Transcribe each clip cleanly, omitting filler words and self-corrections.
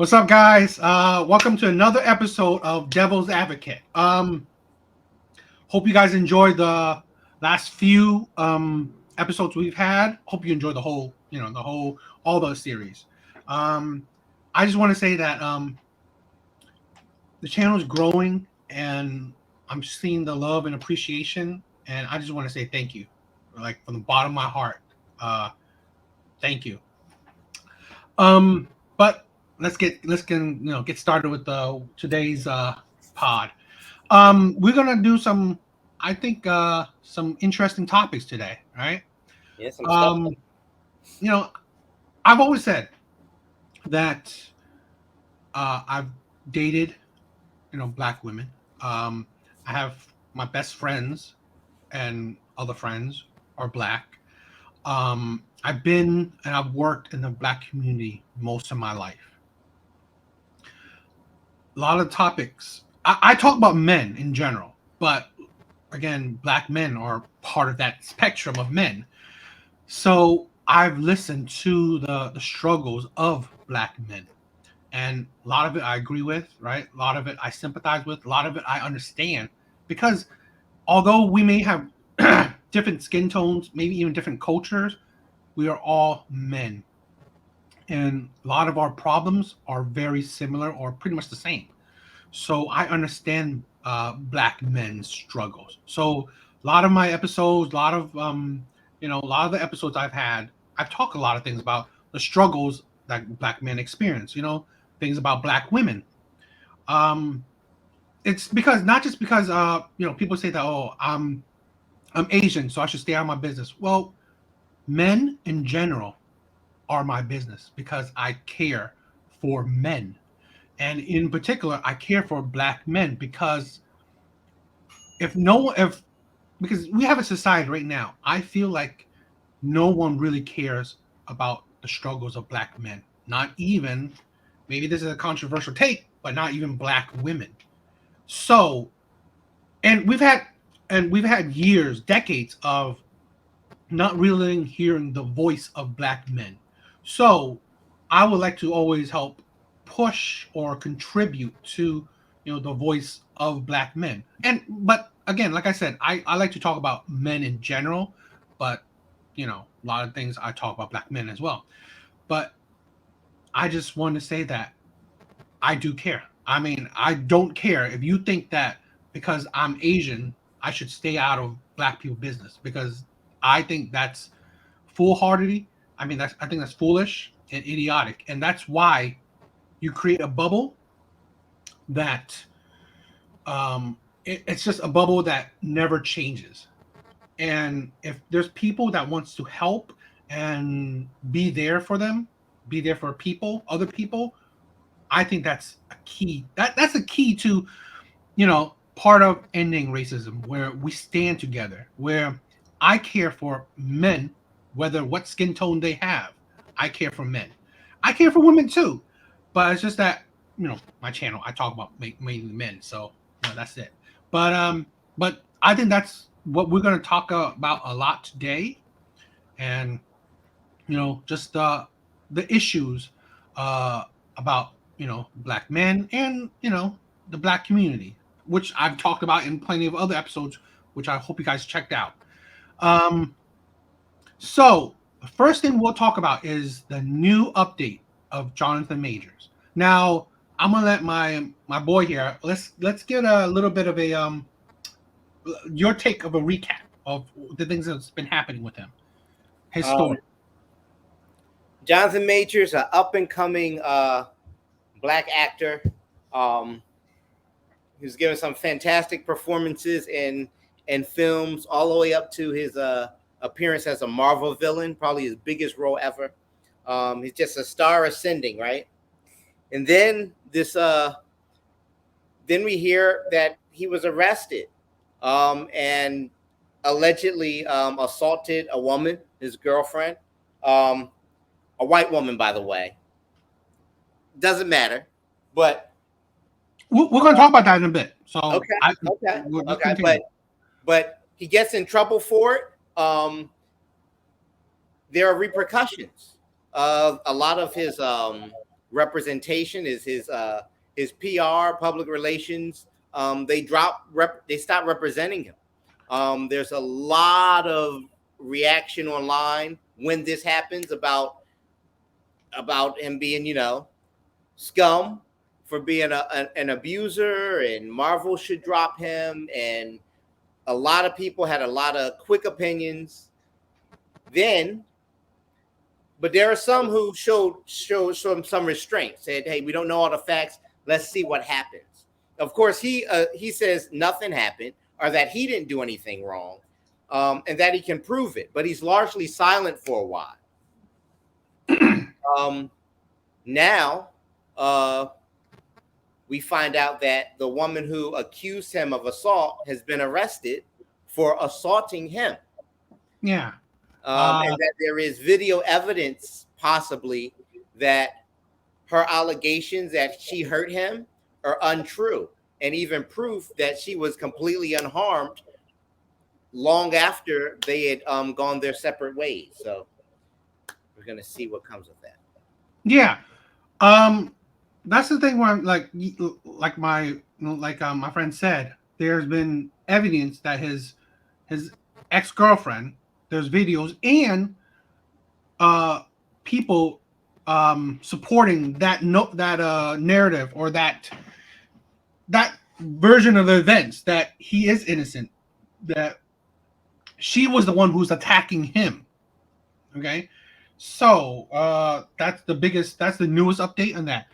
What's up, guys? Welcome to another episode of Devil's Advocate. Hope you guys enjoyed the last few episodes we've had. Hope you enjoyed all the series. Um, I just want to say that the channel is growing, and I'm seeing the love and appreciation, and I just want to say thank you, like from the bottom of my heart. Uh, Thank you. But let's get started with today's pod. We're gonna do some, I think, some interesting topics today, right? Yeah, some stuff. Um, you know, I've always said that I've dated, black women. I have my best friends and other friends are black. I've been and I've worked in the black community most of my life. A lot of topics. I talk about men in general, but again, black men are part of that spectrum of men. So I've listened to the struggles of black men, and a lot of it I agree with, right? A lot of it I sympathize with, a lot of it I understand, because although we may have different skin tones, maybe even different cultures, we are all men, and a lot of our problems are very similar or pretty much the same. So I understand black men's struggles. So a lot of my episodes, a lot of the episodes I've had, I've talked a lot of things about the struggles that black men experience. Things about black women. Um, it's because not just because people say that, oh, I'm Asian, so I should stay out of my business. Well, men in general are my business because I care for men, and in particular, I care for black men because if no if because we have a society right now, I feel like no one really cares about the struggles of black men. Not even, maybe this is a controversial take, but not even black women. So, and we've had years, decades of not really hearing the voice of black men. So, I would like to always help push or contribute to the voice of black men. And but again, like I said, I like to talk about men in general, but a lot of things I talk about black men as well. But I just want to say that I do care. I mean, I don't care if you think that because I'm Asian, I should stay out of black people business, because I think that's foolhardy. I think that's foolish and idiotic, and that's why you create a bubble that it's just a bubble that never changes. And if there's people that wants to help and be there for them, be there for people, other people, I think that's a key. That's a key to part of ending racism, where we stand together, where I care for men, whether what skin tone they have. I care for men. I care for women too, but it's just that my channel I talk about mainly men, so that's it. But I think that's what we're going to talk about a lot today, and just the issues uh, about black men and the black community, which I've talked about in plenty of other episodes, which I hope you guys checked out. Um, so the first thing we'll talk about is the new update of Jonathan Majors. Now I'm gonna let my boy here. Let's get a little bit of a your take of a recap of the things that's been happening with him, his Um, story. Jonathan Majors, an up and coming black actor. Um, he's given some fantastic performances in films, all the way up to his appearance as a Marvel villain, probably his biggest role ever. He's just a star ascending, right? And then we hear that he was arrested and allegedly assaulted a woman, his girlfriend, um, a white woman, by the way. Doesn't matter, but We're going to talk about that in a bit. So okay, okay, we'll just okay. continue. But he gets in trouble for it. There are repercussions. A lot of his representation, is his PR, public relations. They stopped representing him. There's a lot of reaction online when this happens about him being, scum for being an abuser, and Marvel should drop him. And a lot of people had a lot of quick opinions then, but there are some who showed some restraint, said, hey, we don't know all the facts, let's see what happens. Of course, he says nothing happened, or that he didn't do anything wrong, and that he can prove it, but he's largely silent for a while. Now we find out that the woman who accused him of assault has been arrested for assaulting him. Yeah. And that there is video evidence, possibly, that her allegations that she hurt him are untrue, and even proof that she was completely unharmed long after they had gone their separate ways. So we're gonna see what comes of that. Yeah. That's the thing where I'm like my friend said, there's been evidence that his ex-girlfriend, there's videos and people supporting that narrative, or that version of the events, that he is innocent, that she was the one who's attacking him. Okay, so that's the newest update on that.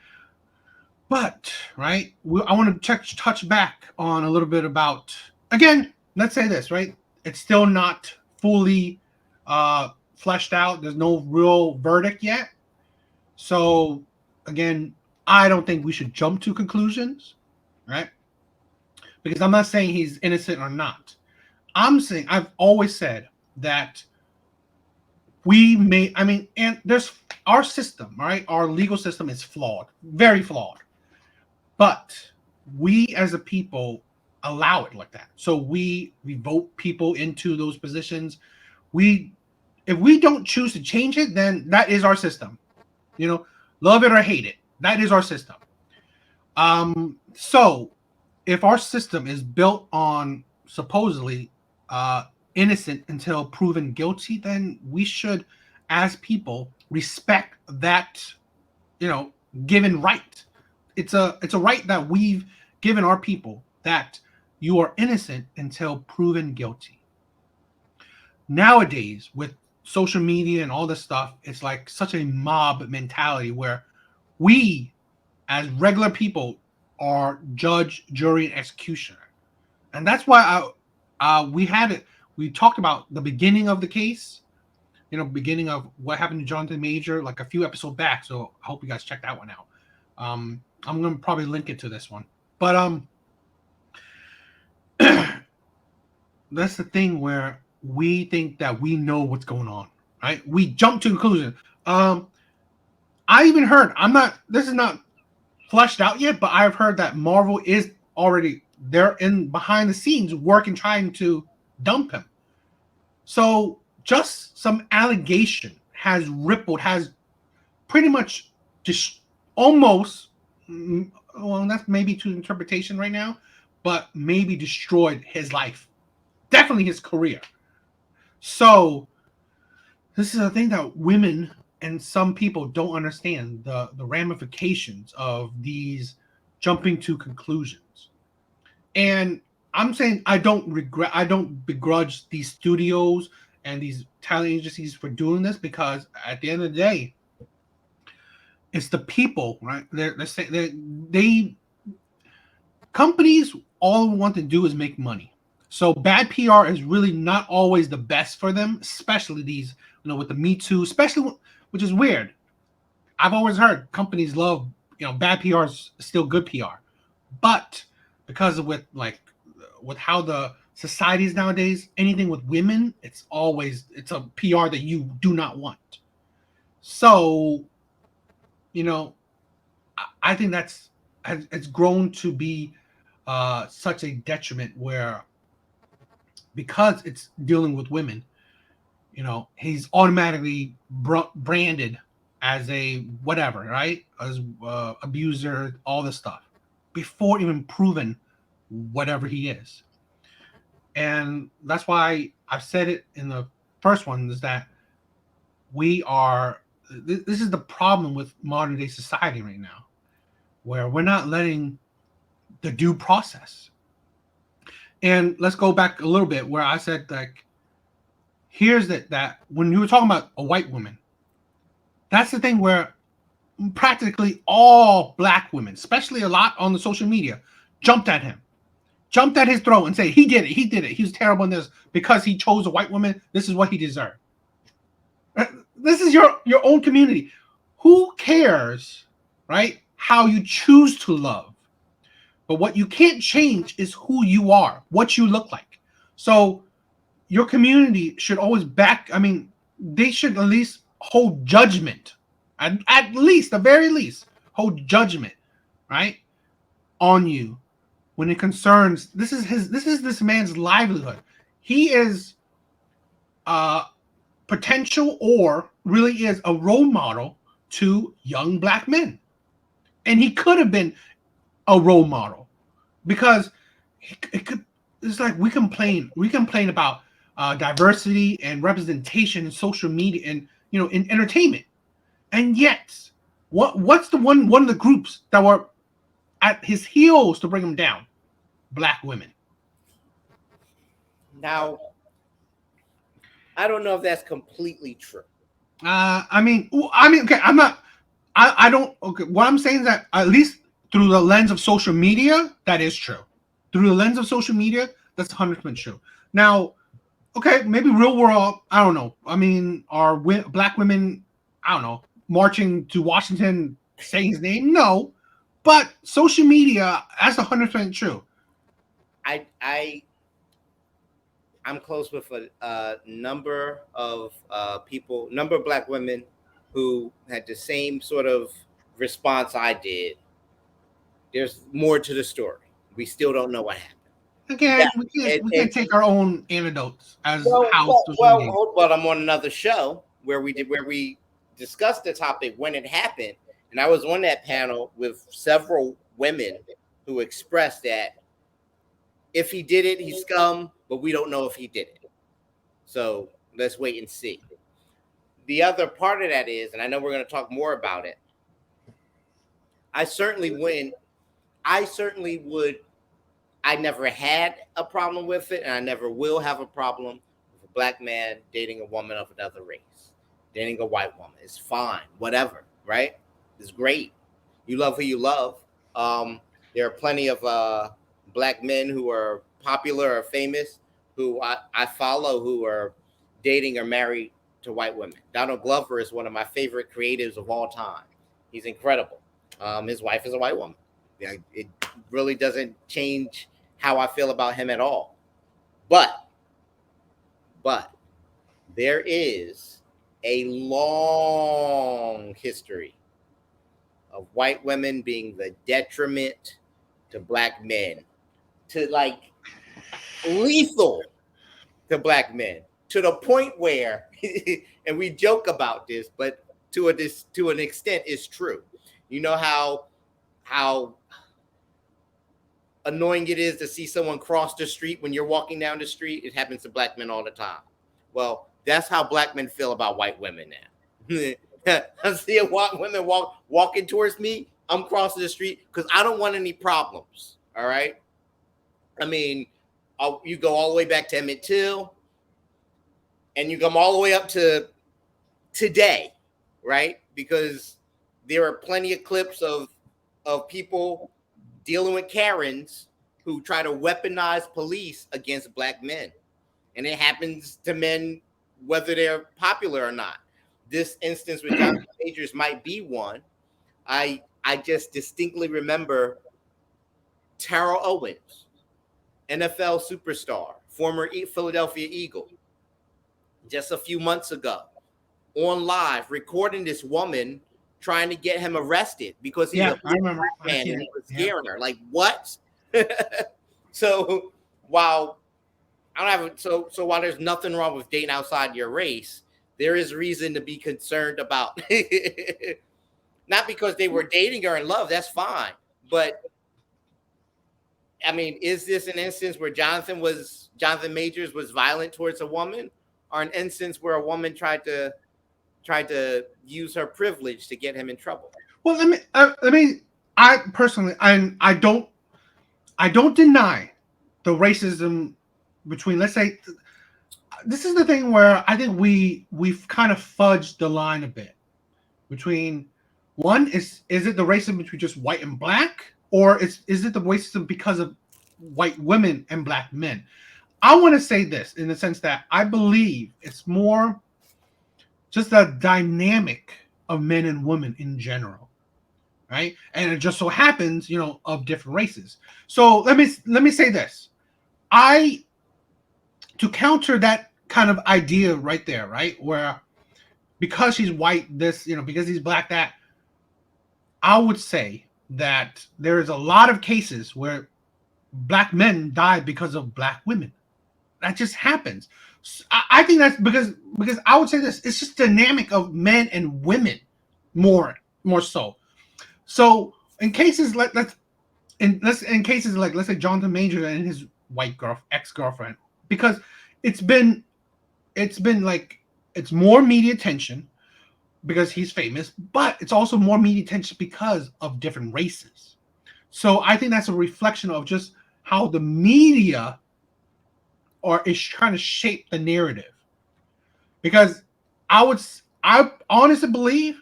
But right, I want to touch back on a little bit about, again, let's say this, right? It's still not fully fleshed out. There's no real verdict yet. So again, I don't think we should jump to conclusions, right? Because I'm not saying he's innocent or not. I'm saying, I've always said that and there's our system, right? Our legal system is flawed, very flawed. But we as a people allow it like that. So we vote people into those positions. If we don't choose to change it, then that is our system. Love it or hate it, that is our system. So if our system is built on supposedly innocent until proven guilty, then we should, as people, respect that, given right. It's a right that we've given our people, that you are innocent until proven guilty. Nowadays, with social media and all this stuff, it's like such a mob mentality where we, as regular people, are judge, jury, and executioner. And that's why we talked about the beginning of the case, beginning of what happened to Jonathan Major, like a few episodes back. So I hope you guys check that one out. I'm going to probably link it to this one. But that's the thing where we think that we know what's going on, right? We jump to conclusion. I even heard, this is not fleshed out yet, but I've heard that Marvel is already there in behind the scenes working, trying to dump him. So just some allegation has pretty much just almost, well, that's maybe to interpretation right now, but maybe destroyed his life, definitely his career. So this is a thing that women and some people don't understand, the ramifications of these jumping to conclusions. And I'm saying I don't begrudge these studios and these talent agencies for doing this, because at the end of the day, it's the people, right? Companies all want to do is make money. So bad PR is really not always the best for them, especially these, with the Me Too, especially, which is weird. I've always heard companies love, bad PR is still good PR, but because of with how the society is nowadays, anything with women, it's a PR that you do not want. So, I think it's grown to be such a detriment where, because it's dealing with women, he's automatically branded as a whatever, right? As abuser, all this stuff, before even proven whatever he is. And that's why I've said it in the first one, is that we are. This is the problem with modern day society right now, where we're not letting the due process. And let's go back a little bit where I said, like, here's that when you were talking about a white woman, that's the thing where practically all black women, especially a lot on the social media, jumped at him, jumped at his throat and say he did it, he was terrible in this because he chose a white woman. This is what he deserved. This is your own community. Who cares, right? How you choose to love. But what you can't change is who you are, what you look like. So your community should always they should at least hold judgment. At least, the very least, hold judgment, right? On you when it concerns this is this man's livelihood. He is potential or really is a role model to young black men. And he could have been a role model because it's like we complain about diversity and representation in social media and in entertainment, and yet what's the one of the groups that were at his heels to bring him down? Black women. Now, I don't know if that's completely true. Okay, I'm not. I don't. Okay, what I'm saying is that at least through the lens of social media, that is true. Through the lens of social media, that's 100% true. Now, okay, maybe real world, I don't know. I mean, are black women, I don't know, marching to Washington saying his name? No, but social media, that's 100% true. I'm close with a number of number of black women who had the same sort of response I did. There's more to the story. We still don't know what happened. Again, we can't take our own anecdotes as but I'm on another show where we discussed the topic when it happened, and I was on that panel with several women who expressed that if he did it, he's scum, but we don't know if he did it. So let's wait and see. The other part of that is, and I know we're going to talk more about it, I certainly would. I never had a problem with it, and I never will have a problem with a black man dating a woman of another race, dating a white woman. It's fine, whatever, right? It's great. You love who you love. There are plenty of black men who are popular or famous who I follow who are dating or married to white women. Donald Glover is one of my favorite creatives of all time. He's incredible. His wife is a white woman. It really doesn't change how I feel about him at all. But there is a long history of white women being the detriment to black men, to like lethal to black men, to the point where, and we joke about this, but to an extent it's true. You know how annoying it is to see someone cross the street when you're walking down the street. It happens to black men all the time. Well, that's how black men feel about white women now. I see white women walking towards me, I'm crossing the street because I don't want any problems. All right. I mean, you go all the way back to Emmett Till, and you come all the way up to today, right? Because there are plenty of clips of people dealing with Karens who try to weaponize police against black men. And it happens to men whether they're popular or not. This instance with Jonathan Majors might be one. I just distinctly remember Terrell Owens, NFL superstar, former Philadelphia Eagle, just a few months ago, on live, recording this woman trying to get him arrested because he's a black man and he was scaring her. Like, what? So while while there's nothing wrong with dating outside your race, there is reason to be concerned about. Not because they were dating or in love, that's fine. But I mean, is this an instance where Jonathan Majors was violent towards a woman, or an instance where a woman tried to use her privilege to get him in trouble? Well, I personally, I don't deny the racism between, let's say, this is the thing where I think we've kind of fudged the line a bit between, one, is it the racism between just white and black, or is it the racism because of white women and black men? I want to say this in the sense that I believe it's more just a dynamic of men and women in general, right? And it just so happens, of different races. So let me say this. To counter that kind of idea right there, right? Where because he's white, this, because he's black, that, I would say that there is a lot of cases where black men die because of black women. That just happens. I think that's because I would say this, it's just dynamic of men and women more so. So in cases like in cases like, let's say, Jonathan Major and his white ex-girlfriend, because it's been like, it's more media attention because he's famous, but it's also more media attention because of different races. So I think that's a reflection of just how the media is trying to shape the narrative. Because I honestly believe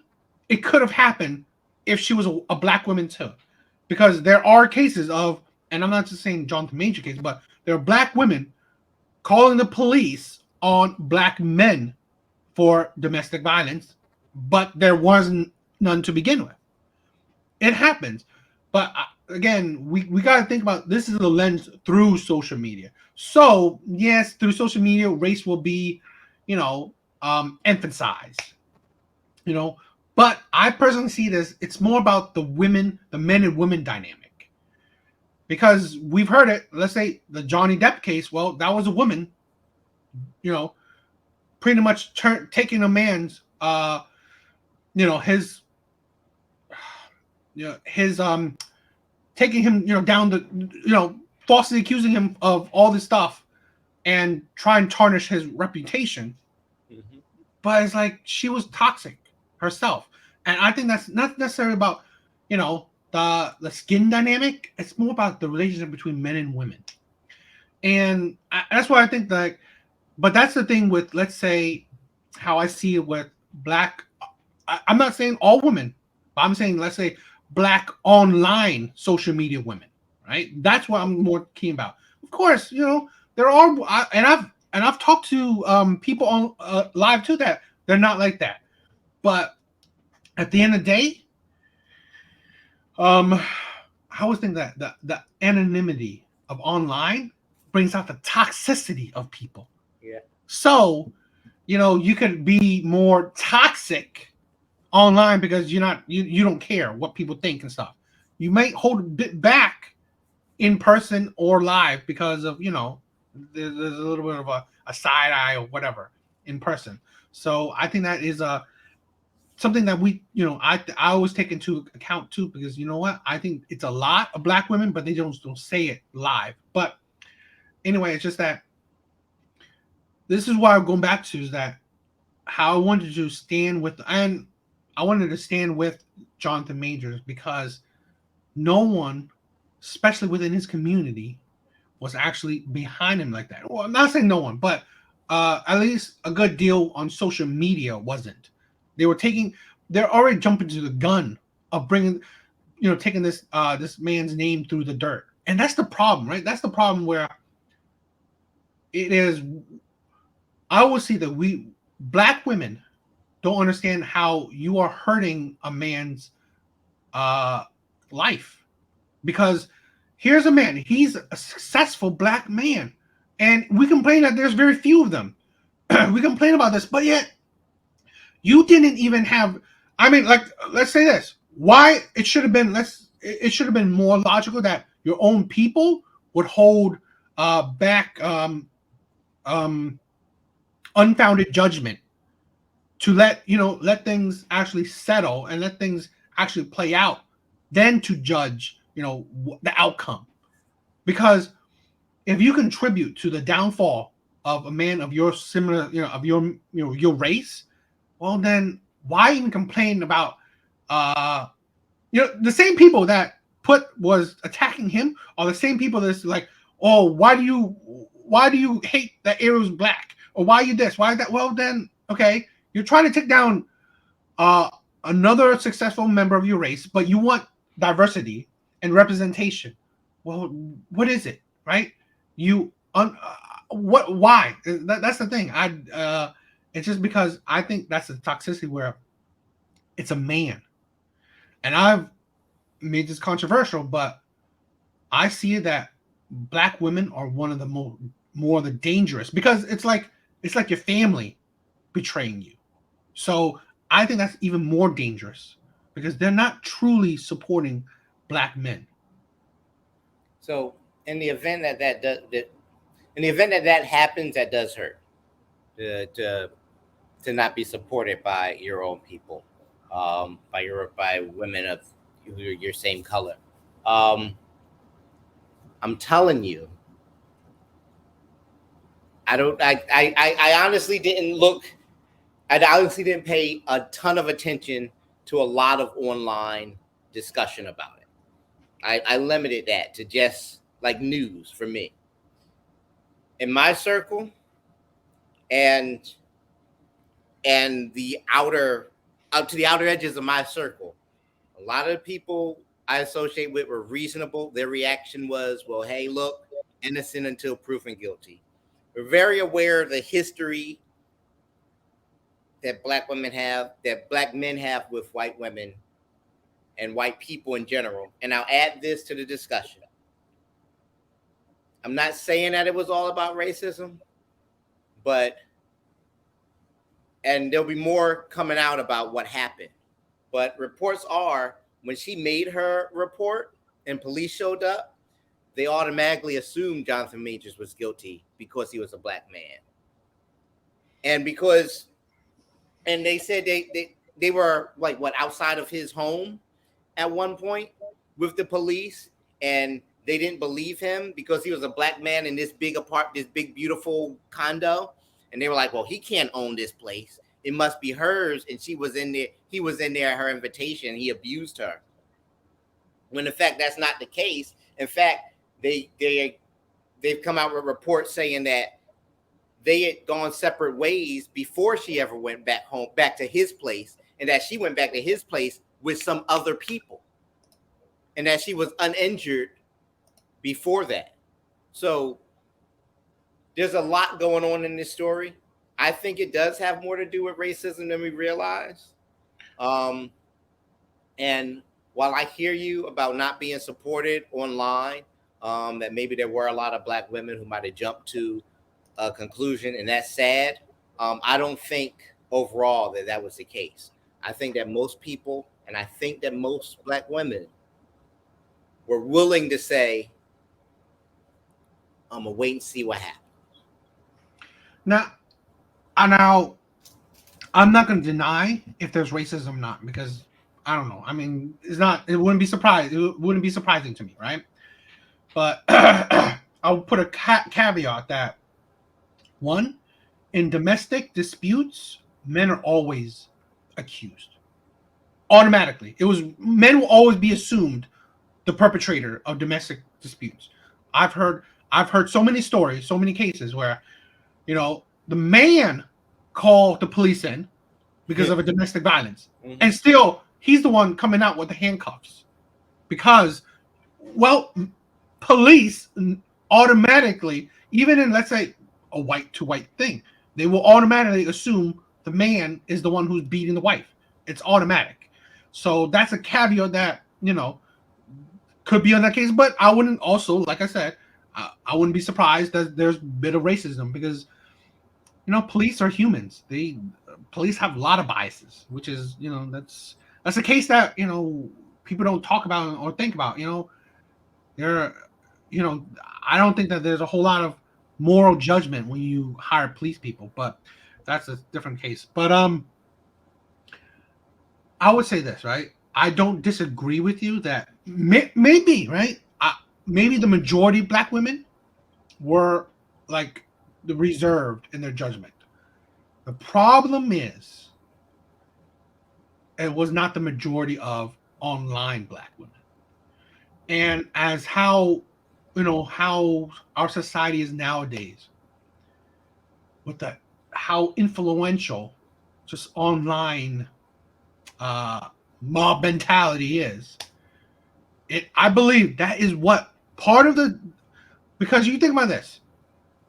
it could have happened if she was a black woman too. Because there are cases of, and I'm not just saying Jonathan Major case, but there are black women calling the police on black men for domestic violence, but there wasn't none to begin with. It happens. But again, we got to think about, this is the lens through social media. So yes, through social media, race will be, emphasized, but I personally see this, it's more about the men and women dynamic. Because we've heard it, let's say the Johnny Depp case, well, that was a woman, pretty much taking a man's, his taking him, down the, falsely accusing him of all this stuff and try and tarnish his reputation. Mm-hmm. But it's like, she was toxic herself. And I think that's not necessarily about, the skin dynamic. It's more about the relationship between men and women. And that's why I think that, but that's the thing with, let's say, how I see it with black, I'm not saying all women, but I'm saying, let's say, black online social media women, right? That's what I'm more keen about. Of course, there are, and I've talked to people on live too that they're not like that. But at the end of the day, I always think that the anonymity of online brings out the toxicity of people. Yeah. So, you could be more toxic online because you don't care what people think and stuff. You might hold a bit back in person or live because of, there's a little bit of a side eye or whatever in person. So I think that is something that we, I always take into account too, because you know what? I think it's a lot of black women, but they don't say it live. But anyway, it's just that this is why I'm going back to, is that how I wanted to stand with, and I wanted to stand with Jonathan Majors, because no one, especially within his community, was actually behind him like that. Well, I'm not saying no one, but at least a good deal on social media wasn't. They're already jumping to the gun of bringing, taking this man's name through the dirt. And that's the problem, right? That's the problem where it is. I always see that black women don't understand how you are hurting a man's life. Because here's a man, he's a successful black man, and we complain that there's very few of them. We complain about this, but yet you didn't even have, like, let's say this, why it should have been more logical that your own people would hold back unfounded judgment to let things actually settle and let things actually play out, then to judge the outcome. Because if you contribute to the downfall of a man of your similar, of your race, well then why even complain about the same people that was attacking him are the same people that's like, oh, why do you hate that Arrow's black, or why are you this, why that? Well then, okay, you're trying to take down another successful member of your race, but you want diversity and representation. Well, what is it, right? What? Why? That's the thing. It's just because I think that's the toxicity where it's a man, and I've made this controversial, but I see that black women are one of the more the dangerous, because it's like your family betraying you. So I think that's even more dangerous because they're not truly supporting black men. So in the event that happens, that does hurt to not be supported by your own people, by women of your same color. I'm telling you, I honestly didn't look. I honestly didn't pay a ton of attention to a lot of online discussion about it. I limited that to just like news for me. In my circle and the outer out to the outer edges of my circle, a lot of people I associate with were reasonable. Their reaction was, well, hey, look, innocent until proven guilty. We're very aware of the history that black men have with white women and white people in general. And I'll add this to the discussion. I'm not saying that it was all about racism, and there'll be more coming out about what happened. But reports are, when she made her report and police showed up, they automatically assumed Jonathan Majors was guilty because he was a black man. And they said they were like outside of his home at one point with the police, and they didn't believe him because he was a black man in this big beautiful condo. And they were like, well, he can't own this place. It must be hers. And he was in there at her invitation. He abused her. When in fact, that's not the case. In fact, they've come out with reports saying that they had gone separate ways before she ever went back to his place, and that she went back to his place with some other people, and that she was uninjured before that. So there's a lot going on in this story. I think it does have more to do with racism than we realize. And while I hear you about not being supported online, that maybe there were a lot of black women who might have jumped to a conclusion, and that's sad. I don't think overall that was the case. I think that most people, and I think that most black women were willing to say, I'm gonna wait and see what happens. Now, I'm not going to deny if there's racism or not, because I don't know. I mean, it wouldn't be surprising to me, right? But I'll put a caveat that, one, in domestic disputes, men are always accused automatically. Men will always be assumed the perpetrator of domestic disputes. I've heard so many stories, so many cases where, the man called the police in because of a domestic violence, and still he's the one coming out with the handcuffs, because, well, police automatically, even in, let's say, a white to white thing, they will automatically assume the man is the one who's beating the wife. It's automatic. So that's a caveat that, could be on that case. But I wouldn't also, like I said, I wouldn't be surprised that there's a bit of racism, because, police are humans. Police have a lot of biases, which is, that's a case that, people don't talk about or think about. I don't think that there's a whole lot of moral judgment when you hire police people, but that's a different case. But I would say this, right? I don't disagree with you that maybe, right? Maybe the majority of black women were like the reserved in their judgment. The problem is it was not the majority of online black women. And as how how our society is nowadays, with the how influential just online uh mob mentality is, I believe that is what part of the, because you think about this,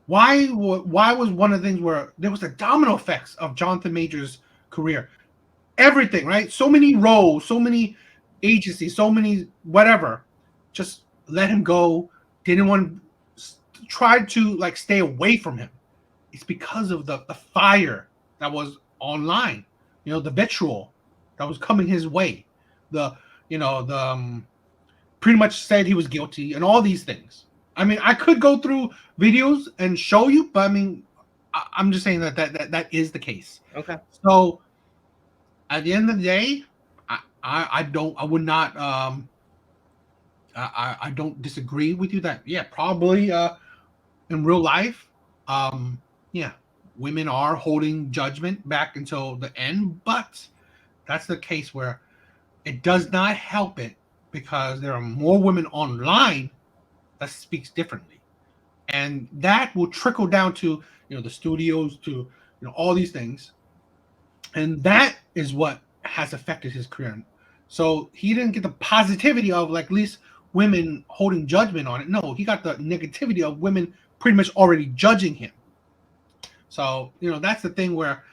why was one of the things where there was the domino effects of Jonathan Major's career, everything, right? So many roles, so many agencies, so many whatever, just let him go. Didn't want tried to like stay away from him. It's because of the fire that was online, the vitriol that was coming his way, the the pretty much said he was guilty and all these things. I mean, I could go through videos and show you, but I mean, I'm just saying that is the case. Okay. So at the end of the day, I would not I don't disagree with you that probably in real life, yeah, women are holding judgment back until the end, but that's the case where it does not help it because there are more women online that speaks differently, and that will trickle down to the studios, to all these things, and that is what has affected his career. So he didn't get the positivity of like at least women holding judgment on it. No, he got the negativity of women pretty much already judging him. So that's the thing where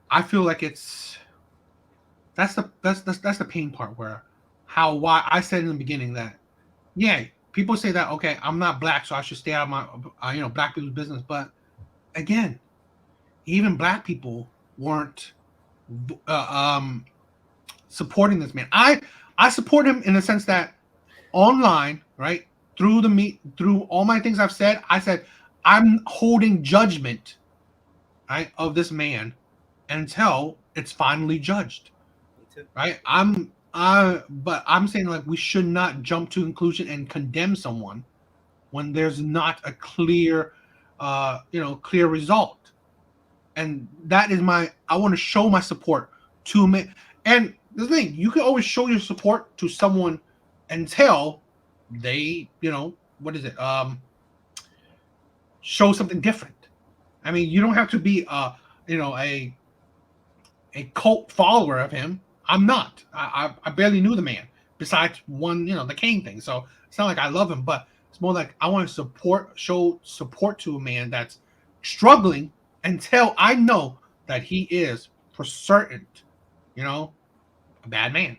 I feel like that's the pain part, where why I said in the beginning that people say that, okay, I'm not black, so I should stay out of my black people's business. But again, even black people weren't supporting this man. I support him in the sense that online, right, through all my things I've said, I said I'm holding judgment, right, of this man until it's finally judged, right? But I'm saying like we should not jump to conclusion and condemn someone when there's not a clear clear result. And that is I want to show my support to men. And the thing, you can always show your support to someone until they, what is it? Show something different. I mean, you don't have to be a cult follower of him. I'm not. I barely knew the man besides one, the Kane thing. So it's not like I love him, but it's more like I want to show support to a man that's struggling until I know that he is for certain, a bad man.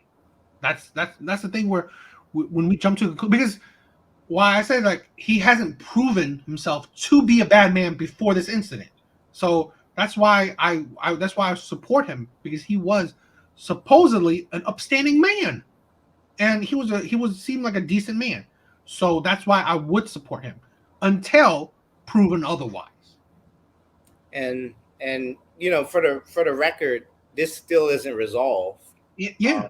That's the thing where when we jump to because why I say like he hasn't proven himself to be a bad man before this incident. So that's why I support him, because he was supposedly an upstanding man, and he seemed like a decent man. So that's why I would support him until proven otherwise. And for the record, this still isn't resolved. Yeah.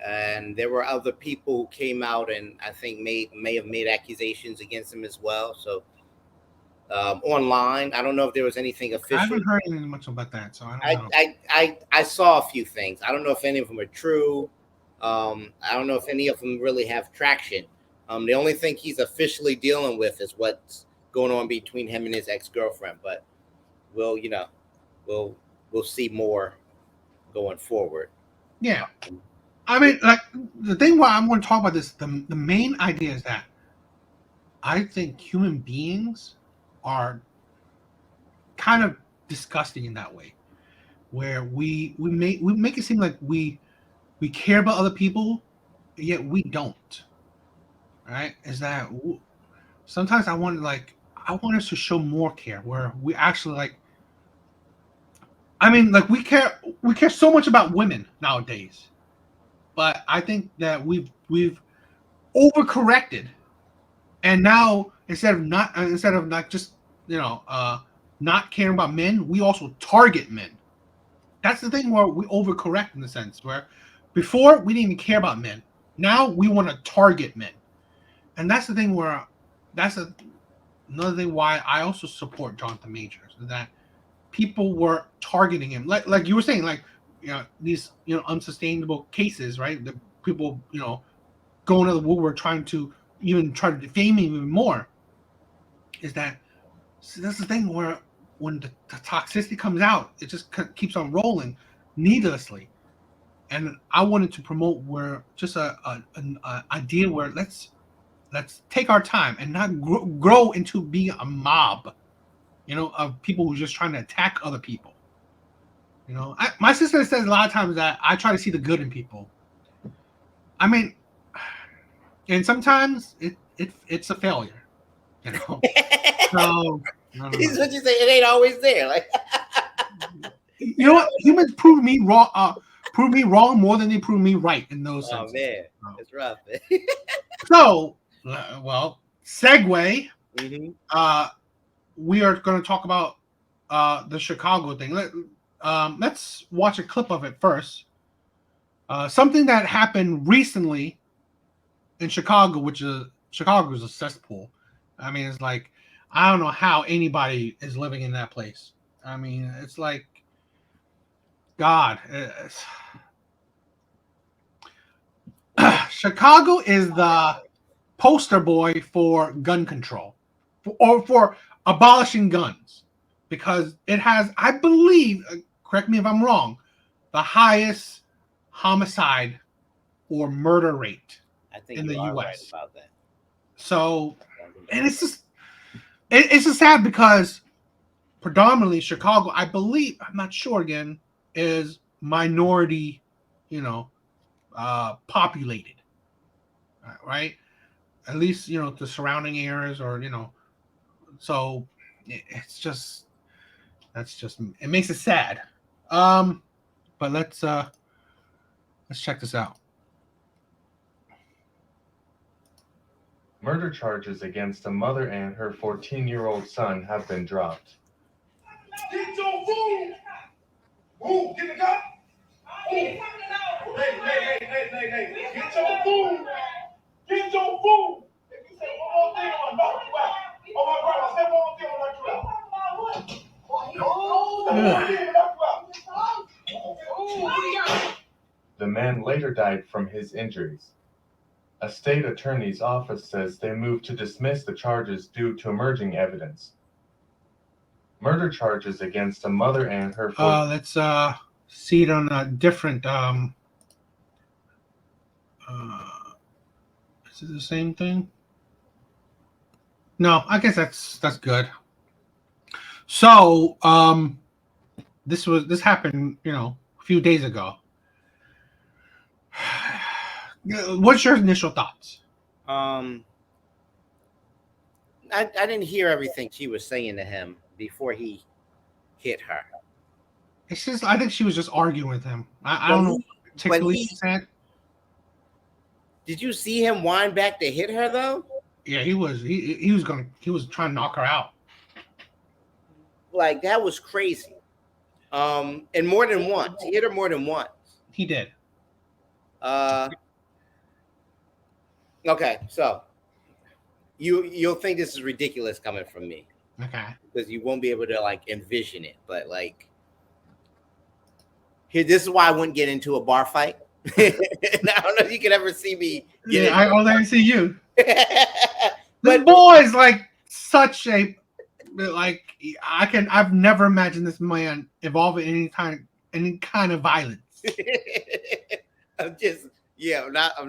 And there were other people who came out and I think may have made accusations against him as well. So online, I don't know if there was anything official. I haven't heard anything much about that, so I don't know. I saw a few things. I don't know if any of them are true. I don't know if any of them really have traction. The only thing he's officially dealing with is what's going on between him and his ex-girlfriend. But we'll see more going forward. Yeah. I mean, like, the thing why I'm going to talk about this, the main idea is that I think human beings are kind of disgusting in that way, where we make it seem like we care about other people, yet we don't. Right? Is that sometimes I want us to show more care, where we actually like. I mean, like we care so much about women nowadays. But I think that we've overcorrected, and now instead of not just not caring about men, we also target men. That's the thing where we overcorrect in the sense where before we didn't even care about men. Now we want to target men. And that's the thing where another thing why I also support Jonathan Majors is that people were targeting him. Like you were saying, like these unsustainable cases, right? The people, going to the woodwork trying to even try to defame him even more. Is that that's the thing where when the toxicity comes out, it just keeps on rolling needlessly. And I wanted to promote where just an idea where let's take our time and not grow into being a mob, of people who are just trying to attack other people. My sister says a lot of times that I try to see the good in people. I mean, and sometimes it's a failure, you know. So I don't This is know. what you say. It ain't always there. Like, You know what? Humans prove me wrong. Prove me wrong more than they prove me right in those oh senses. man, it's rough. So, well, segue. Mm-hmm. We are going to talk about the Chicago thing. Let's watch a clip of it first. Something that happened recently in Chicago, which is Chicago is a cesspool. I mean, it's like I don't know how anybody is living in that place. I mean, it's like God. Chicago is the poster boy for gun control, or for abolishing guns, because it has, I believe, correct me if I'm wrong, the highest homicide or murder rate I think in you the are right U.S. about that. So, and it's just sad because predominantly Chicago, I believe, I'm not sure again, is minority, populated, right? At least the surrounding areas, or so it's just it makes it sad. But let's check this out. Murder charges against a mother and her 14-year-old son have been dropped. Get your food! Move, get the gun! Move! Hey, get your food! Get your food! If you say one more thing, I'm gonna knock you out. Oh my God, I said one more thing, I'm gonna knock you out. The man later died from his injuries. A state attorney's office says they moved to dismiss the charges due to emerging evidence. Murder charges against a mother and her. Let's see it on a different. Is it the same thing? No, I guess that's good. So, this happened, a few days ago. What's your initial thoughts? I didn't hear everything she was saying to him before he hit her. It's just I think she was just arguing with him. I don't know particularly said. Did you see him wind back to hit her though? Yeah, he was trying to knock her out. Like that was crazy. And more than once. He hit her more than once. He did. Okay, so you'll think this is ridiculous coming from me. Okay. Because you won't be able to like envision it. But like here, this is why I wouldn't get into a bar fight. I don't know if you could ever see me get I only see you. But this boy is like such a I've never imagined this man involved in any kind of violence. I'm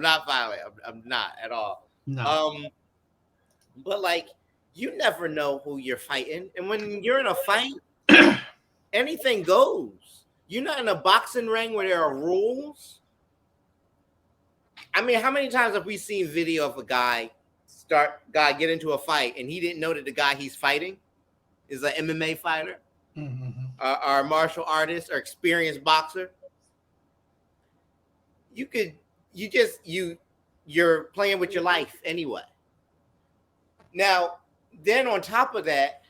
not violent. I'm not at all. No. But like you never know who you're fighting, and when you're in a fight, anything goes. You're not in a boxing ring where there are rules. I mean, how many times have we seen video of a guy get into a fight and he didn't know that the guy he's fighting is an MMA fighter, or a martial artist, or experienced boxer? You're playing with your life anyway. Now, then on top of that,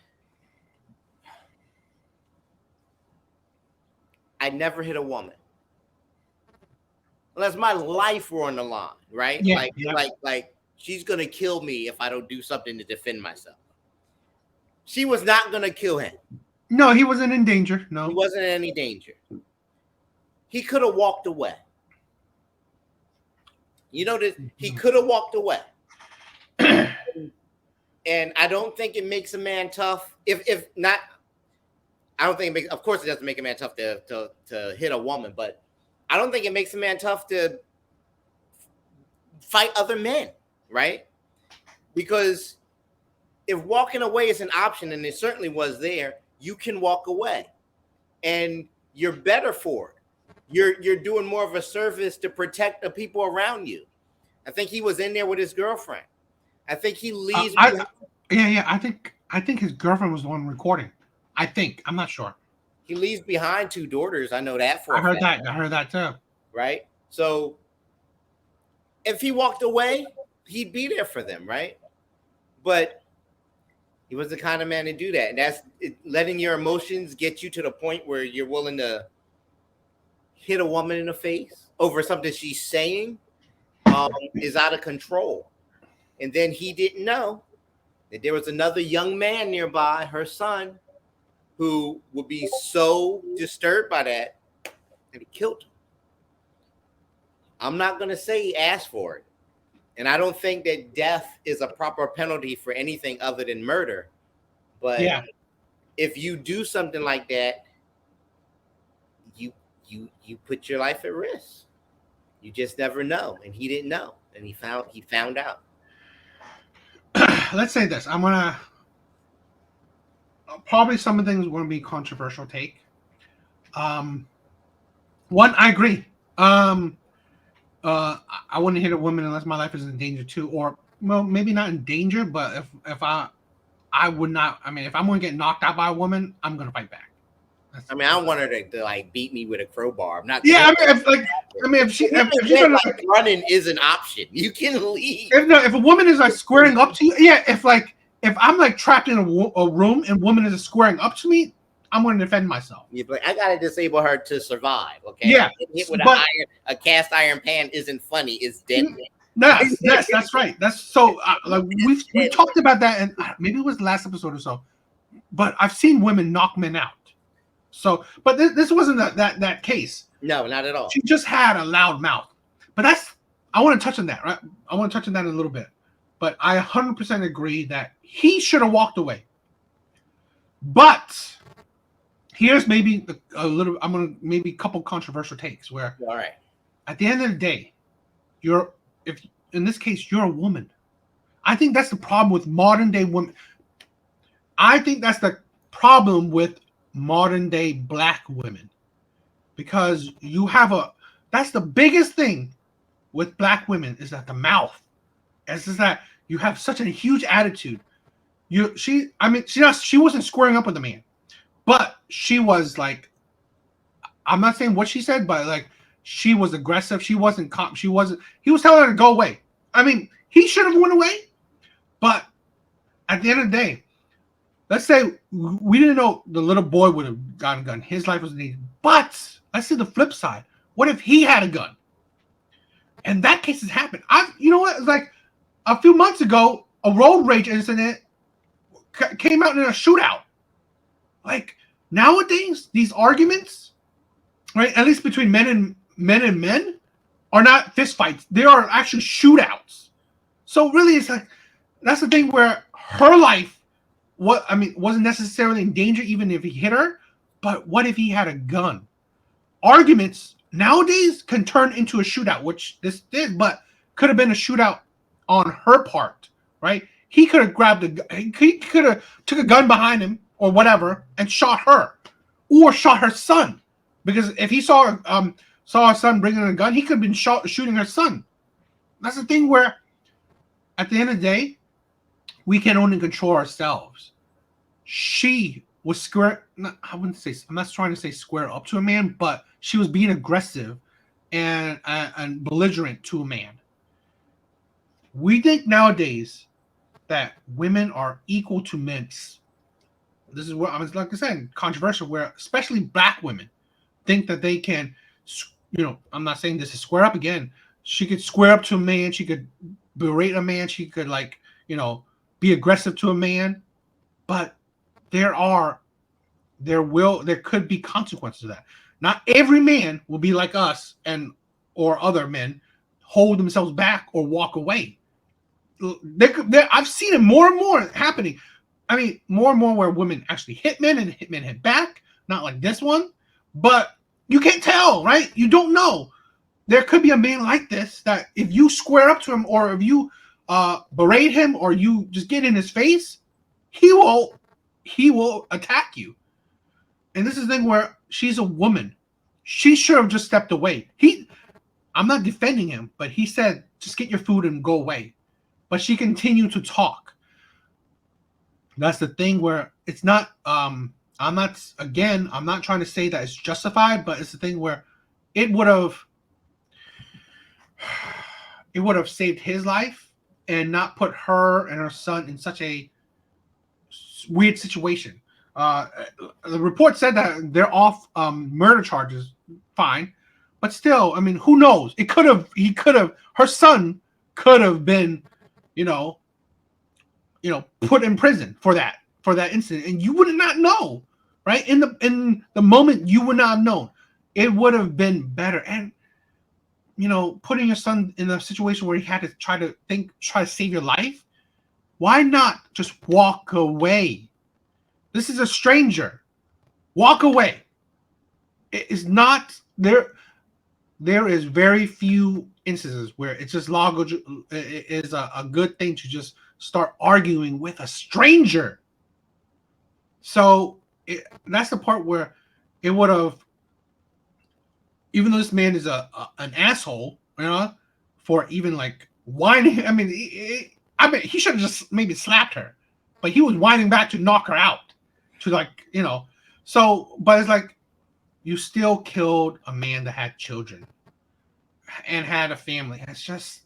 I never hit a woman unless my life were on the line, right? Yeah, Like she's gonna kill me if I don't do something to defend myself. She was not gonna kill him. No, he wasn't in danger. No, He wasn't in any danger. He could have walked away. You know that he could have walked away. And I don't think it makes a man tough. If not, I don't think it makes. Of course, it doesn't make a man tough to hit a woman, but I don't think it makes a man tough to fight other men, right? Because if walking away is an option, and it certainly was there, you can walk away, and you're better for it. You're doing more of a service to protect the people around you. I think he was in there with his girlfriend. I think he leaves. Yeah. I think his girlfriend was the one recording. I think. I'm not sure. He leaves behind 2 daughters. I know that for I a heard fact. that. I heard that too. Right? So if he walked away, he'd be there for them, right? But he was the kind of man to do that. And that's letting your emotions get you to the point where you're willing to hit a woman in the face over something she's saying is out of control. And then he didn't know that there was another young man nearby, her son, who would be so disturbed by that he killed him. I'm not going to say he asked for it. And I don't think that death is a proper penalty for anything other than murder. But if you do something like that, you put your life at risk. You just never know. And he didn't know. And he found out. Let's say this. I'm gonna probably some of the things are going to be controversial take. One, I agree. I wouldn't hit a woman unless my life is in danger too, or well, maybe not in danger, but if I would not. I mean, if I'm going to get knocked out by a woman, I'm going to fight back. I mean, I don't want her to like beat me with a crowbar. I'm not. Yeah, if she's like, running is an option. You can leave. If a woman is like squaring up to you, if I'm like trapped in a room and woman is squaring up to me, I'm going to defend myself. Yeah, but I got to disable her to survive. Okay. Yeah. Hit with a cast iron pan isn't funny. It's deadly. Yes, that's right. That's so. Like we talked about that, and maybe it was the last episode or so. But I've seen women knock men out. So, but this wasn't that case. No, not at all. She just had a loud mouth. But I want to touch on that, right? I want to touch on that in a little bit. But I 100% agree that he should have walked away. But here's maybe I'm gonna maybe a couple controversial takes where, all right, at the end of the day, if in this case you're a woman. I think that's the problem with modern day women. I think that's the problem with modern day black women, because that's the biggest thing with black women is that the mouth. It's just that you have such a huge attitude. She wasn't squaring up with the man, but she was like, I'm not saying what she said, but like she was aggressive. She wasn't he was telling her to go away. I mean, he should have went away, but at the end of the day, let's say we didn't know the little boy would have gotten a gun. His life was needed. But let's see the flip side. What if he had a gun? And that case has happened. You know what? It's like a few months ago, a road rage incident came out in a shootout. Like nowadays, these arguments, right? At least between men and men, are not fist fights. They are actually shootouts. So really, it's like that's the thing where her life. Wasn't necessarily in danger even if he hit her, but what if he had a gun? Arguments nowadays can turn into a shootout, which this did, but could have been a shootout on her part, right? He could have he could have took a gun behind him or whatever and shot her, or shot her son, because if he saw her son bringing a gun, he could have been shooting her son. That's the thing where, at the end of the day, we can only control ourselves. She was square. I wouldn't say. I'm not trying to say square up to a man, but she was being aggressive and belligerent to a man. We think nowadays that women are equal to men. This is what like I said, controversial. Where especially black women think that they can, I'm not saying this is square up again. She could square up to a man. She could berate a man. She could be aggressive to a man. But there could be consequences to that. Not every man will be like us or other men, hold themselves back or walk away. I've seen it more and more happening. I mean, more and more where women actually hit men and men hit back. Not like this one, but you can't tell, right? You don't know. There could be a man like this that if you square up to him, or if you berate him, or you just get in his face, he will attack you. And this is the thing where she's a woman. She should have just stepped away. I'm not defending him, but he said, just get your food and go away. But she continued to talk. That's the thing where it's not, I'm not trying to say that it's justified, but it's the thing where it would have saved his life and not put her and her son in such a weird situation. The report said that they're off murder charges, fine, but still, I mean, who knows? Her son could have been, put in prison for that incident, and you would not know, right? In the moment, you would not have known. It would have been better, and putting your son in a situation where he had to try to save your life. Why not just walk away? This is a stranger. Walk away. It is not there. There is very few instances where it's just it is a good thing to just start arguing with a stranger. So that's the part where it would have, even though this man is an asshole, for even like whining. I mean, he should have just maybe slapped her, but he was whining back to knock her out. So, but it's like, you still killed a man that had children and had a family. It's just,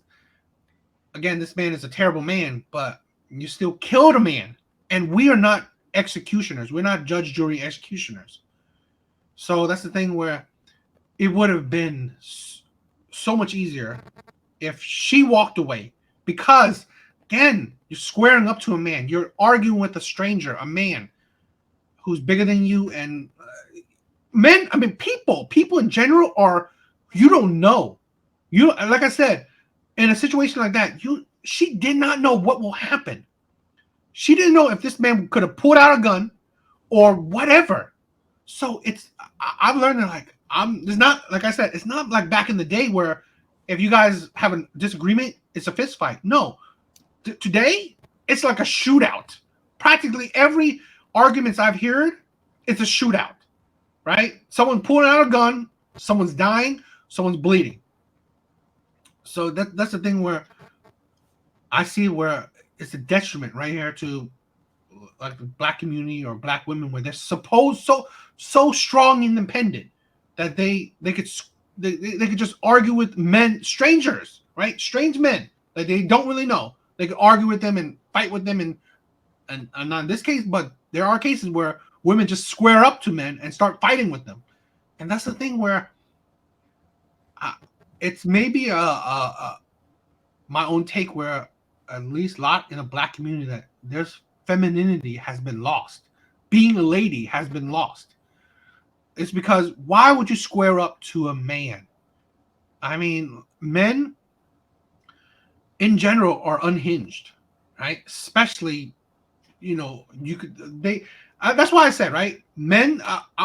again, this man is a terrible man, but you still killed a man. And we are not executioners. We're not judge, jury, executioners. So that's the thing where it would have been so much easier if she walked away. Because, again, you're squaring up to a man. You're arguing with a stranger, a man who's bigger than you. And men, I mean, people in general you don't know. Like I said, in a situation like that, she did not know what will happen. She didn't know if this man could have pulled out a gun or whatever. So I've learned that it's not, like I said, it's not like back in the day where if you guys have a disagreement, it's a fist fight. No, today it's like a shootout. Practically every arguments I've heard, it's a shootout, right? Someone pulling out a gun, someone's dying, someone's bleeding. So that's the thing where I see where it's a detriment right here to like the black community or black women, where they're supposed so strong and independent that they could just argue with men, strangers, right? Strange men that they don't really know. They could argue with them and fight with them, and not in this case, but there are cases where women just square up to men and start fighting with them. And that's the thing where it's maybe my own take, where at least a lot in the black community that there's femininity has been lost. Being a lady has been lost. It's because why would you square up to a man? I mean, men in general are unhinged, right? Especially, that's why I said, right? Men,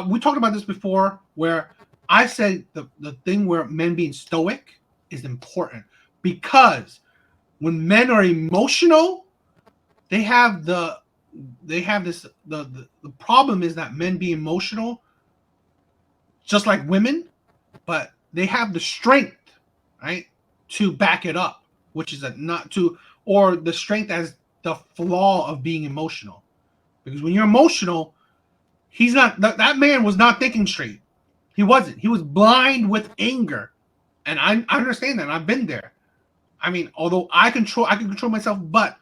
we talked about this before, where I said the thing where men being stoic is important, because when men are emotional, the problem is that men be emotional just like women, but they have the strength, right, to back it up, which is or the strength as the flaw of being emotional. Because when you're emotional, that man was not thinking straight. He wasn't. He was blind with anger. And I understand that. I've been there. I mean, although I can control myself, but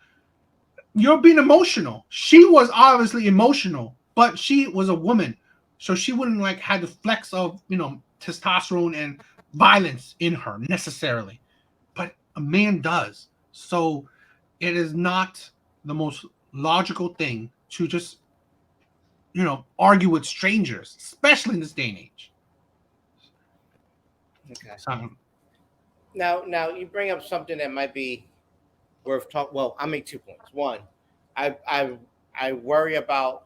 you're being emotional. She was obviously emotional, but she was a woman so she wouldn't like have the flex of testosterone and violence in her necessarily, but a man does. So it is not the most logical thing to just argue with strangers, especially in this day and age. Okay. So, Now you bring up something that might be worth talk. Well, I'll make 2 points. One, I worry about,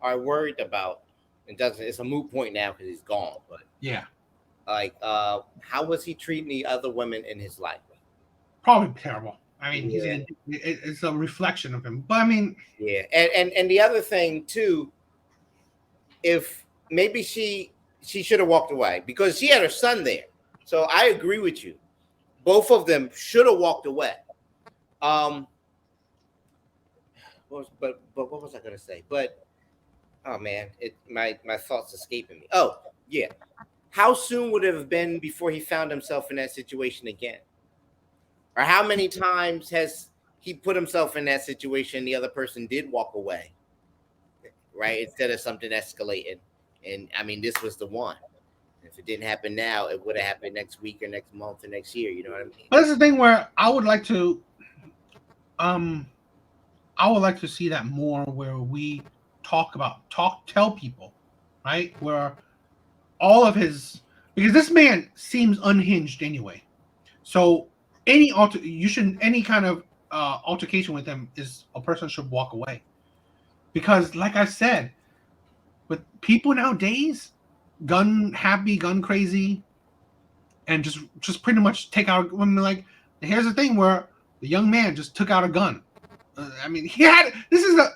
or I worried about. It's a moot point now because he's gone. But yeah, like, how was he treating the other women in his life? probably terrible. I mean, Yeah. it's a reflection of him. But I mean, Yeah, and the other thing too, if maybe she should have walked away because she had her son there. So I agree with you. Both of them should have walked away. But what was I gonna say? But oh man, my thoughts escaping me. Oh yeah, how soon would it have been before he found himself in that situation again? Or how many times has he put himself in that situation? The other person did walk away, right? Instead of something escalating. And I mean, this was the one. If it didn't happen now, it would have happened next week or next month or next year. You know what I mean? that's the thing where I would like to see that more, where we tell people, right? Where all of his, because this man seems unhinged anyway. So any kind of altercation with him is a person should walk away, because like I said, with people nowadays, gun happy, gun crazy, and just pretty much take out women. Like, here's the thing where the young man just took out a gun. I mean,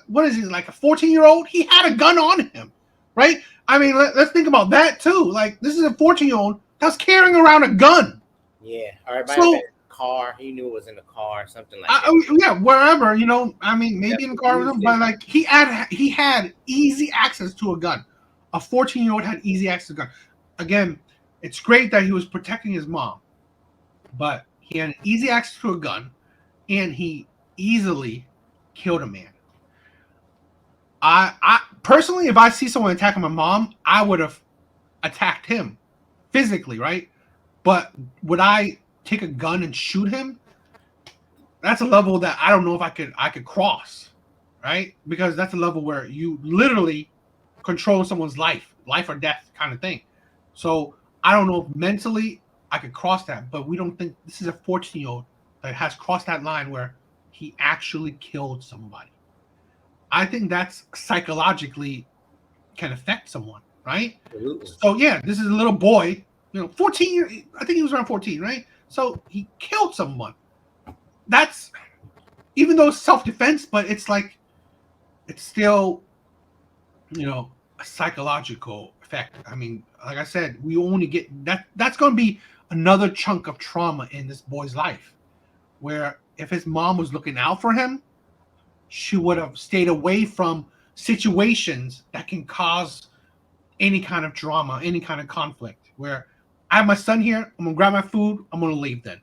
what is he, like a 14-year-old? He had a gun on him, right? I mean, let's think about that too. Like, this is a 14-year-old that's carrying around a gun. Yeah, or it might have been a car. He knew it was in a car, something like that. Yeah, wherever, I mean, maybe in the car with him, but like he had easy access to a gun. A 14-year-old had easy access to a gun. Again, it's great that he was protecting his mom, but he had easy access to a gun, and he easily killed a man. I personally, if I see someone attacking my mom, I would have attacked him physically, right? But would I take a gun and shoot him? That's a level that I don't know if I could cross, right? Because that's a level where you literally control someone's life or death kind of thing. So I don't know if mentally I could cross that, but we don't think this is a 14-year-old that has crossed that line where he actually killed somebody. I think that's psychologically can affect someone, right? Absolutely. So yeah, this is a little boy, 14 years. I think he was around 14, right? So he killed someone. That's, even though it's self-defense, but it's like, it's still, a psychological effect. I mean, like I said, we only get that. That's going to be another chunk of trauma in this boy's life, where if his mom was looking out for him, she would have stayed away from situations that can cause any kind of drama, any kind of conflict. Where I have my son here, I'm gonna grab my food, I'm gonna leave. Then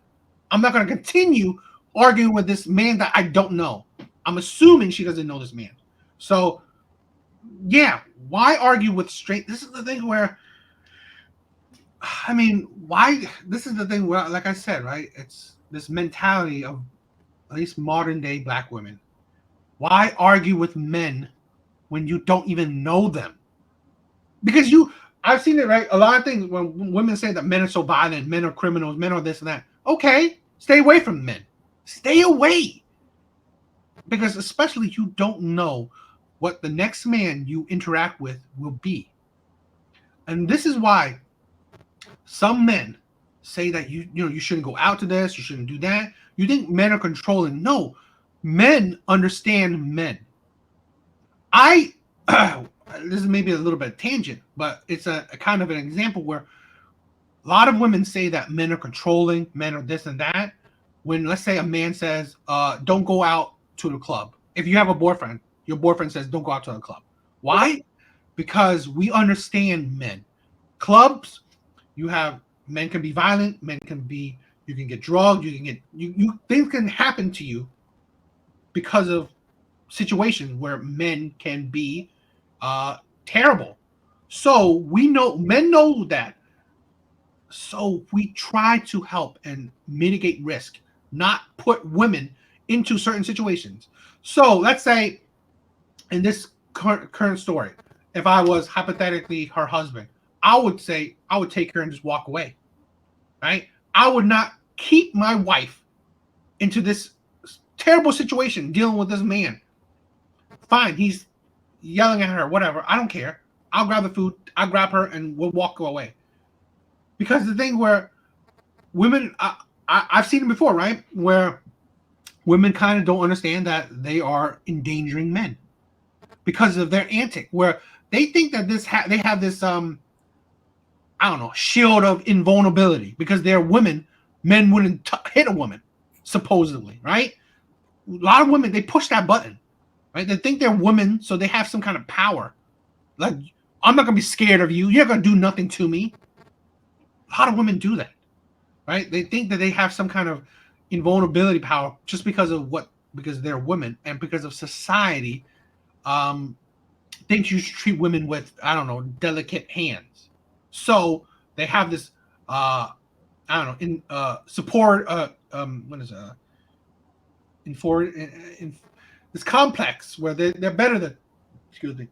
I'm not gonna continue arguing with this man that I don't know. I'm assuming she doesn't know this man. So yeah, why argue with straight? This is the thing where, I mean, why? This is the thing where, like I said, right? It's this mentality of at least modern day black women. Why argue with men when you don't even know them? Because I've seen it, right? A lot of things when women say that men are so violent, men are criminals, men are this and that. Okay, stay away from men. Stay away. Because especially you don't know what the next man you interact with will be. And this is why some men say that you shouldn't go out to this, you shouldn't do that. You think men are controlling. No, men understand men. This is maybe a little bit of tangent, but it's a kind of an example where a lot of women say that men are controlling, men are this and that. When, let's say, a man says, don't go out to the club. If you have a boyfriend, your boyfriend says, don't go out to the club. Why? Because we understand men. Clubs, men can be violent, you can get drugged, things can happen to you because of situations where men can be terrible. So we know men know that. So we try to help and mitigate risk, not put women into certain situations. So let's say in this current story, if I was hypothetically her husband, I would say I would take her and just walk away. Right? I would not keep my wife into this terrible situation dealing with this man. Fine, he's yelling at her, whatever. I don't care. I'll grab the food, I'll grab her, and we'll walk away. Because the thing where women, I've seen it before, right? Where women kind of don't understand that they are endangering men because of their antic, where they think that they have this I don't know, shield of invulnerability because they're women. Men wouldn't hit a woman, supposedly, right? A lot of women, they push that button, right? They think they're women, so they have some kind of power. Like, I'm not gonna be scared of you. You're not gonna do nothing to me. A lot of women do that, right? They think that they have some kind of invulnerability power just because they're women and because of society thinks you should treat women with, I don't know, delicate hands. So they have this I don't know, support what is in this complex where they're better than, excuse me,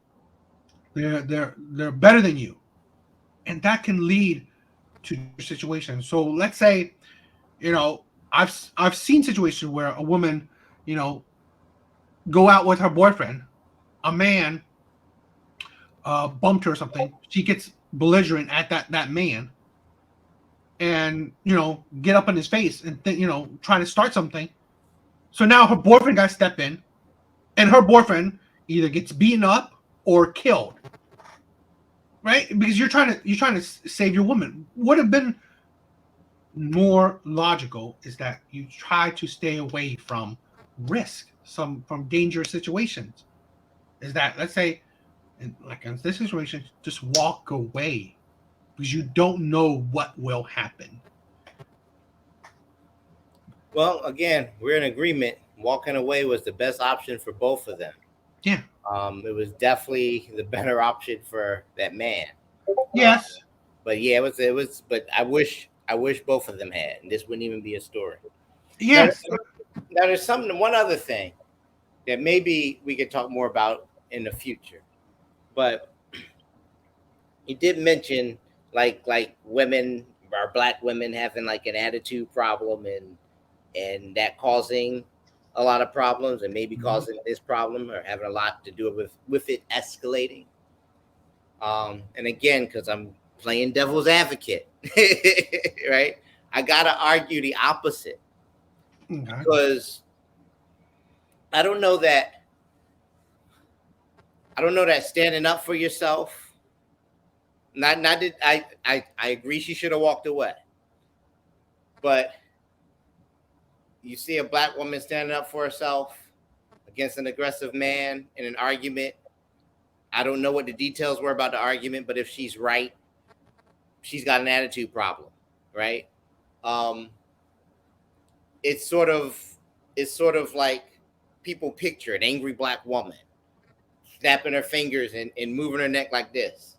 they're better than you, and that can lead to situations. So let's say, you know, I've seen situations where a woman, you know, go out with her boyfriend, a man bumped her or something, she gets belligerent at that man, and you know, get up in his face and you know, try to start something. So now her boyfriend got to step in, and her boyfriend either gets beaten up or killed, right? Because you're trying to save your woman. Would have been more logical is that you try to stay away from risk, from dangerous situations. Is that, let's say, like in this situation, just walk away because you don't know what will happen. Well, again, we're in agreement. Walking away was the best option for both of them. Yeah. It was definitely the better option for that man. Yes. But yeah, it was. But I wish both of them had, and this wouldn't even be a story. Yes. Now there's one other thing that maybe we could talk more about in the future. But you did mention like women or black women having like an attitude problem and that causing a lot of problems and maybe causing this problem or having a lot to do with it escalating. And again, because I'm playing devil's advocate, right? I gotta argue the opposite. Okay. Because I don't know that standing up for yourself. Not that I agree she should have walked away. But you see a black woman standing up for herself against an aggressive man in an argument. I don't know what the details were about the argument, but if she's right, she's got an attitude problem, right? It's sort of like people picture an angry black woman snapping her fingers and moving her neck like this.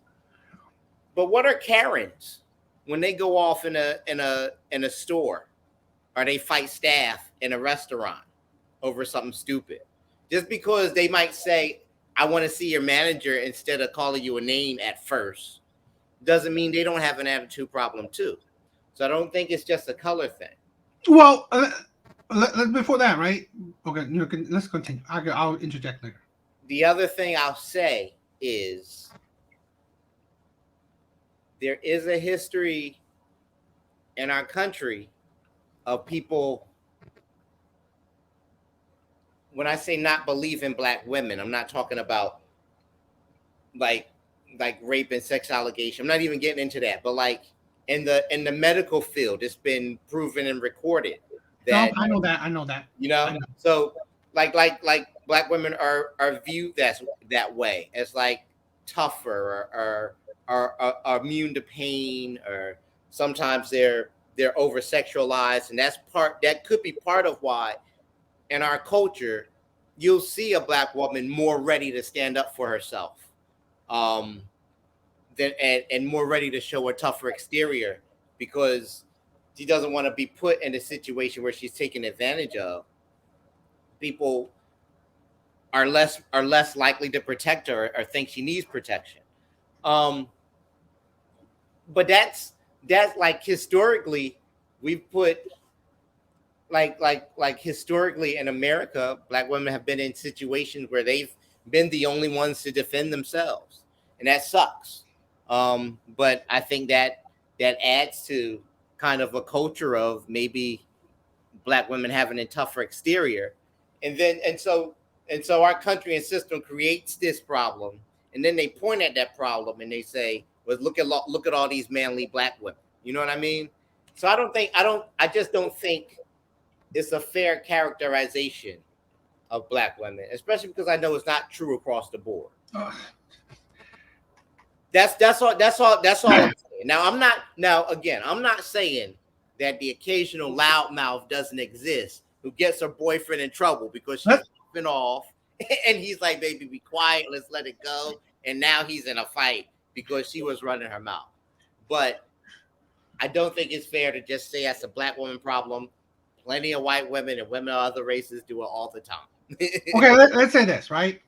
But what are Karens when they go off in a store or they fight staff in a restaurant over something stupid? Just because they might say, I want to see your manager instead of calling you a name at first, doesn't mean they don't have an attitude problem too. So I don't think it's just a color thing. Well, before that, right? Okay, let's continue. I'll interject later. The other thing I'll say is there is a history in our country of people. When I say not believe in black women, I'm not talking about like rape and sex allegation. I'm not even getting into that, but like in the medical field, it's been proven and recorded that I know that. You know, so like black women are viewed that way as like tougher or are immune to pain, or sometimes they're over sexualized, and that could be part of why in our culture you'll see a black woman more ready to stand up for herself. and more ready to show a tougher exterior because she doesn't want to be put in a situation where she's taken advantage of. People are less likely to protect her or think she needs protection. But that's like historically we've put like historically in America, black women have been in situations where they've been the only ones to defend themselves, and that sucks. But I think that adds to kind of a culture of maybe black women having a tougher exterior, and so our country and system creates this problem, and then they point at that problem and they say, "Well, look at all these manly black women." You know what I mean? So I just don't think it's a fair characterization of black women, especially because I know it's not true across the board. That's all I'm saying. I'm not saying that the occasional loudmouth doesn't exist who gets her boyfriend in trouble because she's been off and he's like, "Baby, be quiet, let's let it go." And now he's in a fight because she was running her mouth. But I don't think it's fair to just say that's a black woman problem. Plenty of white women and women of other races do it all the time. Okay, let's say this, right?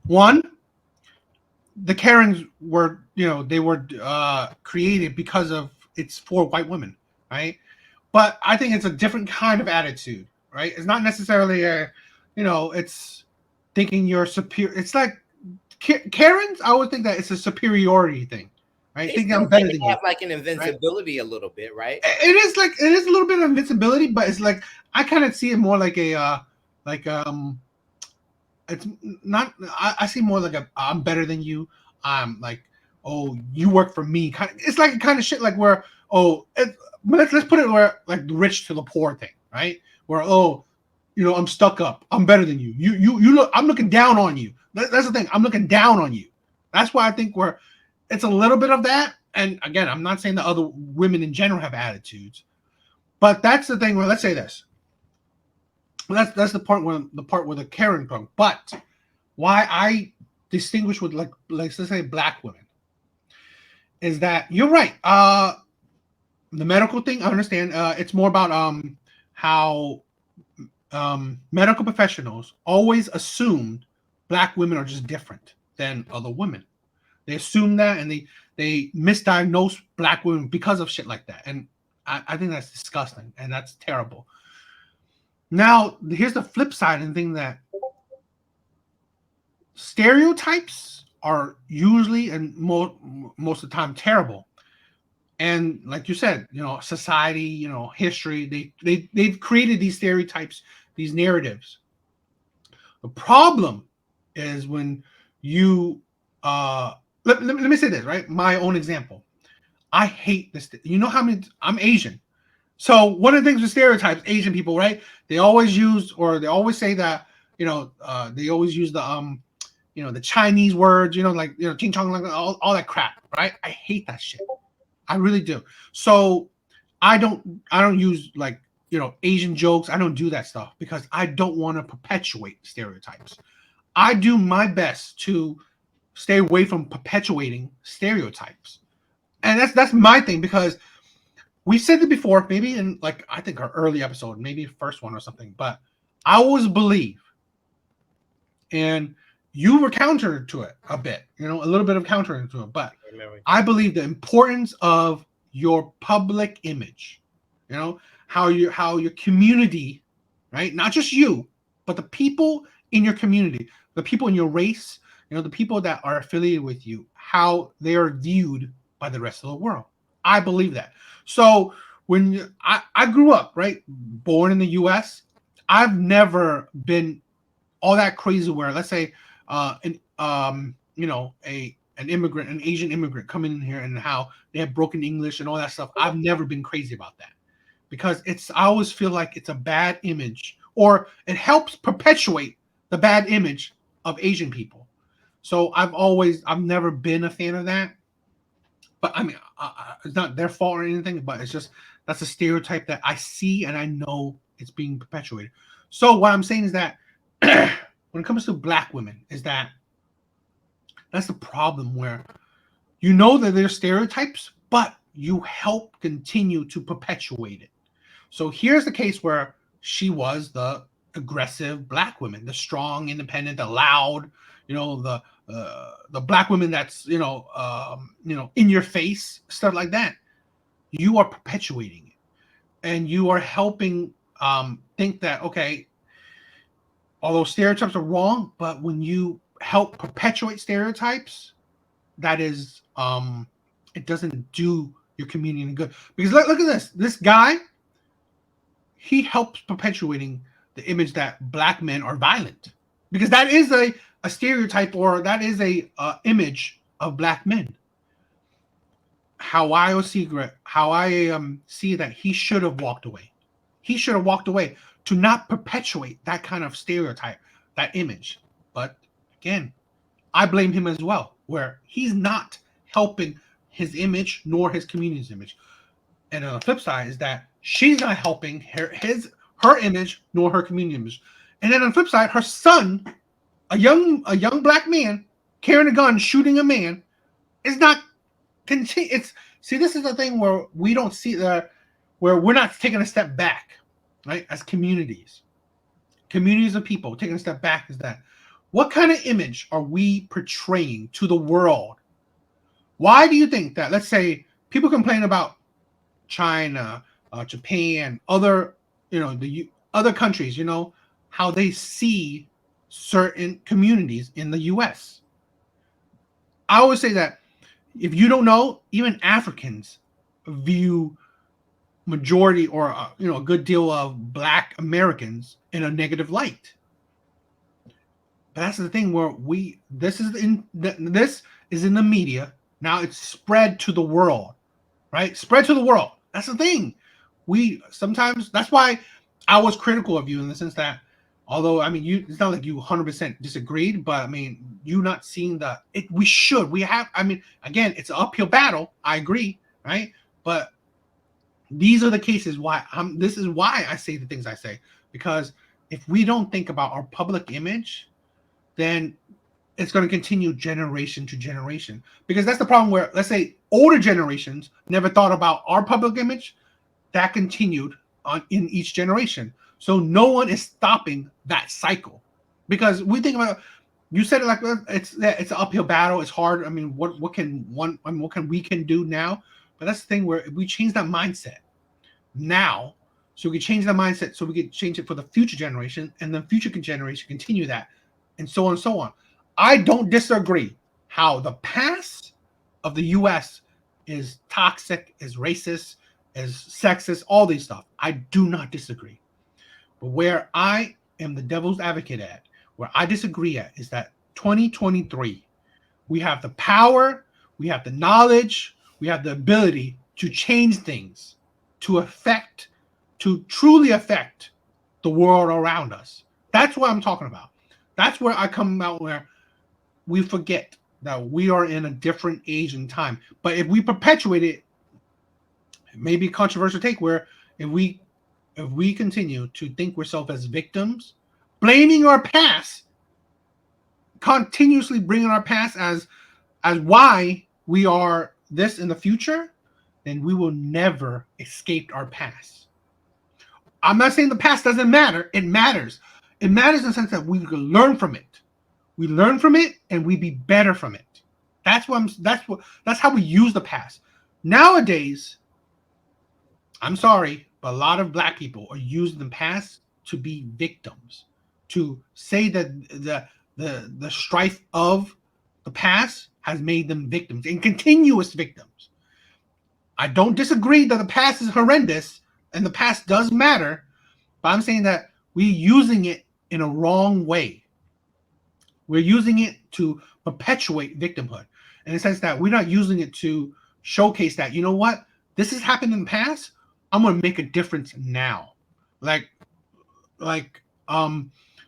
One, the Karens were, they were created because of it's for white women, right? But I think it's a different kind of attitude, right? It's not necessarily it's thinking you're superior. It's like Karens. I would think that it's a superiority thing, right? Thinking I'm better than you. Have like an invincibility, right? A little bit, right? It is a little bit of invincibility, but it's like I kind of see it more like a it's not. I see more like I'm better than you. I'm like, oh, you work for me. It's like kind of shit like where let's put it where like the rich to the poor thing, right? Where I'm stuck up. I'm better than you. You look. I'm looking down on you. That's the thing. I'm looking down on you. That's why I think it's a little bit of that. And again, I'm not saying that other women in general have attitudes, but that's the thing where let's say this. That's the part where the Karen punk. But why I distinguish with like let's say black women is that you're right. The medical thing, I understand. It's more about how medical professionals always assumed black women are just different than other women. They assume that, and they misdiagnose black women because of shit like that. And I think that's disgusting, and that's terrible. Now, here's the flip side and thing that stereotypes are usually and most of the time terrible. And like you said, society, history, they've created these stereotypes, these narratives. The problem is when you let me say this, right? My own example. I hate this. You know how many I'm Asian. So one of the things with stereotypes, Asian people, right? They always say that, they always use the the Chinese words, like ching chong, like all that crap, right? I hate that shit. I really do. So I don't use like Asian jokes. I don't do that stuff because I don't want to perpetuate stereotypes. I do my best to stay away from perpetuating stereotypes. And that's my thing, because we said it before, maybe in like I think our early episode, maybe first one or something, but I always believe, and you were counter to it a bit, a little bit of countering to it, but I believe the importance of your public image, how your community, right? Not just you, but the people in your community, the people in your race, the people that are affiliated with you, how they are viewed by the rest of the world. I believe that. So when I grew up, right, born in the U.S., I've never been all that crazy where, let's say, an immigrant, an Asian immigrant coming in here and how they have broken English and all that stuff. I've never been crazy about that because I always feel like it's a bad image, or it helps perpetuate the bad image of Asian people. So I've never been a fan of that. But I mean, it's not their fault or anything, but it's just that's a stereotype that I see and I know it's being perpetuated. So what I'm saying is that when it comes to black women, is that that's the problem where You know that there's stereotypes, but you help continue to perpetuate it. So here's the case where she was the aggressive black woman, the strong, independent, the loud, the black woman that's in your face, stuff like that. You are perpetuating it, and you are helping think that, okay, although stereotypes are wrong, but when you help perpetuate stereotypes, that is it doesn't do your community any good. Because look at this guy, he helps perpetuating the image that black men are violent, because that is a stereotype, or that is a image of black men. How I see that he should have walked away. He should have walked away to not perpetuate that kind of stereotype, that image. But again, I blame him as well, where he's not helping his image nor his community's image. And on the flip side is that she's not helping her image nor her community image. And then on the flip side, her son, a young black man carrying a gun, shooting a man, is not continue. This is the thing where we don't see where we're not taking a step back, right? As communities of people taking a step back, is that what kind of image are we portraying to the world? Why do you think that, let's say, people complain about China, Japan, other, the other countries, how they see certain communities in the U.S. I always say that if you don't know, even Africans view majority or a good deal of Black Americans in a negative light. But that's the thing where this is in the media. Now it's spread to the world, right? Spread to the world. That's the thing. Sometimes, that's why I was critical of you in the sense that, although, it's not like you 100% disagreed, but you not seeing again, it's an uphill battle. I agree, right? But these are the cases why this is why I say the things I say, because if we don't think about our public image, then it's going to continue generation to generation. Because that's the problem where, let's say, older generations never thought about our public image. That continued in each generation. So no one is stopping that cycle, because we think about, you said it like it's an uphill battle. It's hard. What can we do now? But that's the thing where if we change that mindset now, so we can change that mindset, so we can change it for the future generation, and then future generation continue that, and so on and so on. I don't disagree how the past of the U.S. is toxic, is racist, is sexist, all these stuff. I do not disagree. But where I am the devil's advocate at, where I disagree at, is that 2023, we have the power, we have the knowledge, we have the ability to change things, to truly affect the world around us. That's what I'm talking about. That's where I come out, where we forget that we are in a different age and time. But if we perpetuate it, it may be a controversial take, where if we continue to think ourselves as victims, blaming our past, continuously bringing our past as why we are this in the future, then we will never escape our past. I'm not saying the past doesn't matter. It matters. It matters in the sense that we can learn from it. We learn from it, and we be better from it. That's how we use the past. Nowadays, I'm sorry, but a lot of Black people are using the past to be victims, to say that the strife of the past has made them victims, and continuous victims. I don't disagree that the past is horrendous and the past does matter, but I'm saying that we're using it in a wrong way. We're using it to perpetuate victimhood, in the sense that we're not using it to showcase that, this has happened in the past, I'm going to make a difference now. Like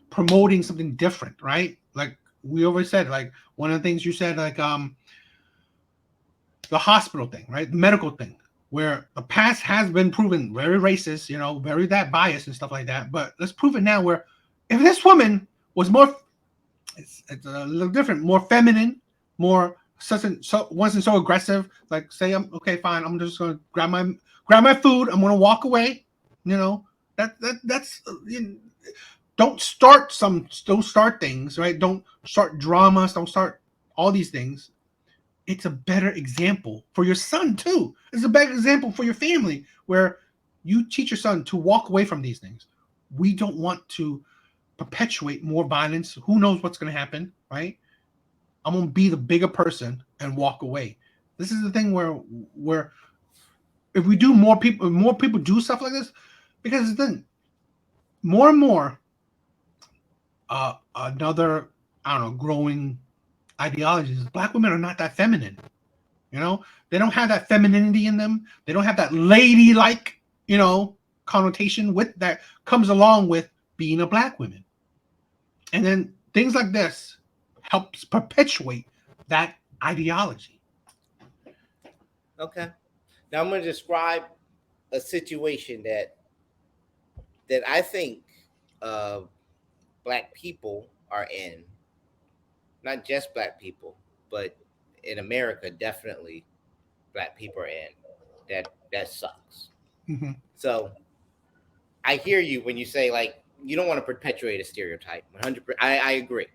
promoting something different, right? Like we always said, like one of the things you said, like the hospital thing, right? The medical thing, where the past has been proven very racist, very that biased and stuff like that. But let's prove it now, where if this woman was more, it's a little different, more feminine, more wasn't so aggressive. Like say I'm okay, fine. I'm just gonna grab my food. I'm gonna walk away. You know that's don't start things, right? Don't start dramas. Don't start all these things. It's a better example for your son too. It's a better example for your family where you teach your son to walk away from these things. We don't want to perpetuate more violence. Who knows what's going to happen, right? I'm going to be the bigger person and walk away. This is the thing where if we do more people do stuff like this, because then more and more another I don't know growing ideology is black women are not that feminine. You know, they don't have that femininity in them. They don't have that ladylike, connotation with that comes along with being a black woman. And then things like this helps perpetuate that ideology. Okay. Now I'm going to describe a situation that I think black people are in. Not just black people, but in America, definitely black people are in. That sucks. Mm-hmm. So I hear you when you say like you don't want to perpetuate a stereotype. 100%. I agree.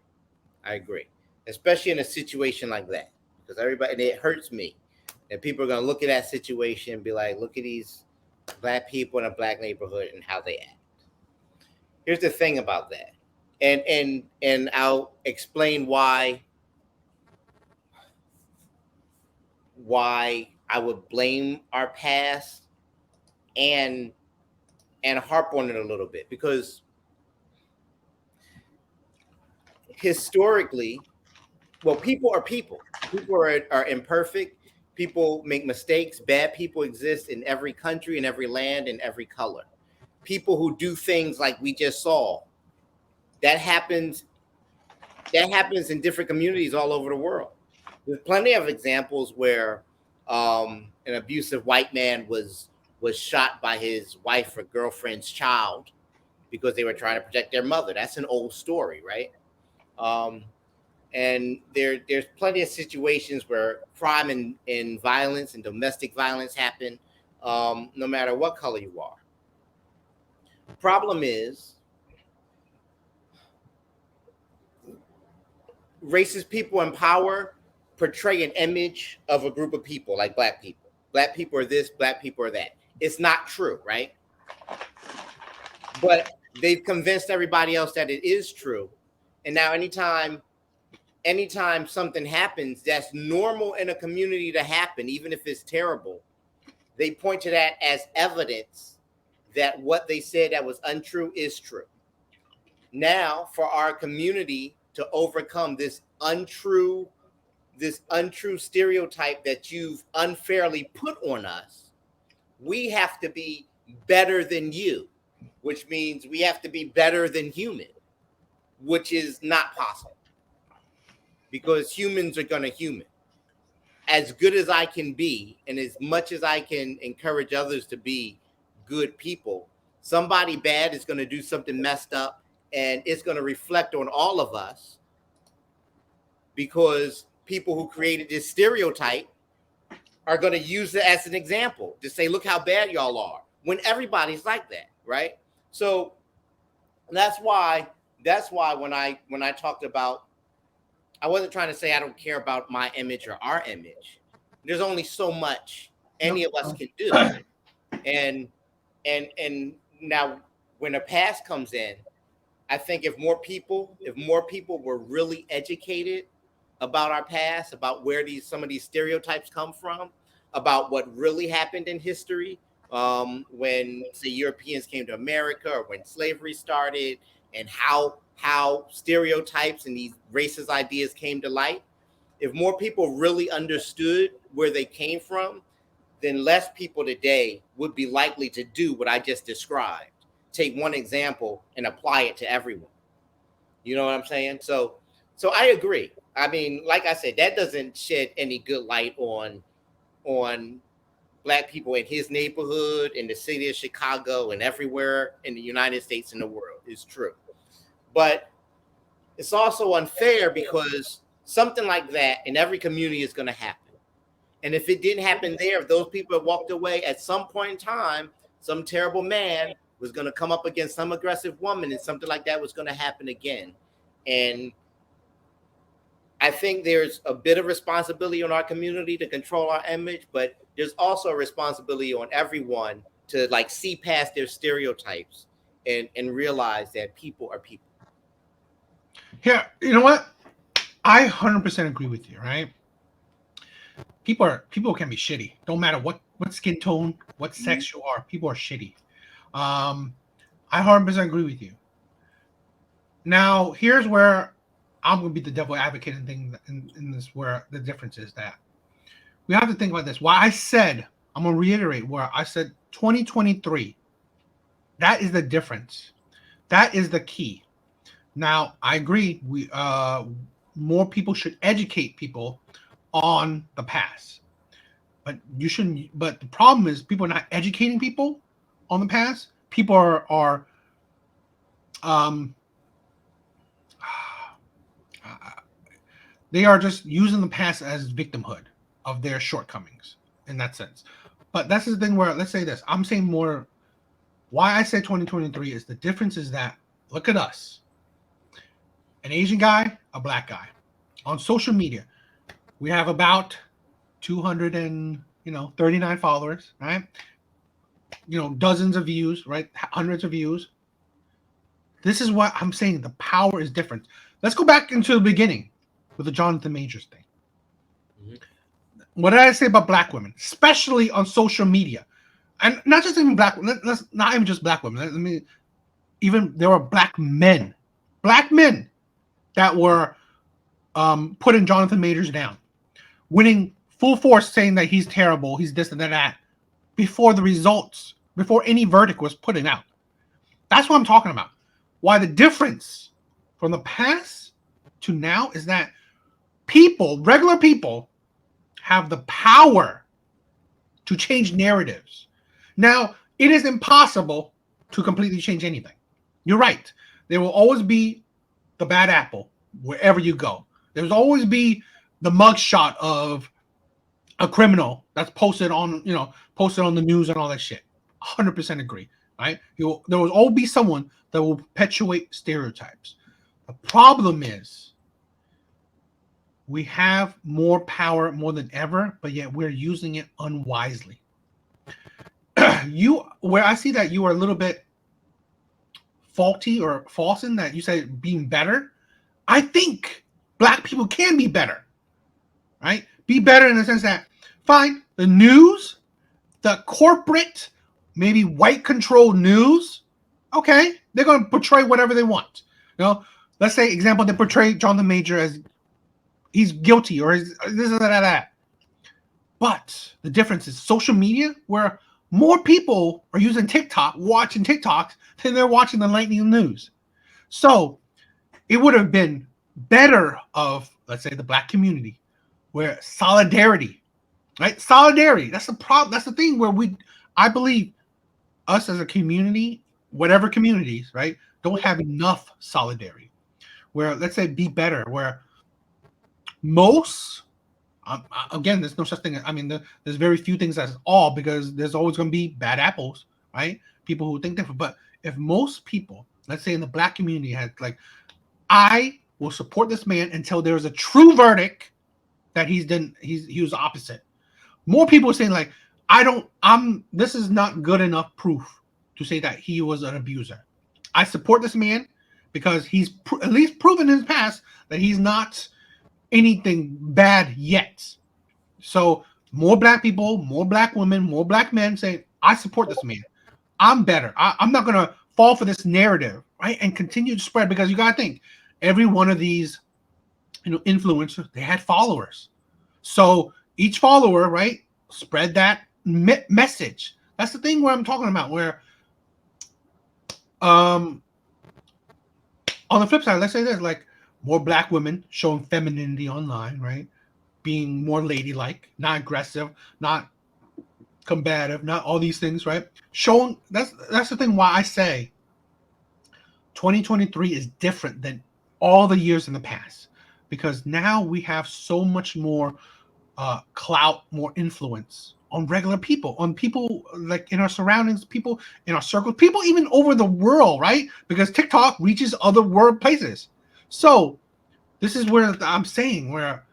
I agree, especially in a situation like that, because everybody, and it hurts me that people are going to look at that situation and be like, look at these black people in a black neighborhood and how they act. Here's the thing about that, and I'll explain why I would blame our past and harp on it a little bit, because historically, well, people are people. People are imperfect. People make mistakes. Bad people exist in every country, in every land, in every color. People who do things like we just saw, that happens in different communities all over the world. There's plenty of examples where an abusive white man was shot by his wife or girlfriend's child because they were trying to protect their mother. That's an old story, right? And there's plenty of situations where crime and violence and domestic violence happen, no matter what color you are. Problem is, racist people in power portray an image of a group of people like black people. Black people are this, black people are that. It's not true, right? But they've convinced everybody else that it is true. And now anytime something happens that's normal in a community to happen, even if it's terrible, they point to that as evidence that what they said that was untrue is true. Now, for our community to overcome this untrue stereotype that you've unfairly put on us, we have to be better than you, which means we have to be better than human, which is not possible, because humans are going to human. As good as I can be, and as much as I can encourage others to be good people, somebody bad is going to do something messed up, and it's going to reflect on all of us, because people who created this stereotype are going to use it as an example to say, look how bad y'all are, when everybody's like that, right? So that's why when I talked about, I wasn't trying to say I don't care about my image or our image. There's only so much any of us can do. And now when a past comes in, I think if more people were really educated about our past, about where some of these stereotypes come from, about what really happened in history, when say Europeans came to America, or when slavery started, and how stereotypes and these racist ideas came to light. If more people really understood where they came from, then less people today would be likely to do what I just described. Take one example and apply it to everyone. You know what I'm saying? So I agree. I mean, like I said, that doesn't shed any good light on black people in his neighborhood, in the city of Chicago, and everywhere in the United States and the world. It's true. But it's also unfair because something like that in every community is going to happen. And if it didn't happen there, if those people had walked away, at some point in time, some terrible man was going to come up against some aggressive woman, and something like that was going to happen again. And I think there's a bit of responsibility on our community to control our image, but there's also a responsibility on everyone to like see past their stereotypes and realize that people are people. Here, you know what? I 100% agree with you, right? People can be shitty. Don't matter what skin tone, what sex you are. People are shitty. I 100% agree with you. Now, here's where I'm going to be the devil advocate and thing in this, where the difference is that we have to think about this. Why I said, I'm going to reiterate where I said 2023. That is the difference. That is the key. Now, I agree. We more people should educate people on the past, but you shouldn't. But the problem is, people are not educating people on the past. People are they are just using the past as victimhood of their shortcomings in that sense. But that's the thing where, let's say this. I'm saying more. Why I say 2023 is the difference is that, look at us. An Asian guy, a black guy. On social media, we have about 239 followers, right? Dozens of views, right? Hundreds of views. This is what I'm saying. The power is different. Let's go back into the beginning with the Jonathan Majors thing. Mm-hmm. What did I say about black women, especially on social media? And not just even black women. Let's not even just black women. There were black men that were putting Jonathan Majors down, winning full force, saying that he's terrible, he's this and that, before the results, before any verdict was put out. That's what I'm talking about. Why the difference from the past to now is that regular people, have the power to change narratives. Now, it is impossible to completely change anything. You're right. There will always be the bad apple wherever you go. There's always be the mugshot of a criminal that's posted on the news and all that shit. 100% agree, right? There will always be someone that will perpetuate stereotypes. The problem is we have more power more than ever, but yet we're using it unwisely. Where I see that you are a little bit faulty or false in that you say being better. I think black people can be better, right? Be better in the sense that, fine, the news, the corporate, maybe white controlled news, okay, they're going to portray whatever they want. Let's say, example, they portray Jonathan Major as he's guilty or this and that. But the difference is social media, where more people are using TikTok, watching TikToks, than they're watching the nightly news. So it would have been better of, let's say, the black community, where solidarity, right? Solidarity. That's the problem. That's the thing where I believe us as a community, whatever communities, right, don't have enough solidarity. Where, let's say, be better, where most, again, there's no such thing. There's very few things that's all, because there's always going to be bad apples, right? People who think different. But if most people, let's say in the black community, had like, I will support this man until there's a true verdict that he was opposite. More people are saying like, this is not good enough proof to say that he was an abuser. I support this man because he's at least proven in his past that he's not anything bad yet. So more black people, more black women, more black men say, I support this man. I'm better. I'm not going to fall for this narrative, right? And continue to spread, because you got to think, every one of these, influencers, they had followers. So each follower, right, spread that message. That's the thing where I'm talking about, where on the flip side, let's say this, like, more black women showing femininity online, right? Being more ladylike, not aggressive, not combative, not all these things, right? Showing, that's the thing why I say 2023 is different than all the years in the past. because now we have so much more clout, more influence on regular people, on people like in our surroundings, people in our circles, people even over the world, right? Because TikTok reaches other world places. So this is where I'm saying where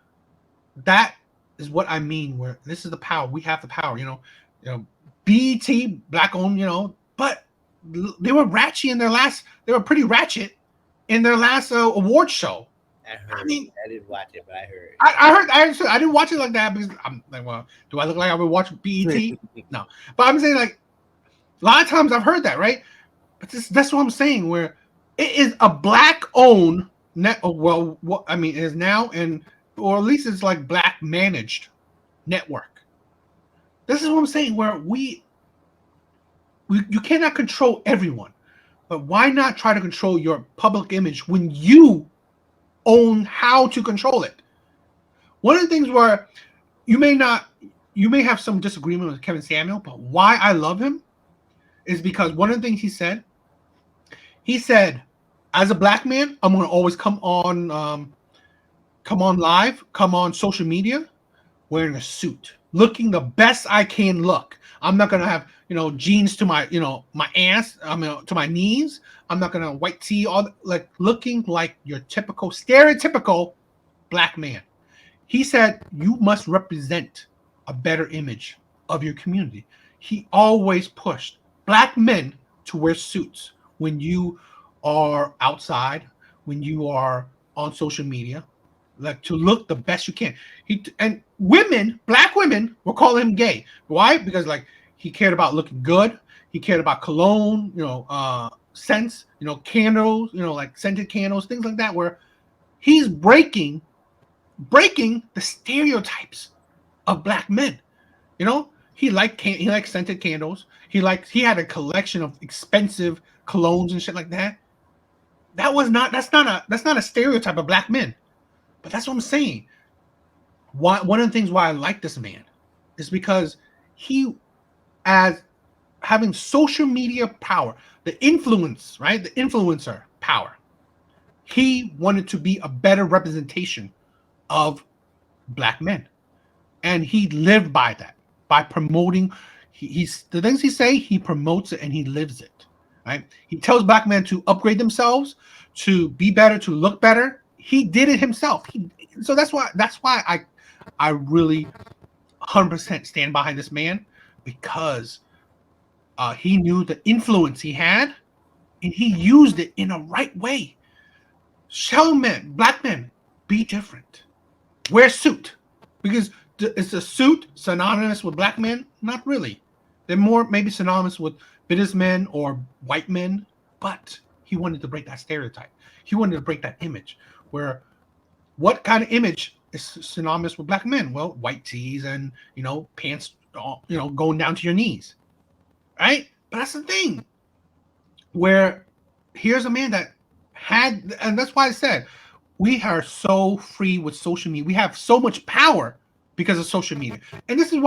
that is what I mean, where this is the power. We have the power, BET, black owned, but they were ratchet in their last, they were pretty ratchet in their last award show. I heard. I mean, I didn't watch it, but I heard. I didn't watch it like that because I'm like, well, do I look like I would watch BET? No, but I'm saying like a lot of times I've heard that, right? But that's what I'm saying, where it is a black owned net. Well, what I mean is now, or at least it's like black managed network. This is what I'm saying, where you cannot control everyone, but why not try to control your public image when you own how to control it? One of the things where you may have some disagreement with Kevin Samuel, but why I love him is because one of the things he said, as a black man, I'm going to always come on live, come on social media wearing a suit, looking the best I can look. I'm not going to have, jeans to my, my ass, to my knees. I'm not going to white tee, like looking like your typical, stereotypical black man. He said, you must represent a better image of your community. He always pushed black men to wear suits when you are outside, when you are on social media, like to look the best you can. And women, black women, were calling him gay. Why? Because like he cared about looking good. He cared about cologne, scents, candles, like scented candles, things like that, where he's breaking the stereotypes of black men. He liked scented candles. He had a collection of expensive colognes and shit like that. That's not a stereotype of black men. But that's what I'm saying. One of the things why I like this man is because he, as having social media power, the influence, right? The influencer power. He wanted to be a better representation of black men. And he lived by that, by promoting. He's the things he say, he promotes it and he lives it, right? He tells black men to upgrade themselves, to be better, to look better. He did it himself. So that's why I really 100% stand behind this man, because he knew the influence he had and he used it in a right way. Show men, black men, be different. Wear a suit, because is a suit synonymous with black men? Not really. They're more maybe synonymous with businessmen or white men, but he wanted to break that stereotype. He wanted to break that image where what kind of image is synonymous with black men? Well, white tees and, pants, going down to your knees, right? But that's the thing where here's a man that had, and that's why I said, we are so free with social media. We have so much power because of social media. And this is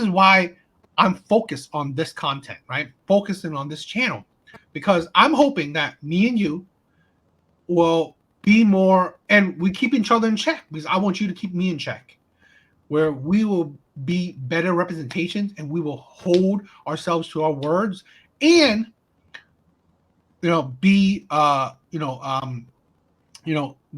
why I'm focused on this content, right? Focusing on this channel, because I'm hoping that me and you will be more, and we keep each other in check, because I want you to keep me in check, where we will be better representations and we will hold ourselves to our words and, be,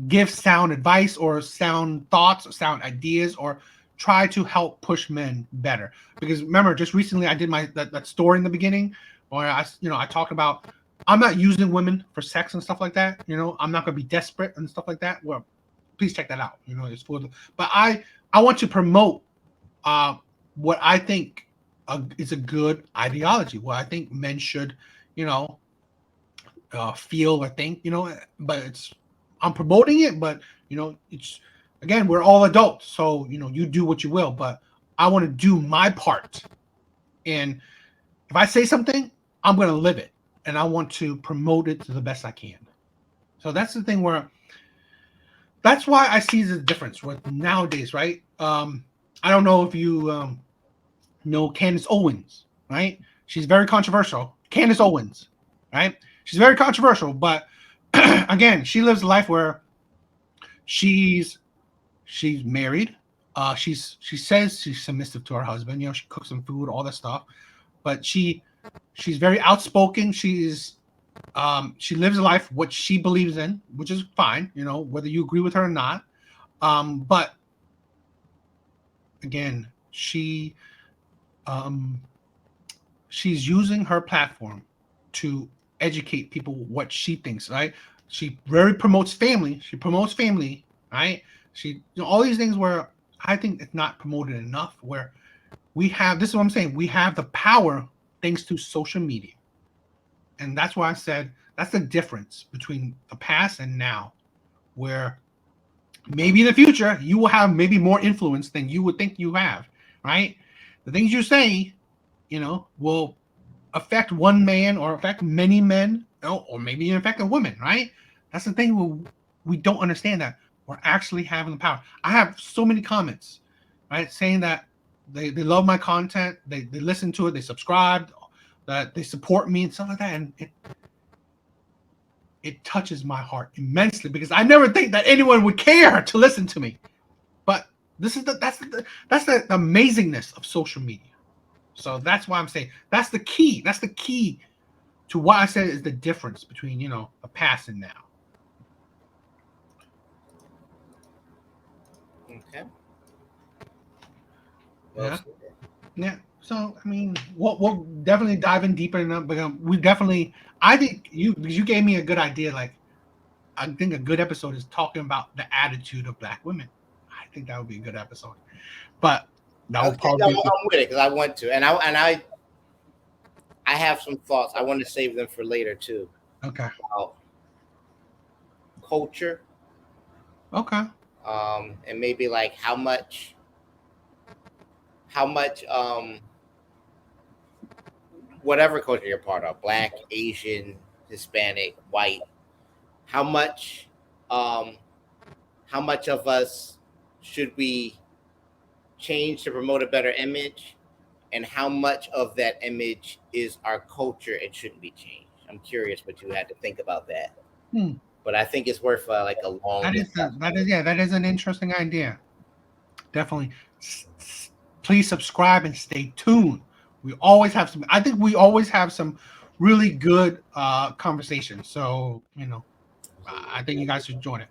give sound advice or sound thoughts or sound ideas, or try to help push men better. Because remember, just recently I did that story in the beginning where I talked about I'm not using women for sex and stuff like that. I'm not going to be desperate and stuff like that. Well, please check that out. It's for but I want to promote what I think is a good ideology, what I think men should, feel or think, but I'm promoting it, but it's, again, we're all adults, so you do what you will, but I want to do my part. And if I say something, I'm going to live it, and I want to promote it to the best I can. So that's the thing where, that's why I see the difference with nowadays, right? I don't know if you know Candace Owens, right? She's very controversial. Candace Owens, right? She's very controversial, but again, she lives a life where She's married. She says she's submissive to her husband. You know, she cooks some food, all that stuff. But she's very outspoken. She lives a life what she believes in, which is fine. You know, whether you agree with her or not. But again, she's using her platform to educate people what she thinks. Right? She very promotes family. She promotes family. Right? All these things where I think it's not promoted enough. Where we have this is what I'm saying. We have the power thanks to social media, and that's why I said that's the difference between the past and now, where maybe in the future you will have maybe more influence than you would think you have. Right? The things you say, you know, will affect one man or affect many men, or maybe even affect a woman. Right? That's the thing. We don't understand that we're actually having the power. I have so many comments, right, saying that they love my content, they listen to it, they subscribe, that they support me and stuff like that, and it touches my heart immensely because I never think that anyone would care to listen to me. But that's the amazingness of social media. So that's why I'm saying that's the key. That's the key to what I said is the difference between, you know, the past and now. Okay. Yeah. Yeah. So I mean, we'll definitely dive in deeper enough. But I think because you gave me a good idea. Like, I think a good episode is talking about the attitude of Black women. I think that would be a good episode. But that will Okay, probably I'm with it because I want to, and I have some thoughts. I want to save them for later too. Okay. About culture. Okay. And maybe like how much whatever culture you're part of, Black, Asian, Hispanic, white, how much um how much of us should we change to promote a better image, and how much of that image is our culture and shouldn't be changed. I'm curious what you had to think about that. But I think it's worth like a long discussion. That is an interesting idea. Definitely. Please subscribe and stay tuned. I think we always have some really good conversations. So, you know, I think you guys should join it.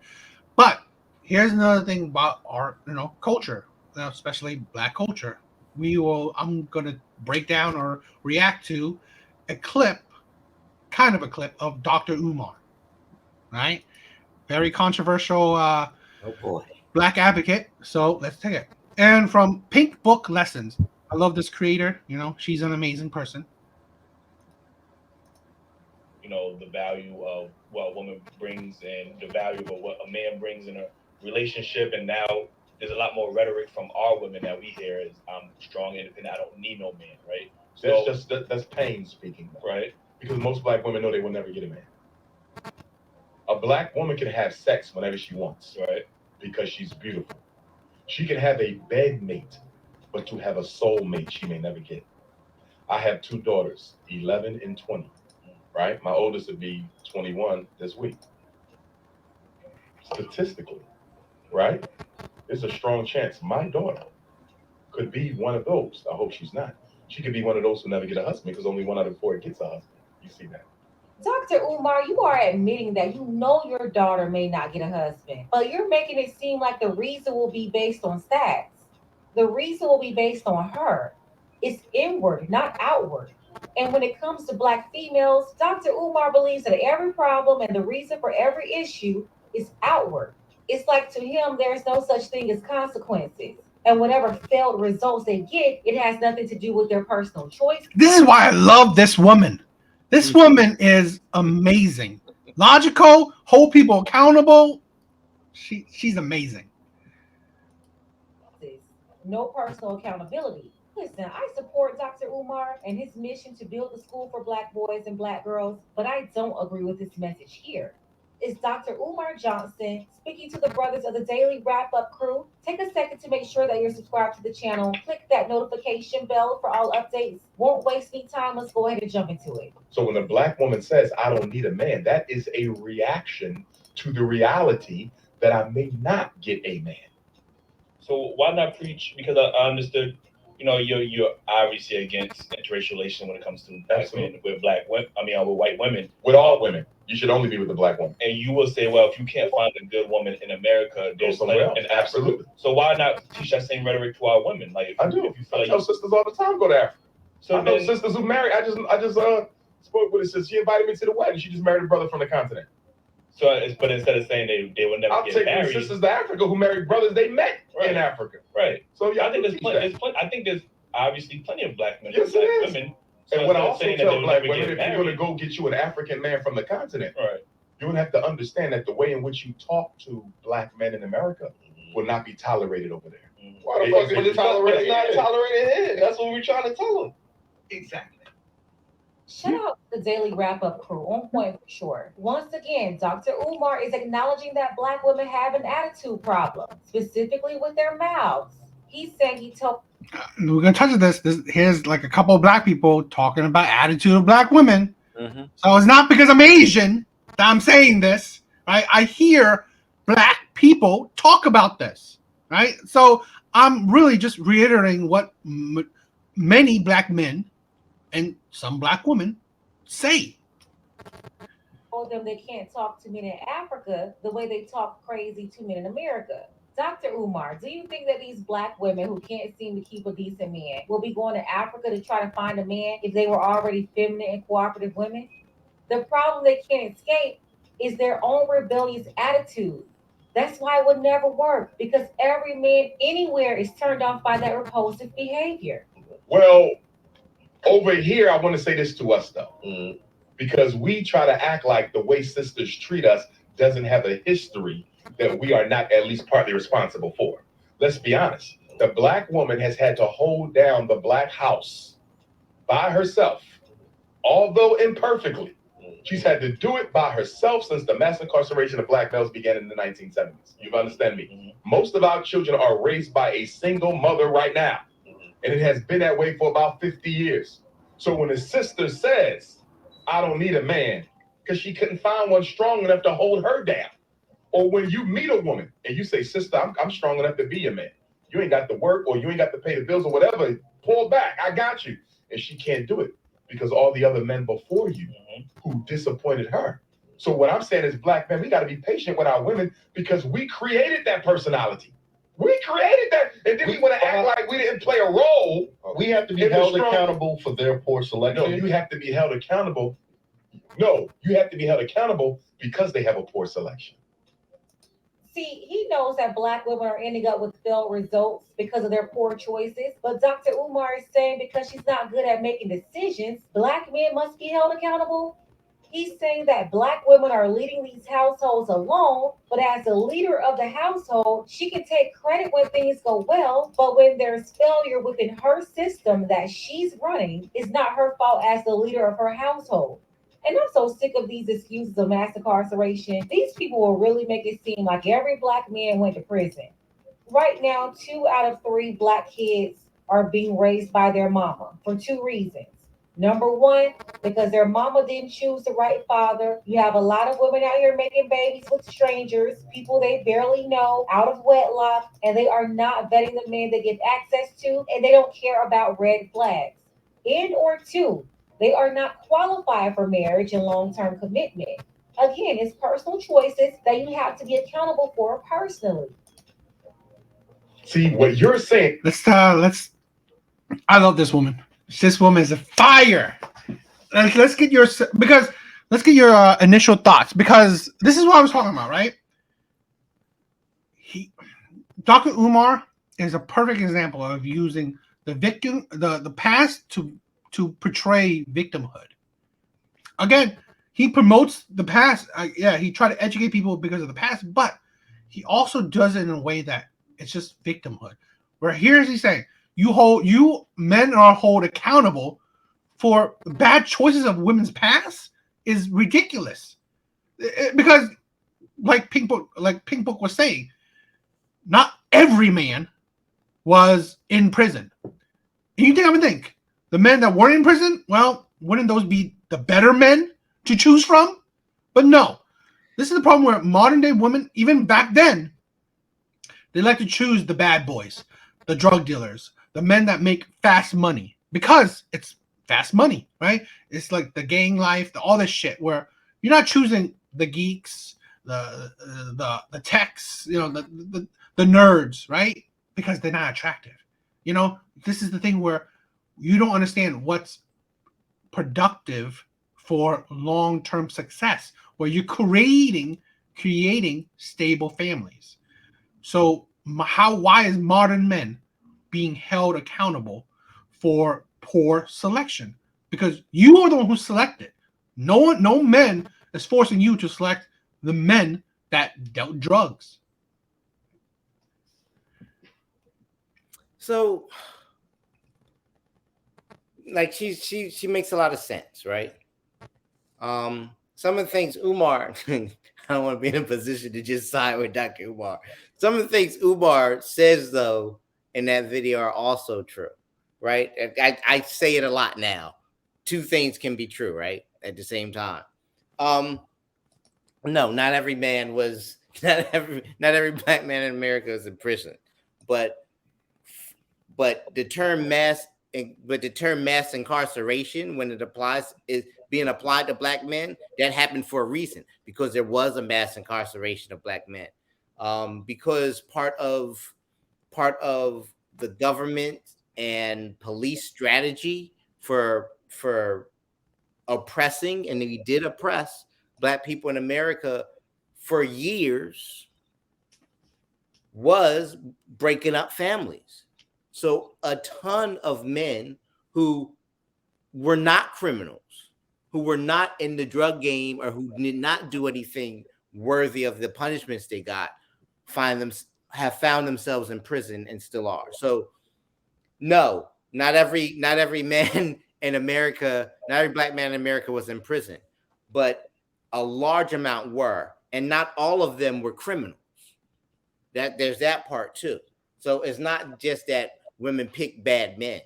But here's another thing about our, you know, culture, especially Black culture. I'm gonna break down or react to a clip, kind of a clip of Dr. Umar, right? Very controversial Oh boy. Black advocate. So let's take it. And from Pink Book Lessons, I love this creator. You know, she's an amazing person. You know, the value of what a woman brings and the value of what a man brings in a relationship. And now there's a lot more rhetoric from our women that we hear is I'm strong, independent, I don't need no man, right? So That's pain speaking, right. Because most Black women know they will never get a man. A Black woman can have sex whenever she wants, Right. because she's beautiful. She can have a bed mate, but to have a soul mate, she may never get. I have two daughters, 11 and 20, right? My oldest would be 21 this week. Statistically, right? There's a strong chance my daughter could be one of those. I hope she's not. She could be one of those who never get a husband because only 1 out of 4 gets a husband. You see that? Dr. Umar, you are admitting that you know your daughter may not get a husband, but you're making it seem like the reason will be based on stats. The reason will be based on her. It's inward, not outward. And when it comes to Black females, Dr. Umar believes that every problem and the reason for every issue is outward. It's like to him, there's no such thing as consequences. And whatever failed results they get, it has nothing to do with their personal choice. This is why I love this woman. This woman is amazing. Logical, hold people accountable. She's amazing. No personal accountability. Listen, I support Dr. Umar and his mission to build a school for Black boys and Black girls, but I don't agree with his message here. It's Dr. Umar Johnson speaking to the brothers of the Daily Wrap Up crew. Take a second to make sure that you're subscribed to the channel. Click that notification bell for all updates. Won't waste any time. Let's go ahead and jump into it. So when a Black woman says, I don't need a man, that is a reaction to the reality that I may not get a man. So why not preach? Because I understood, you're obviously against interracial relations when it comes to black men with black women. With white women. With all women, you should only be with the black woman. And you will say, well, if you can't find a good woman in America, there's somewhere else. In Africa. Absolutely. So why not teach that same rhetoric to our women? Like, I do. If you feel I tell sisters all the time go to Africa. So I know sisters who marry. I just spoke with her sister. She invited me to the wedding. She just married a brother from the continent. But instead of saying they will never get married, I'll take sisters to Africa who married brothers they met in Africa. Right. So yeah, I think there's obviously plenty of black men and black women. So and what I also tell black women, if you're going to go get you an African man from the continent, you're going to have to understand that the way in which you talk to black men in America will not be tolerated over there. Why the fuck is it tolerated? It's not tolerated here. That's what we're trying to tell them. Exactly. Shout out to the Daily Wrap-Up crew, on point for sure. Once again, Dr. Umar is acknowledging that black women have an attitude problem, specifically with their mouths. He's saying he told... We're going to touch this. Here's like a couple of black people talking about attitude of black women. Mm-hmm. So it's not because I'm Asian that I'm saying this, right? I hear black people talk about this, right? So I'm really just reiterating what many black men and some black women say. Told them they can't talk to men in Africa the way they talk crazy to men in America. Dr. Umar, do you think that these black women who can't seem to keep a decent man will be going to Africa to try to find a man if they were already feminine and cooperative women? The problem they can't escape is their own rebellious attitude. That's why it would never work, because every man anywhere is turned off by that repulsive behavior. Well, over here, I want to say this to us, though, because we try to act like the way sisters treat us doesn't have a history that we are not at least partly responsible for. Let's be honest. The black woman has had to hold down the black house by herself, although imperfectly. She's had to do it by herself since the mass incarceration of black males began in the 1970s. You understand me? Mm-hmm. Most of our children are raised by a single mother right now. And it has been that way for about 50 years. So when a sister says, I don't need a man, because she couldn't find one strong enough to hold her down. Or when you meet a woman and you say, sister, I'm strong enough to be a man. You ain't got to work or you ain't got to pay the bills or whatever. Pull back. I got you. And she can't do it because all the other men before you who disappointed her. So what I'm saying is, black men, we got to be patient with our women because we created that personality. We created that. And then we want to act like we didn't play a role. We have to be held accountable for their poor selection. No, you have to be held accountable. No, you have to be held accountable because they have a poor selection. See, he knows that black women are ending up with failed results because of their poor choices. But Dr. Umar is saying because she's not good at making decisions, black men must be held accountable. He's saying that black women are leading these households alone, but as the leader of the household, she can take credit when things go well, but when there's failure within her system that she's running, it's not her fault as the leader of her household. And I'm so sick of these excuses of mass incarceration. These people will really make it seem like every black man went to prison. Right now, 2 out of 3 black kids are being raised by their mama for 2 reasons. Number 1, because their mama didn't choose the right father. You have a lot of women out here making babies with strangers, people they barely know, out of wedlock, and they are not vetting the men they give access to, and they don't care about red flags. Or 2, they are not qualified for marriage and long-term commitment. Again, it's personal choices that you have to be accountable for personally. See what you're saying. I love this woman. This woman is a fire. Let's get your initial thoughts, because this is what I was talking about, right? Dr. Umar is a perfect example of using the victim, the past to portray victimhood. Again, he promotes the past. He tried to educate people because of the past, but he also does it in a way that it's just victimhood. Where here's he saying, you men are held accountable for bad choices of women's past is ridiculous. Because like Pink Book was saying, not every man was in prison. And you think I would think the men that weren't in prison, well, wouldn't those be the better men to choose from? But no, This is the problem where modern day women, even back then, they like to choose the bad boys, the drug dealers, the men that make fast money because it's fast money, right? It's like the gang life, all this shit where you're not choosing the geeks, the techs, the nerds, right? Because they're not attractive. This is the thing where you don't understand what's productive for long-term success, where you're creating stable families. So why is modern men being held accountable for poor selection? Because you are the one who selected. No men is forcing you to select the men that dealt drugs. So, like, she makes a lot of sense, right? Some of the things Umar, I don't want to be in a position to just side with Dr. Umar. Some of the things Umar says, though, in that video are also true, right? I say it a lot now. Two things can be true, right? At the same time. No, not every man was, not every black man in America is in prison, but the term mass incarceration, when it applies, is being applied to black men. That happened for a reason, because there was a mass incarceration of black men, because part of the government and police strategy for oppressing, and we did oppress black people in America for years, was breaking up families. So a ton of men who were not criminals, who were not in the drug game, or who did not do anything worthy of the punishments they got, have found themselves in prison and still are. So no, not every man in America, not every black man in America was in prison, but a large amount were, and not all of them were criminals. That there's that part too. So it's not just that women pick bad men.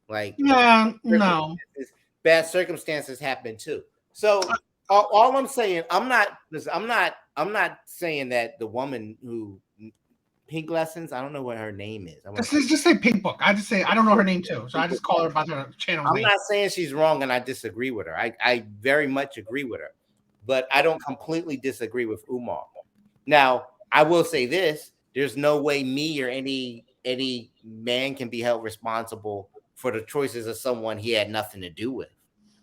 Like, yeah, no, bad circumstances happen too. So all I'm saying, I'm not saying that the woman who Pink Lessons, I don't know what her name is. Just say Pink Book. I don't know her name too, so I just call her by her channel name. I'm not saying she's wrong, and I disagree with her. I very much agree with her, but I don't completely disagree with Umar. Now, I will say this: there's no way me or any man can be held responsible for the choices of someone he had nothing to do with.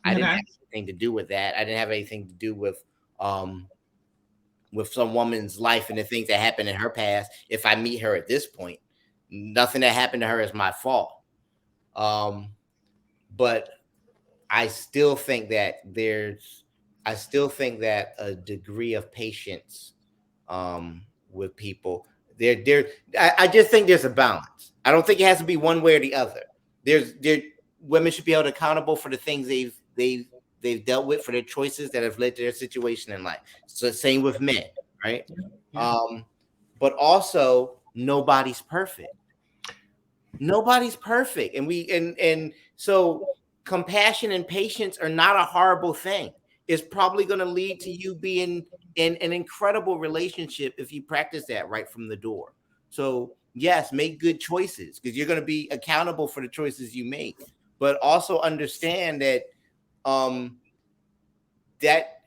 I didn't have anything to do with that. I didn't have anything to do with some woman's life and the things that happened in her past. If I meet her at this point, nothing that happened to her is my fault. But I still think that a degree of patience with people. I just think there's a balance. I don't think it has to be one way or the other. Women should be held accountable for the things they've dealt with, for their choices that have led to their situation in life. So same with men, right? Yeah. But also nobody's perfect. Nobody's perfect. And so compassion and patience are not a horrible thing. It's probably going to lead to you being in an incredible relationship if you practice that right from the door. So yes, make good choices, because you're going to be accountable for the choices you make. But also understand that that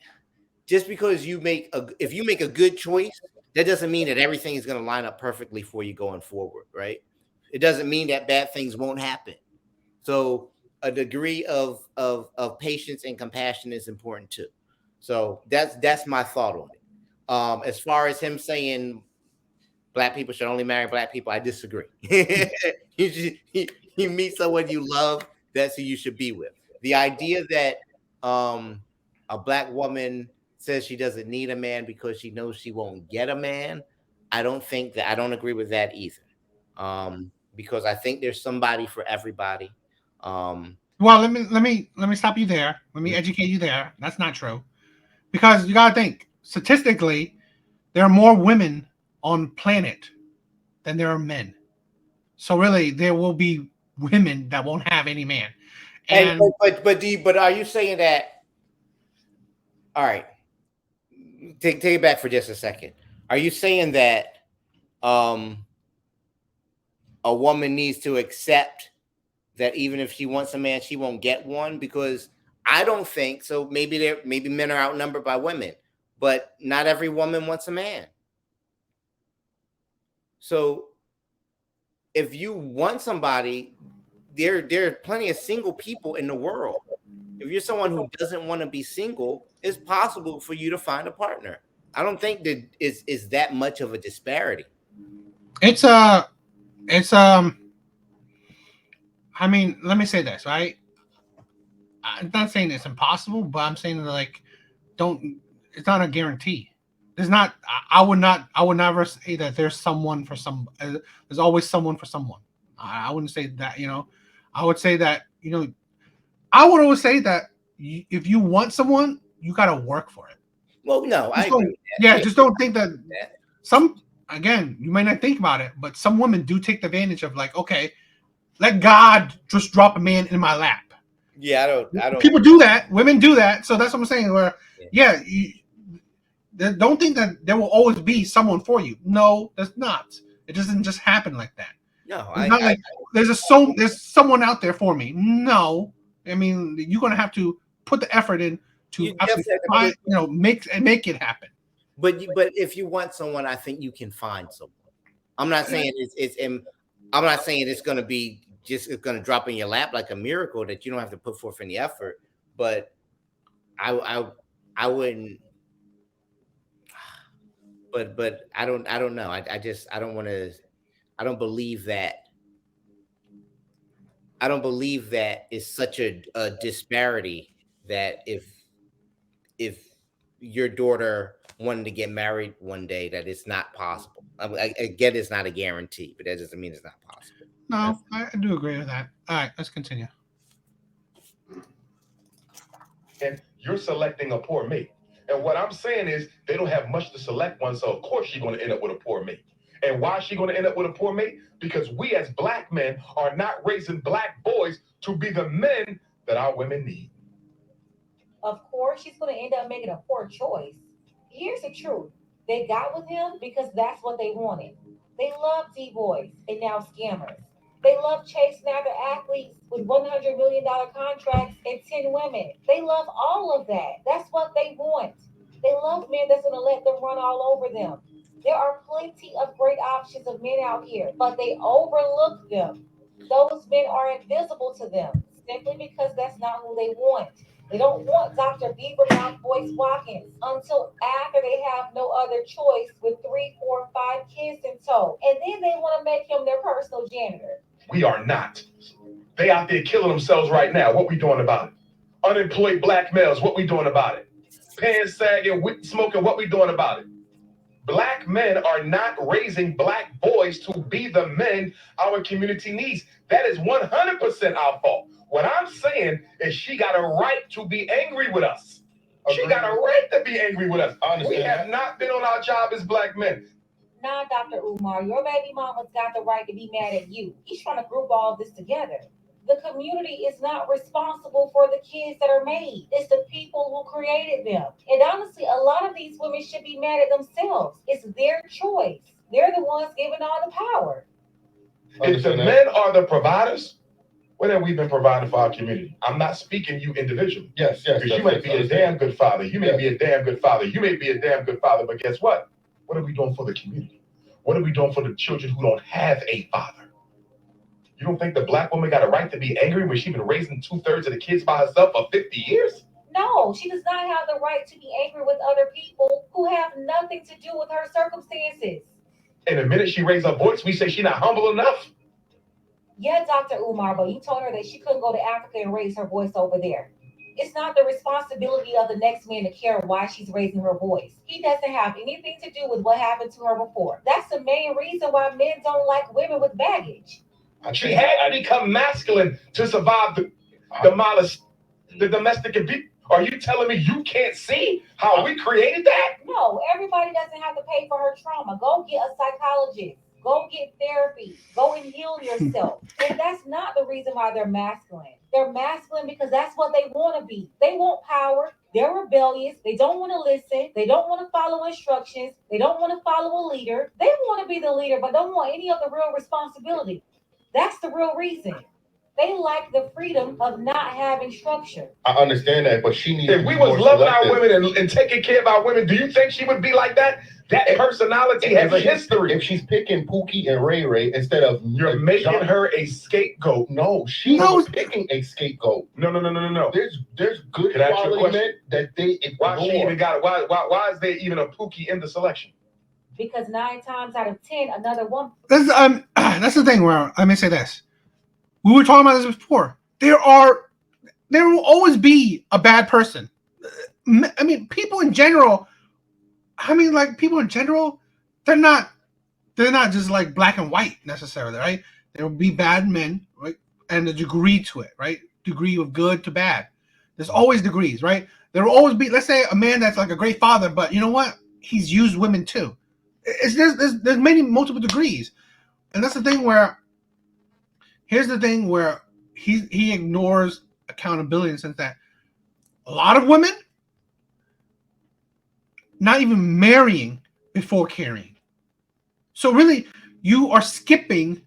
just because if you make a good choice, that doesn't mean that everything is going to line up perfectly for you going forward, right? It doesn't mean that bad things won't happen. So a degree of patience and compassion is important too. So that's my thought on it. As far as him saying black people should only marry black people, I disagree. You meet someone you love, that's who you should be with. The idea that a black woman says she doesn't need a man because she knows she won't get a man, I don't agree with that either. Because I think there's somebody for everybody. Well, let me stop you there. Let me educate you there. That's not true, because you gotta think statistically, there are more women on planet than there are men. So really, there will be women that won't have any man. But are you saying that? All right, take it back for just a second. Are you saying that a woman needs to accept that even if she wants a man, she won't get one? Because I don't think so. Maybe men are outnumbered by women, but not every woman wants a man. So if you want somebody, there are plenty of single people in the world. If you're someone who doesn't want to be single, it's possible for you to find a partner. I don't think that is that much of a disparity. It's I mean, let me say this, right? I'm not saying it's impossible, but I'm saying that, like, it's not a guarantee. There's not. I would never say that there's someone for some. There's always someone for someone. I wouldn't say that. I would say that. I would always say that if you want someone, you gotta work for it. Well, no, I agree. Just don't think that some. Again, you might not think about it, but some women do take advantage of, like, okay, let God just drop a man in my lap. Yeah, I don't. People do that. Women do that. So that's what I'm saying. Where, don't think that there will always be someone for you. No, that's not. It doesn't just happen like that. No, there's someone out there for me. No, I mean, you're gonna have to put the effort in to make it happen. But if you want someone, I think you can find someone. I'm not saying I'm not saying it's gonna be it's gonna drop in your lap like a miracle that you don't have to put forth any effort. But I wouldn't. But I don't know. I don't want to. I don't believe that. I don't believe that is such a disparity that if your daughter wanted to get married one day, that it's not possible. I get it's not a guarantee, but that doesn't mean it's not possible. No, I do agree with that. All right, let's continue. And you're selecting a poor mate. And what I'm saying is they don't have much to select one, so of course she's going to end up with a poor mate. And why is she going to end up with a poor mate? Because we as black men are not raising black boys to be the men that our women need. Of course, she's going to end up making a poor choice. Here's the truth. They got with him because that's what they wanted. They love D-boys and now scammers. They love chasing after athletes with $100 million contracts and 10 women. They love all of that. That's what they want. They love men that's going to let them run all over them. There are plenty of great options of men out here, but they overlook them. Those men are invisible to them simply because that's not who they want. They don't want Dr. Beavermouth Boyce Watkins until after they have no other choice with 3, 4, 5 kids in tow. And then they want to make him their personal janitor. We are not. They out there killing themselves right now. What we doing about it? Unemployed black males, what we doing about it? Pants sagging, smoking, what we doing about it? Black men are not raising black boys to be the men our community needs. That is 100% our fault. What I'm saying is she got a right to be angry with us. She got a right to be angry with us. We have not been on our job as black men. Nah, Dr. Umar, your baby mama's got the right to be mad at you. He's trying to group all this together. The community is not responsible for the kids that are made. It's the people who created them. And honestly, a lot of these women should be mad at themselves. It's their choice. They're the ones giving all the power. If the men are the providers, what have we been providing for our community? I'm not speaking you individually. Yes. Because you may be a damn good father. You may be a damn good father. You may be a damn good father, but guess what? What are we doing for the community? What are we doing for the children who don't have a father? You don't think the black woman got a right to be angry when she's been raising 2/3 of the kids by herself for 50 years? No, she does not have the right to be angry with other people who have nothing to do with her circumstances. And the minute she raised her voice, we say she's not humble enough. Yeah, Dr. Umar, but you told her that she couldn't go to Africa and raise her voice over there. It's not the responsibility of the next man to care why she's raising her voice. He doesn't have anything to do with what happened to her before. That's the main reason why men don't like women with baggage. She had to become masculine to survive the domestic abuse. Are you telling me you can't see how we created that? No, everybody doesn't have to pay for her trauma. Go get a psychologist. Go get therapy. Go and heal yourself. And that's not the reason why they're masculine. They're masculine because that's what they want to be. They want power. They're rebellious. They don't want to listen. They don't want to follow instructions. They don't want to follow a leader. They want to be the leader, but don't want any of the real responsibility. That's the real reason. They like the freedom of not having structure. I understand that, but she needs. If we was loving our women and taking care of our women, do you think she would be like that? That personality has a history. If she's picking Pookie and Ray Ray instead of You're making her a scapegoat. No, she's picking a scapegoat. No. There's good Can I ask you a quality question? men that they ignore. Why she even got it? Why is there even a Pookie in the selection? Because 9 times out of 10, another woman. That's the thing where I may say this. We were talking about this before. There will always be a bad person. I mean, people in general. People in general, they're not just like black and white necessarily, right? There will be bad men, right? And a degree to it, right? Degree of good to bad. There's always degrees, right? There will always be, let's say, a man that's like a great father, but you know what? He's used women too. There's multiple degrees, and that's the thing where. Here's the thing where he ignores accountability in the sense that a lot of women not even marrying before carrying. So really, you are skipping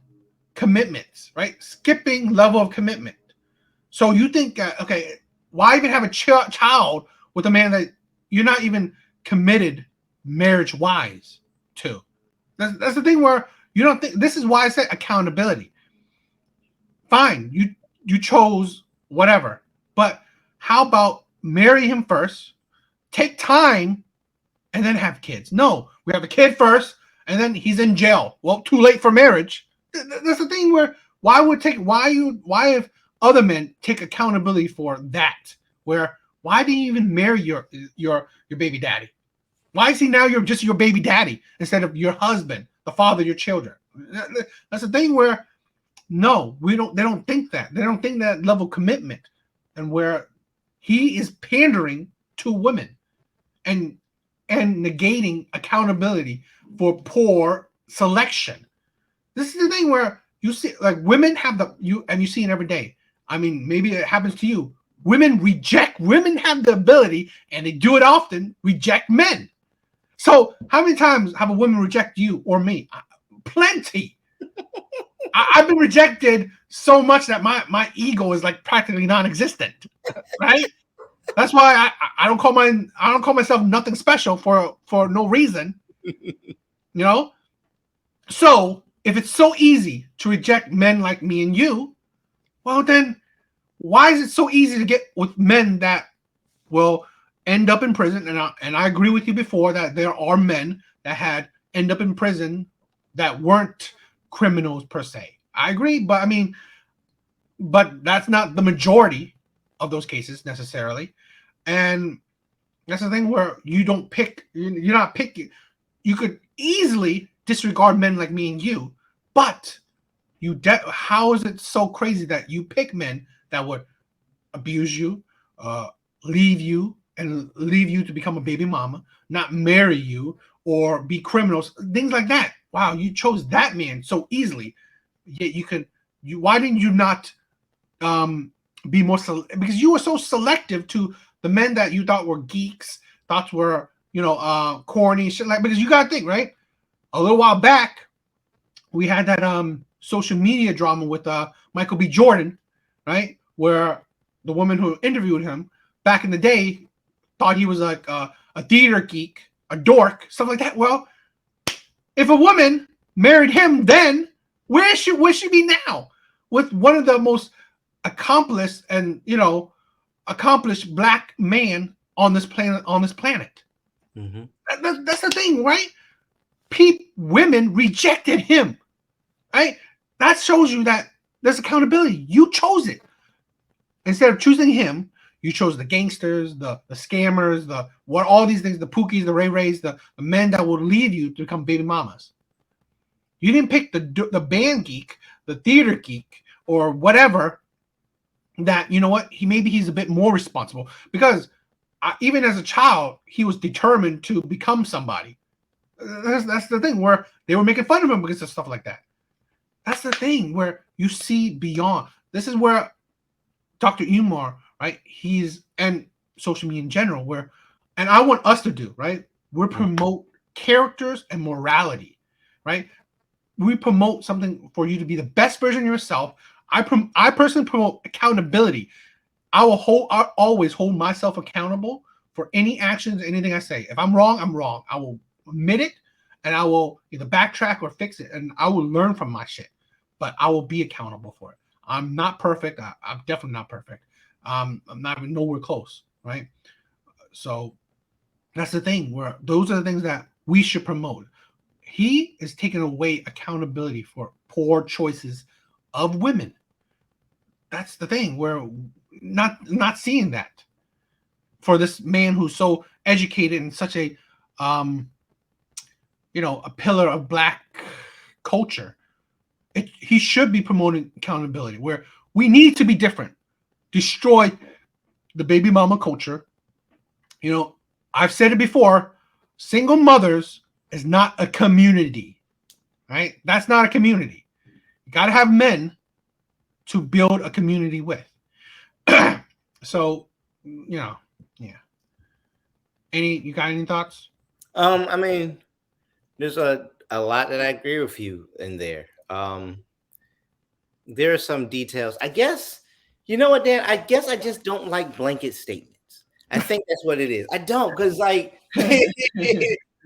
commitments, right? Skipping level of commitment. So you think, okay, why even have a child with a man that you're not even committed marriage-wise to? That's the thing where you don't think. This is why I said accountability. Fine, you chose whatever, but how about marry him first, take time, and then have kids? No, we have a kid first, and then he's in jail. Well, too late for marriage. That's the thing where why if other men take accountability for that? Where why didn't you even marry your baby daddy? Why is he now just your baby daddy instead of your husband, the father of your children? That's the thing where. No, we don't. They don't think that. They don't think that level of commitment, and where he is pandering to women, and negating accountability for poor selection. This is the thing where you see, like women have you see it every day. I mean, maybe it happens to you. Women have the ability, and they do it often. Reject men. So how many times have a woman reject you or me? Plenty. I've been rejected so much that my ego is like practically non-existent, right? That's why I don't call myself nothing special for no reason, you know. So if it's so easy to reject men like me and you, well then, why is it so easy to get with men that will end up in prison? And I agree with you before that there are men that end up in prison that weren't criminals per se. I agree, but that's not the majority of those cases necessarily. And that's the thing where you don't pick. You're not picking. You could easily disregard men like me and you, but how is it so crazy that you pick men that would abuse you, leave you to become a baby mama, not marry you, or be criminals, things like that? Wow, you chose that man so easily. Yet why didn't you not be more because you were so selective to the men that you thought were geeks, thought were corny shit, like, because you gotta think, right? A little while back, we had that social media drama with Michael B. Jordan, right? Where the woman who interviewed him back in the day thought he was like a theater geek, a dork, stuff like that. Well, if a woman married him then, where should she be now? With one of the most accomplished black man on this planet. Mm-hmm. That's the thing, right? Women rejected him, right? That shows you that there's accountability. You chose it. Instead of choosing him, you chose the gangsters, the scammers, all these things, the Pookies, the Ray Rays, the men that will leave you to become baby mamas. You didn't pick the band geek, the theater geek, or whatever. That, you know what, he's a bit more responsible, because even as a child, he was determined to become somebody. That's the thing where they were making fun of him because of stuff like that. That's the thing where you see beyond. This is where Dr. Umar, right? And social media in general, and I want us to do, right? We promote characters and morality, right? We promote something for you to be the best version of yourself. I personally promote accountability. I always hold myself accountable for any actions, anything I say. If I'm wrong, I'm wrong. I will admit it, and I will either backtrack or fix it, and I will learn from my shit. But I will be accountable for it. I'm not perfect. I'm definitely not perfect. I'm not even nowhere close, right? So that's the thing. Where those are the things that we should promote. He is taking away accountability for poor choices of women. That's the thing. We're not seeing that for this man who's so educated and such a a pillar of Black culture. He should be promoting accountability, where we need to be different, destroy the baby mama culture. I've said it before, single mothers is not a community, right? That's not a community. You got to have men to build a community with. So, yeah. You got any thoughts? I mean, there's a lot that I agree with you in there. There are some details. I guess, you know what, Dan? I guess I just don't like blanket statements. I think that's what it is. I don't, because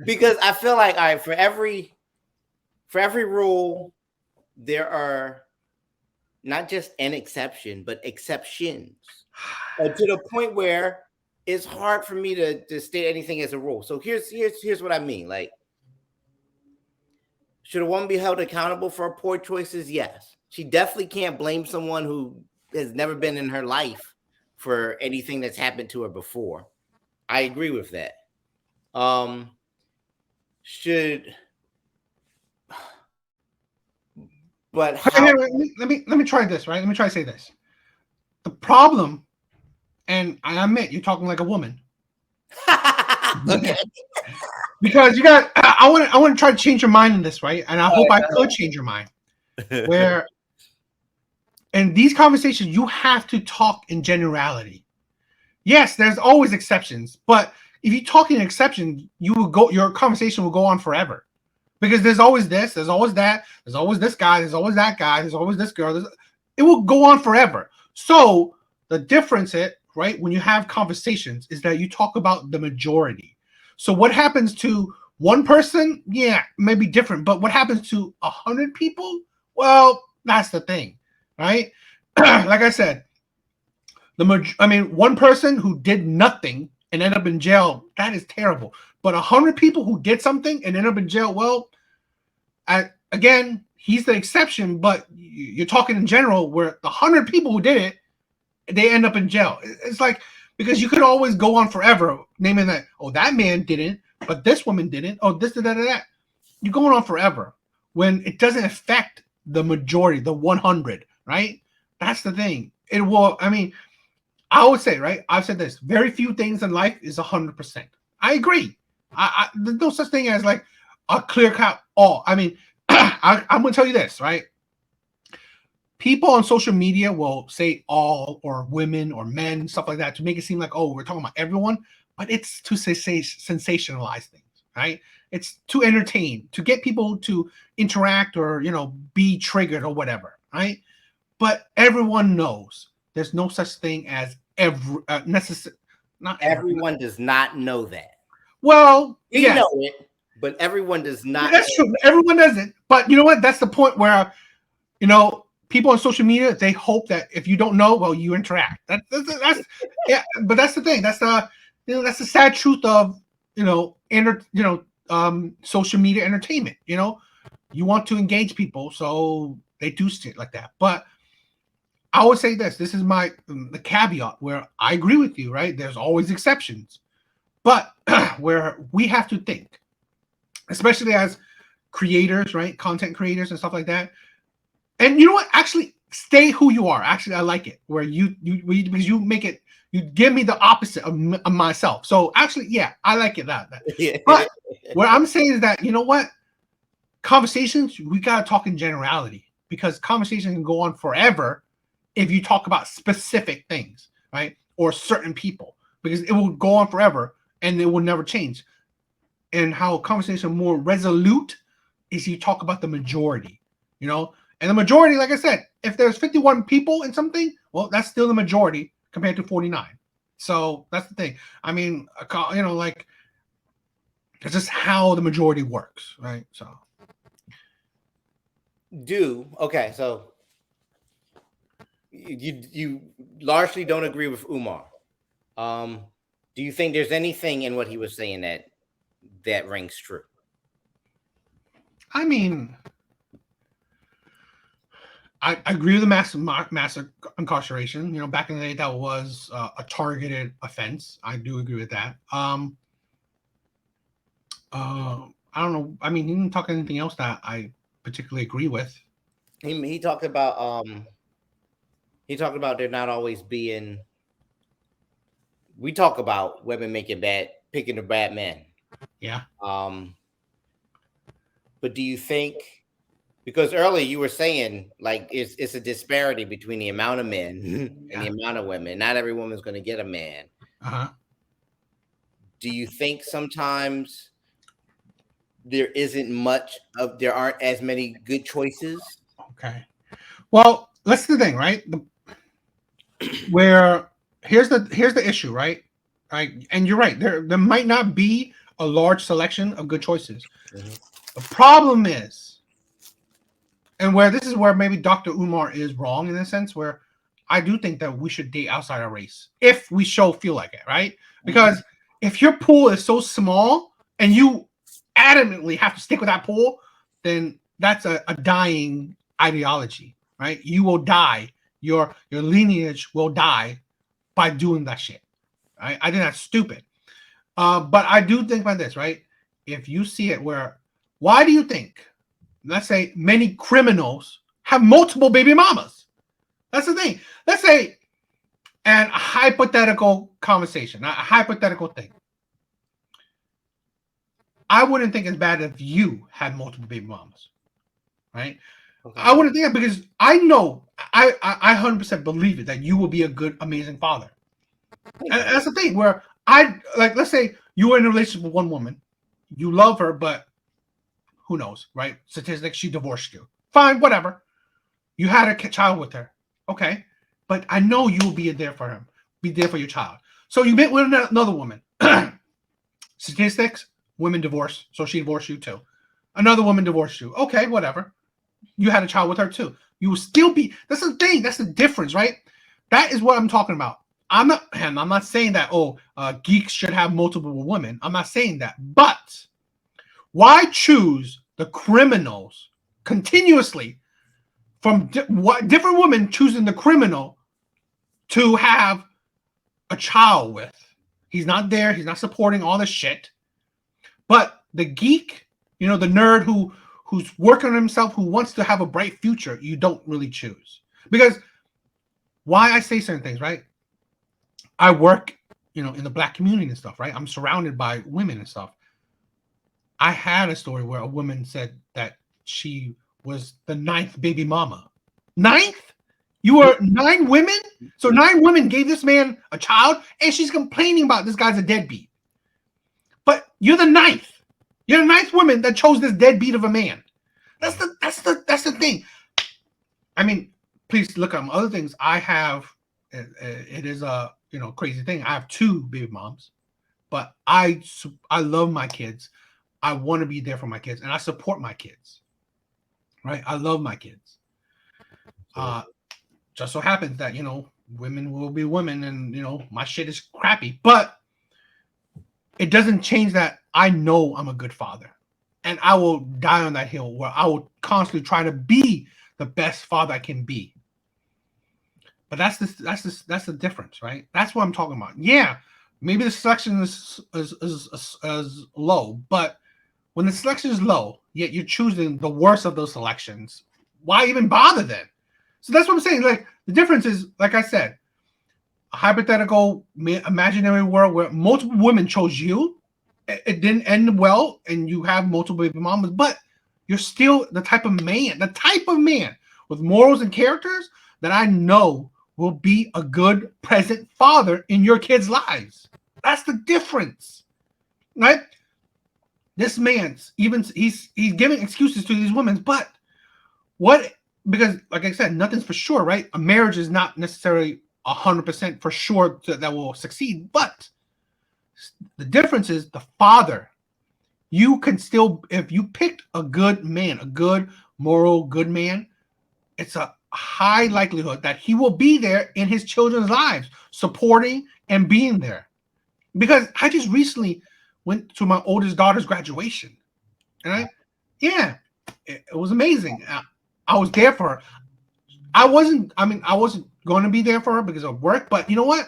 because I feel like, all right, for every rule, there are not just an exception, but exceptions. To the point where it's hard for me to state anything as a rule. So here's what I mean. Like, should a woman be held accountable for her poor choices? Yes. She definitely can't blame someone who has never been in her life for anything that's happened to her before. I agree with that. But how? Let me try this, right? Let me try to say this. The problem, and I admit you're talking like a woman. Okay. Because I want to try to change your mind in this, right? And I hope I could change your mind. Where in these conversations, you have to talk in generality. Yes, there's always exceptions, but if you talk in exception, your conversation will go on forever. Because there's always this, there's always that, there's always this guy, there's always that guy, there's always this girl. It will go on forever. So the difference, right, when you have conversations is that you talk about the majority. So what happens to one person, yeah, may be different. But what happens to 100 people? Well, that's the thing, right? Like I said, one person who did nothing and ended up in jail, that is terrible. But 100 people who did something and ended up in jail, well, again, he's the exception, but you're talking in general where the 100 people who did it, they end up in jail. It's like, because you could always go on forever naming that, oh, that man didn't, but this woman didn't. Oh, this, that. You're going on forever when it doesn't affect the majority, the 100, right? That's the thing. It will, I would say, right? I've said this, very few things in life is 100%. I agree. There's no such thing as like a clear cut all. I'm going to tell you this, right? People on social media will say all or women or men, stuff like that, to make it seem like, oh, we're talking about everyone, but it's to sensationalize things, right? It's to entertain, to get people to interact or, be triggered or whatever, right? But everyone knows there's no such thing as not everyone does not know that. Well, we know it, but everyone does not. That's true. Everyone doesn't. But you know what? That's the point where, people on social media, they hope that if you don't know, well, you interact. That's yeah. But that's the thing. That's that's the sad truth of social media entertainment. You want to engage people, so they do shit like that. But I would say this. This is the caveat where I agree with you. Right? There's always exceptions, but where we have to think, especially as creators, right? Content creators and stuff like that. And you know what? Actually, stay who you are. Actually, I like it where because you make it, you give me the opposite of myself. So actually, yeah, I like it that. But what I'm saying is that, you know what? Conversations, we got to talk in generality because conversations can go on forever if you talk about specific things, right? Or certain people, because it will go on forever and it will never change. And how conversation more resolute is you talk about the majority, you know? And the majority, like I said, if there's 51 people in something, well, that's still the majority compared to 49. So that's the thing. I mean, you know, like, it's just how the majority works, right? So okay, so you largely don't agree with Umar. Do you think there's anything in what he was saying that rings true? I mean, I agree with the mass incarceration. You know, back in the day, that was a targeted offense. I do agree with that. I don't know. I mean, he didn't talk anything else that I particularly agree with. He talked about there not always being. We talk about women picking the bad men. Yeah. But do you think, because earlier you were saying like it's a disparity between the amount of men and the amount of women. Not every woman's going to get a man. Do you think sometimes there aren't as many good choices? Okay. Well, that's the thing, right? Where here's the issue, right? Right, and you're right. There might not be a large selection of good choices. Mm-hmm. The problem is, and where this is where maybe Dr. Umar is wrong in a sense, where I do think that we should date outside our race if we feel like it, right? Because if your pool is so small and you adamantly have to stick with that pool, then that's a dying ideology, right? You will die. Your lineage will die by doing that shit. Right? I think that's stupid. But I do think about this, right? If you see it why do you think, let's say, many criminals have multiple baby mamas? That's the thing. Let's say, and a hypothetical conversation, a hypothetical thing. I wouldn't think it's bad if you had multiple baby mamas, right? Okay. I wouldn't think that because I know, I 100% believe it, that you will be a good, amazing father. And that's the thing where let's say you were in a relationship with one woman, you love her, but who knows, right? Statistics, she divorced you. Fine, whatever. You had a child with her. Okay. But I know you will be there for him, be there for your child. So you met with another woman. Statistics, women divorce. So she divorced you too. Another woman divorced you. Okay, whatever. You had a child with her too. You will still be, that's the thing. That's the difference, right? That is what I'm talking about. I'm not saying that, geeks should have multiple women. I'm not saying that. But why choose the criminals continuously from different women choosing the criminal to have a child with? He's not there. He's not supporting all this shit. But the geek, the nerd who's working on himself, who wants to have a bright future, you don't really choose. Because why I say certain things, right? I work, in the Black community and stuff, right? I'm surrounded by women and stuff. I had a story where a woman said that she was the 9th baby mama. 9th? You were 9 women? So 9 women gave this man a child, and she's complaining about this guy's a deadbeat. But you're the 9th. You're the 9th woman that chose this deadbeat of a man. That's the thing. I mean, please look at other things. I have. It is a crazy thing. I have 2 baby moms, but I love my kids. I want to be there for my kids, and I support my kids. Right? I love my kids. Just so happens that women will be women, and my shit is crappy, but it doesn't change that I know I'm a good father, and I will die on that hill where I will constantly try to be the best father I can be. But that's the difference, right? That's what I'm talking about. Yeah, maybe the selection is low, but when the selection is low, yet you're choosing the worst of those selections, why even bother then? So that's what I'm saying. Like, the difference is, like I said, a hypothetical imaginary world where multiple women chose you. It didn't end well, and you have multiple baby mamas, but you're still the type of man with morals and characters that I know will be a good present father in your kids' lives. That's the difference, right? This man's even he's giving excuses to these women, but what? Because like I said, nothing's for sure, right? A marriage is not necessarily 100% for sure that will succeed, but the difference is the father. You can still, if you picked a good man, a good moral good man, it's a high likelihood that he will be there in his children's lives, supporting and being there. Because I just recently went to my oldest daughter's graduation, and it was amazing. I was there for her. I wasn't going to be there for her because of work, but you know what?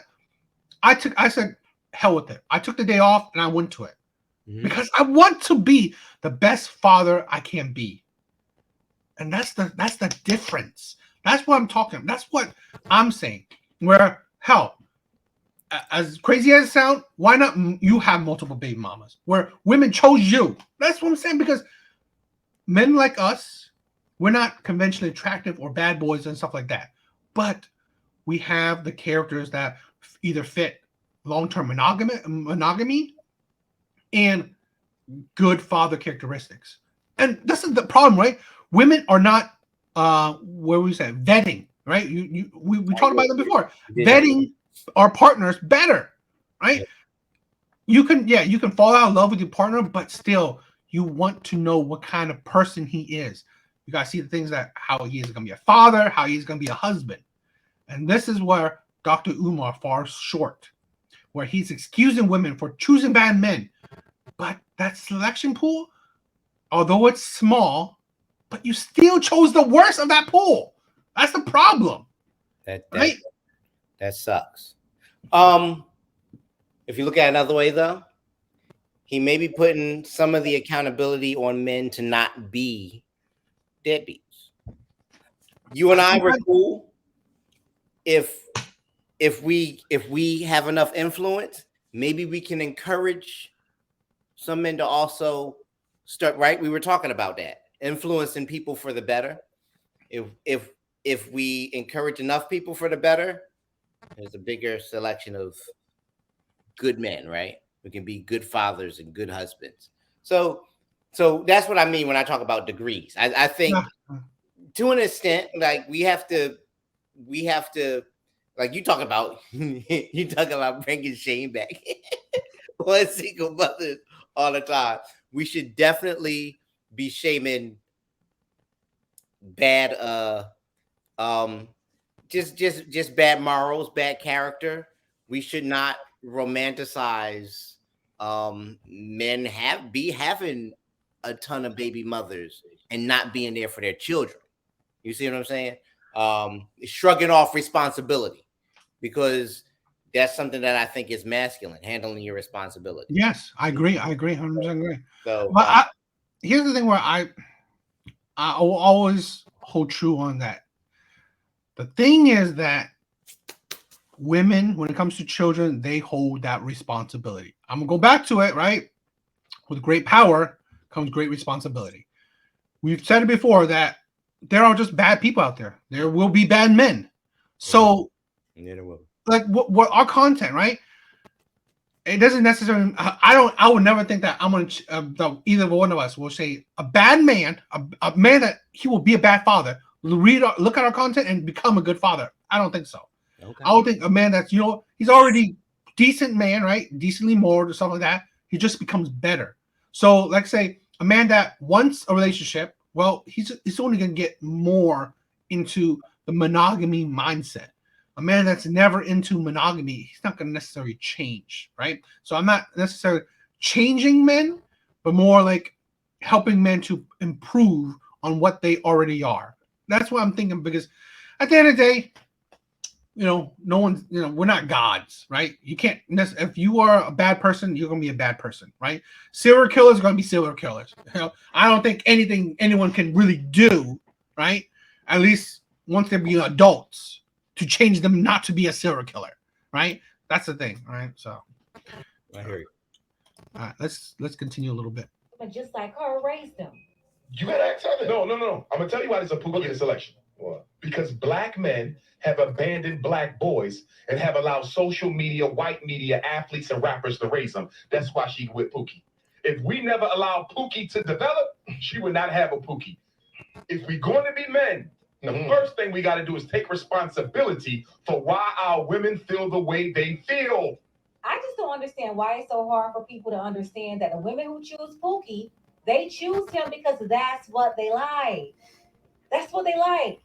I said, hell with it. I took the day off and I went to it because I want to be the best father I can be. And that's the difference. That's what I'm talking about. That's what I'm saying. Where, hell, as crazy as it sounds, why not you have multiple baby mamas? Where women chose you. That's what I'm saying, because men like us, we're not conventionally attractive or bad boys and stuff like that. But we have the characters that either fit long-term monogamy and good father characteristics. And this is the problem, right? Women are not where we say vetting, right? We talked about them before. Vetting our partners better, right? You can fall out of love with your partner, but still you want to know what kind of person he is. You gotta see the things that how he is gonna be a father, how he's gonna be a husband. And this is where Dr. Umar falls short, where he's excusing women for choosing bad men. But that selection pool, although it's small, but you still chose the worst of that pool. That's the problem. Right? That sucks. If you look at it another way, though, he may be putting some of the accountability on men to not be deadbeats. You and I were cool if we have enough influence, maybe we can encourage some men to also start, right? We were talking about that, influencing people for the better. If we encourage enough people for the better, there's a bigger selection of good men, right? We can be good fathers and good husbands. So that's what I mean when I talk about degrees. I think to an extent, like we have to, like you talk about bringing shame back on single mothers all the time. We should definitely be shaming bad, just bad morals, bad character. We should not romanticize men having a ton of baby mothers and not being there for their children. You see what I'm saying? Shrugging off responsibility, because that's something that I think is masculine, handling your responsibility. Yes, I agree. 100% agree. So, but here's the thing where I will always hold true on that. The thing is that women, when it comes to children, they hold that responsibility. I'm gonna go back to it, right? With great power comes great responsibility. We've said it before that there are just bad people out there. There will be bad men. So, like what our content, right? It doesn't necessarily. I would never think that I'm gonna. Either one of us will say a bad man, a man that he will be a bad father. Look at our content and become a good father. I don't think so. Okay. I don't think a man that's he's already decent man, right? Decently moral or something like that. He just becomes better. So, like say a man that wants a relationship, well, he's only gonna get more into the monogamy mindset. A man that's never into monogamy, he's not going to necessarily change, right? So I'm not necessarily changing men, but more like helping men to improve on what they already are. That's what I'm thinking, because at the end of the day, no one's, we're not gods, right? You can't, if you are a bad person, you're going to be a bad person, right? Serial killers are going to be serial killers. I don't think anyone can really do, right? At least once they're being adults, to change them not to be a serial killer, right? That's the thing, right? So, I hear you. All right, let's continue a little bit. But just like her, raised them. You gotta ask her. No. I'm gonna tell you why there's a pool in the selection. What? Because black men have abandoned black boys and have allowed social media, white media, athletes, and rappers to raise them. That's why she with Pookie. If we never allowed Pookie to develop, she would not have a Pookie. If we're going to be men, the first thing we got to do is take responsibility for why our women feel the way they feel. I just don't understand why it's so hard for people to understand that the women who choose Pookie, they choose him because that's what they like. That's what they like.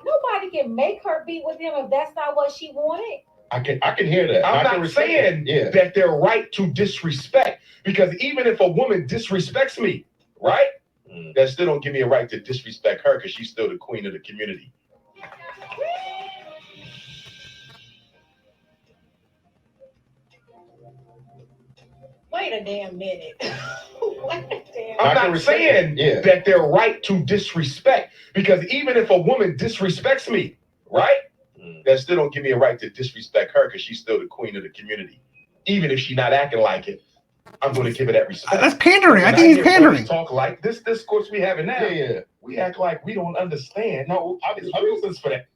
Nobody can make her be with him if that's not what she wanted. I can hear that. I'm not saying that they're right to disrespect, because even if a woman disrespects me, right, that still don't give me a right to disrespect her because she's still the queen of the community. Wait a damn minute. I'm not saying that they're right to disrespect, because even if a woman disrespects me, right, that still don't give me a right to disrespect her because she's still the queen of the community. Even if she's not acting like it, I'm going to give her that respect. That's pandering. I think he's pandering. Talk like this discourse we having now. We act like we don't understand. No, there's reasons for that.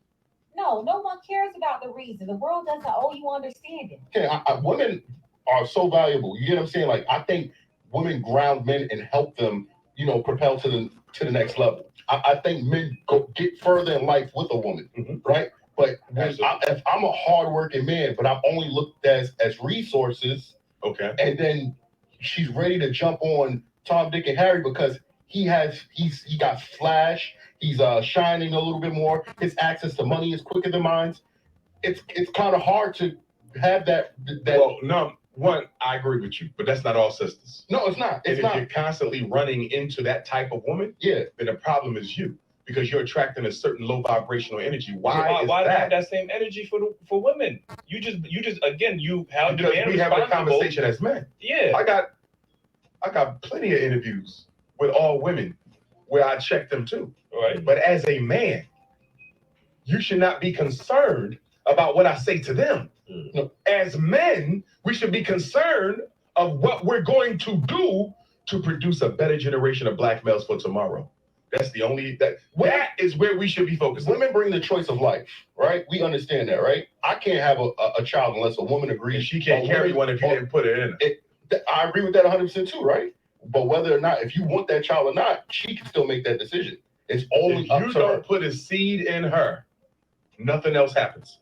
No one cares about the reason. The world doesn't owe you understanding. Okay, women are so valuable. You get what I'm saying? Like, I think women ground men and help them, propel to the next level. I think men get further in life with a woman, right? But if I'm a hardworking man, but I'm only looked as resources, and then she's ready to jump on Tom, Dick, and Harry because he got flash, he's shining a little bit more, his access to money is quicker than mine. It's kind of hard to have that. Well, no. One, I agree with you, but that's not all sisters. No, it's not. If you're constantly running into that type of woman, then the problem is you, because you're attracting a certain low vibrational energy. Why have that same energy for women? You just again, you have because we have a conversation as men. Yeah, I got plenty of interviews with all women where I check them too. Right. But as a man, you should not be concerned about what I say to them. No. As men, we should be concerned of what we're going to do to produce a better generation of black males for tomorrow. That's the only that is where we should be focused. Women bring the choice of life, right? We understand that, right? I can't have a child unless a woman agrees. And she can't carry one if you didn't put it in her. I agree with that 100% too, right? But whether or not, if you want that child or not, she can still make that decision. It's only up to her. If you don't put a seed in her, nothing else happens.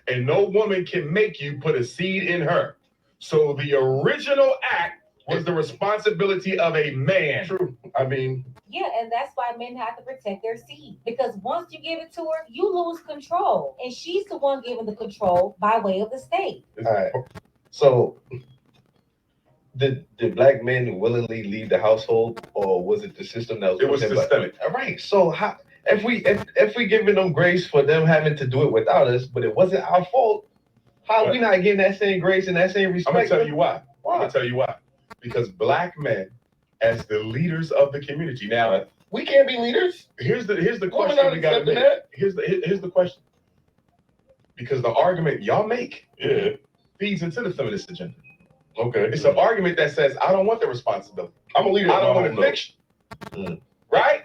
And no woman can make you put a seed in her. So the original act was the responsibility of a man. True. I mean. Yeah, and that's why men have to protect their seed. Because once you give it to her, you lose control. And she's the one giving the control by way of the state. All right. So did black men willingly leave the household, or was it the system that was? It was systemic. All right. So how? If we giving them grace for them having to do it without us, but it wasn't our fault, how are we not getting that same grace and that same respect? I'm gonna tell you why. I'm gonna tell you why. Because black men, as the leaders of the community, now we can't be leaders. Here's the question we gotta make. Here's the question. Because the argument y'all make feeds into the feminist agenda. Okay. It's an argument that says I don't want the responsibility. I'm a leader. I don't want to fix. Right?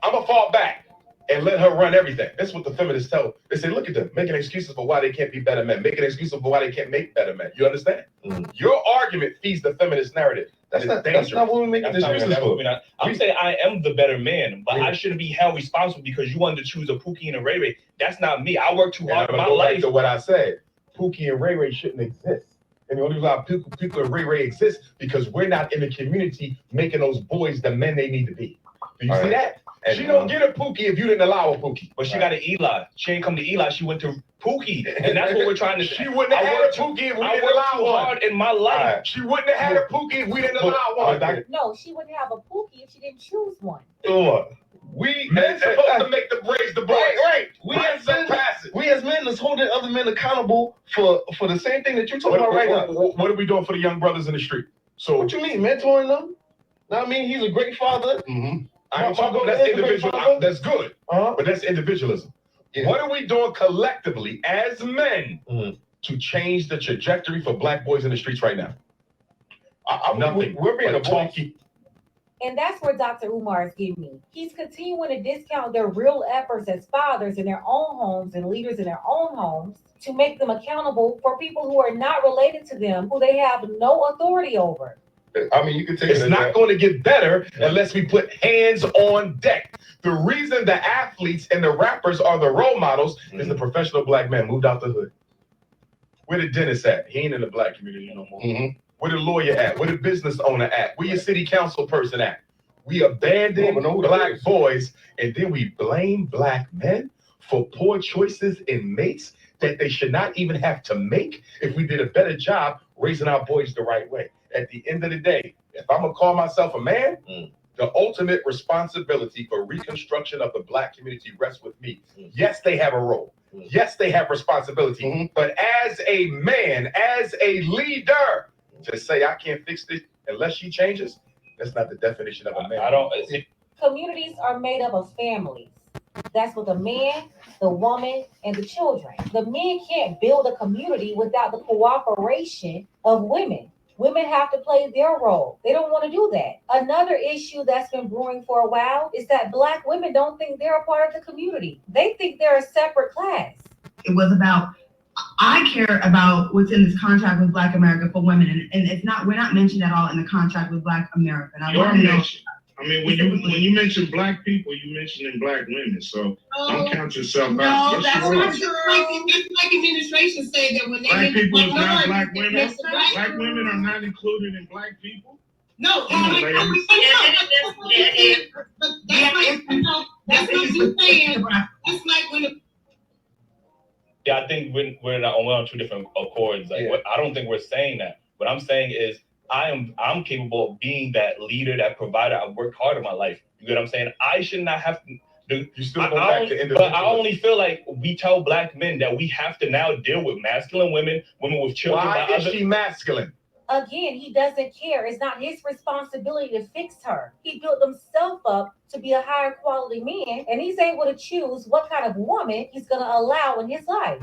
I'm gonna fall back and let her run everything. That's what the feminists tell. They say, look at them making excuses for why they can't be better men, making excuses for why they can't make better men. You understand? Your argument feeds the feminist narrative. That's not what we're making excuses for. I'm saying I am the better man, but I shouldn't be held responsible because you wanted to choose a Pookie and a Ray Ray. That's not me. I work too hard in my life. To what I said, Pookie and Ray Ray shouldn't exist. And the only reason why Pookie and Ray Ray exist because we're not in the community making those boys the men they need to be. Do you see that? And she don't get a Pookie if you didn't allow a Pookie. But she got an Eli. She ain't come to Eli. She went to Pookie. And that's what we're trying to say. She wouldn't have had a Pookie if we didn't allow one. Hard in my life. She wouldn't have had a Pookie if we didn't allow one. No, she wouldn't have a Pookie if she didn't choose one. We men supposed to make the braids the boys. Right. We as men is holding other men accountable for the same thing that you're talking about right now. What are we doing for the young brothers in the street? So what you mean, mentoring them? I mean, he's a great father. I'm talking about that's individual. That's good, but that's individualism. Yeah. What are we doing collectively as men to change the trajectory for black boys in the streets right now? Nothing. We're being a talkie. And that's where Dr. Umar is getting me. He's continuing to discount their real efforts as fathers in their own homes and leaders in their own homes to make them accountable for people who are not related to them, who they have no authority over. I mean, you can take It's not going to get better unless we put hands on deck. The reason the athletes and the rappers are the role models is the professional black man moved out the hood. Where the dentist at? He ain't in the black community no more. Where the lawyer at? Where the business owner at? Where your city council person at? We abandon black boys, and then we blame black men for poor choices in mates that they should not even have to make if we did a better job raising our boys the right way. At the end of the day, if I'm gonna call myself a man, the ultimate responsibility for reconstruction of the black community rests with me. Yes, they have a role. Yes, they have responsibility. But as a man, as a leader, to say I can't fix this unless she changes, that's not the definition of a man. Communities are made up of families. That's with the man, the woman, and the children. The men can't build a community without the cooperation of women. Women have to play their role. They don't want to do that. Another issue that's been brewing for a while is that Black women don't think they're a part of the community. They think they're a separate class. It was about, I care about what's in this contract with Black America for women, and it's not, we're not mentioned at all in the contract with Black America. And I want to know. I mean, when you mention Black people, you mentioning Black women, so don't count yourself out. No, that's not true. It's like administration say that when they Black people is not minorities, Black women. it's Black women are not included in Black people. No, Come on, ladies. that's what you're saying. It's like when Yeah, I think we're on two different accords. Like, I don't think we're saying that. What I'm saying is I'm capable of being that leader, that provider. I've worked hard in my life. You get what I'm saying? I should not have to. You still go back to individuals. But I only feel like we tell Black men that we have to now deal with masculine women, women with children. Why is she masculine? Again, he doesn't care. It's not his responsibility to fix her. He built himself up to be a higher quality man, and he's able to choose what kind of woman he's going to allow in his life.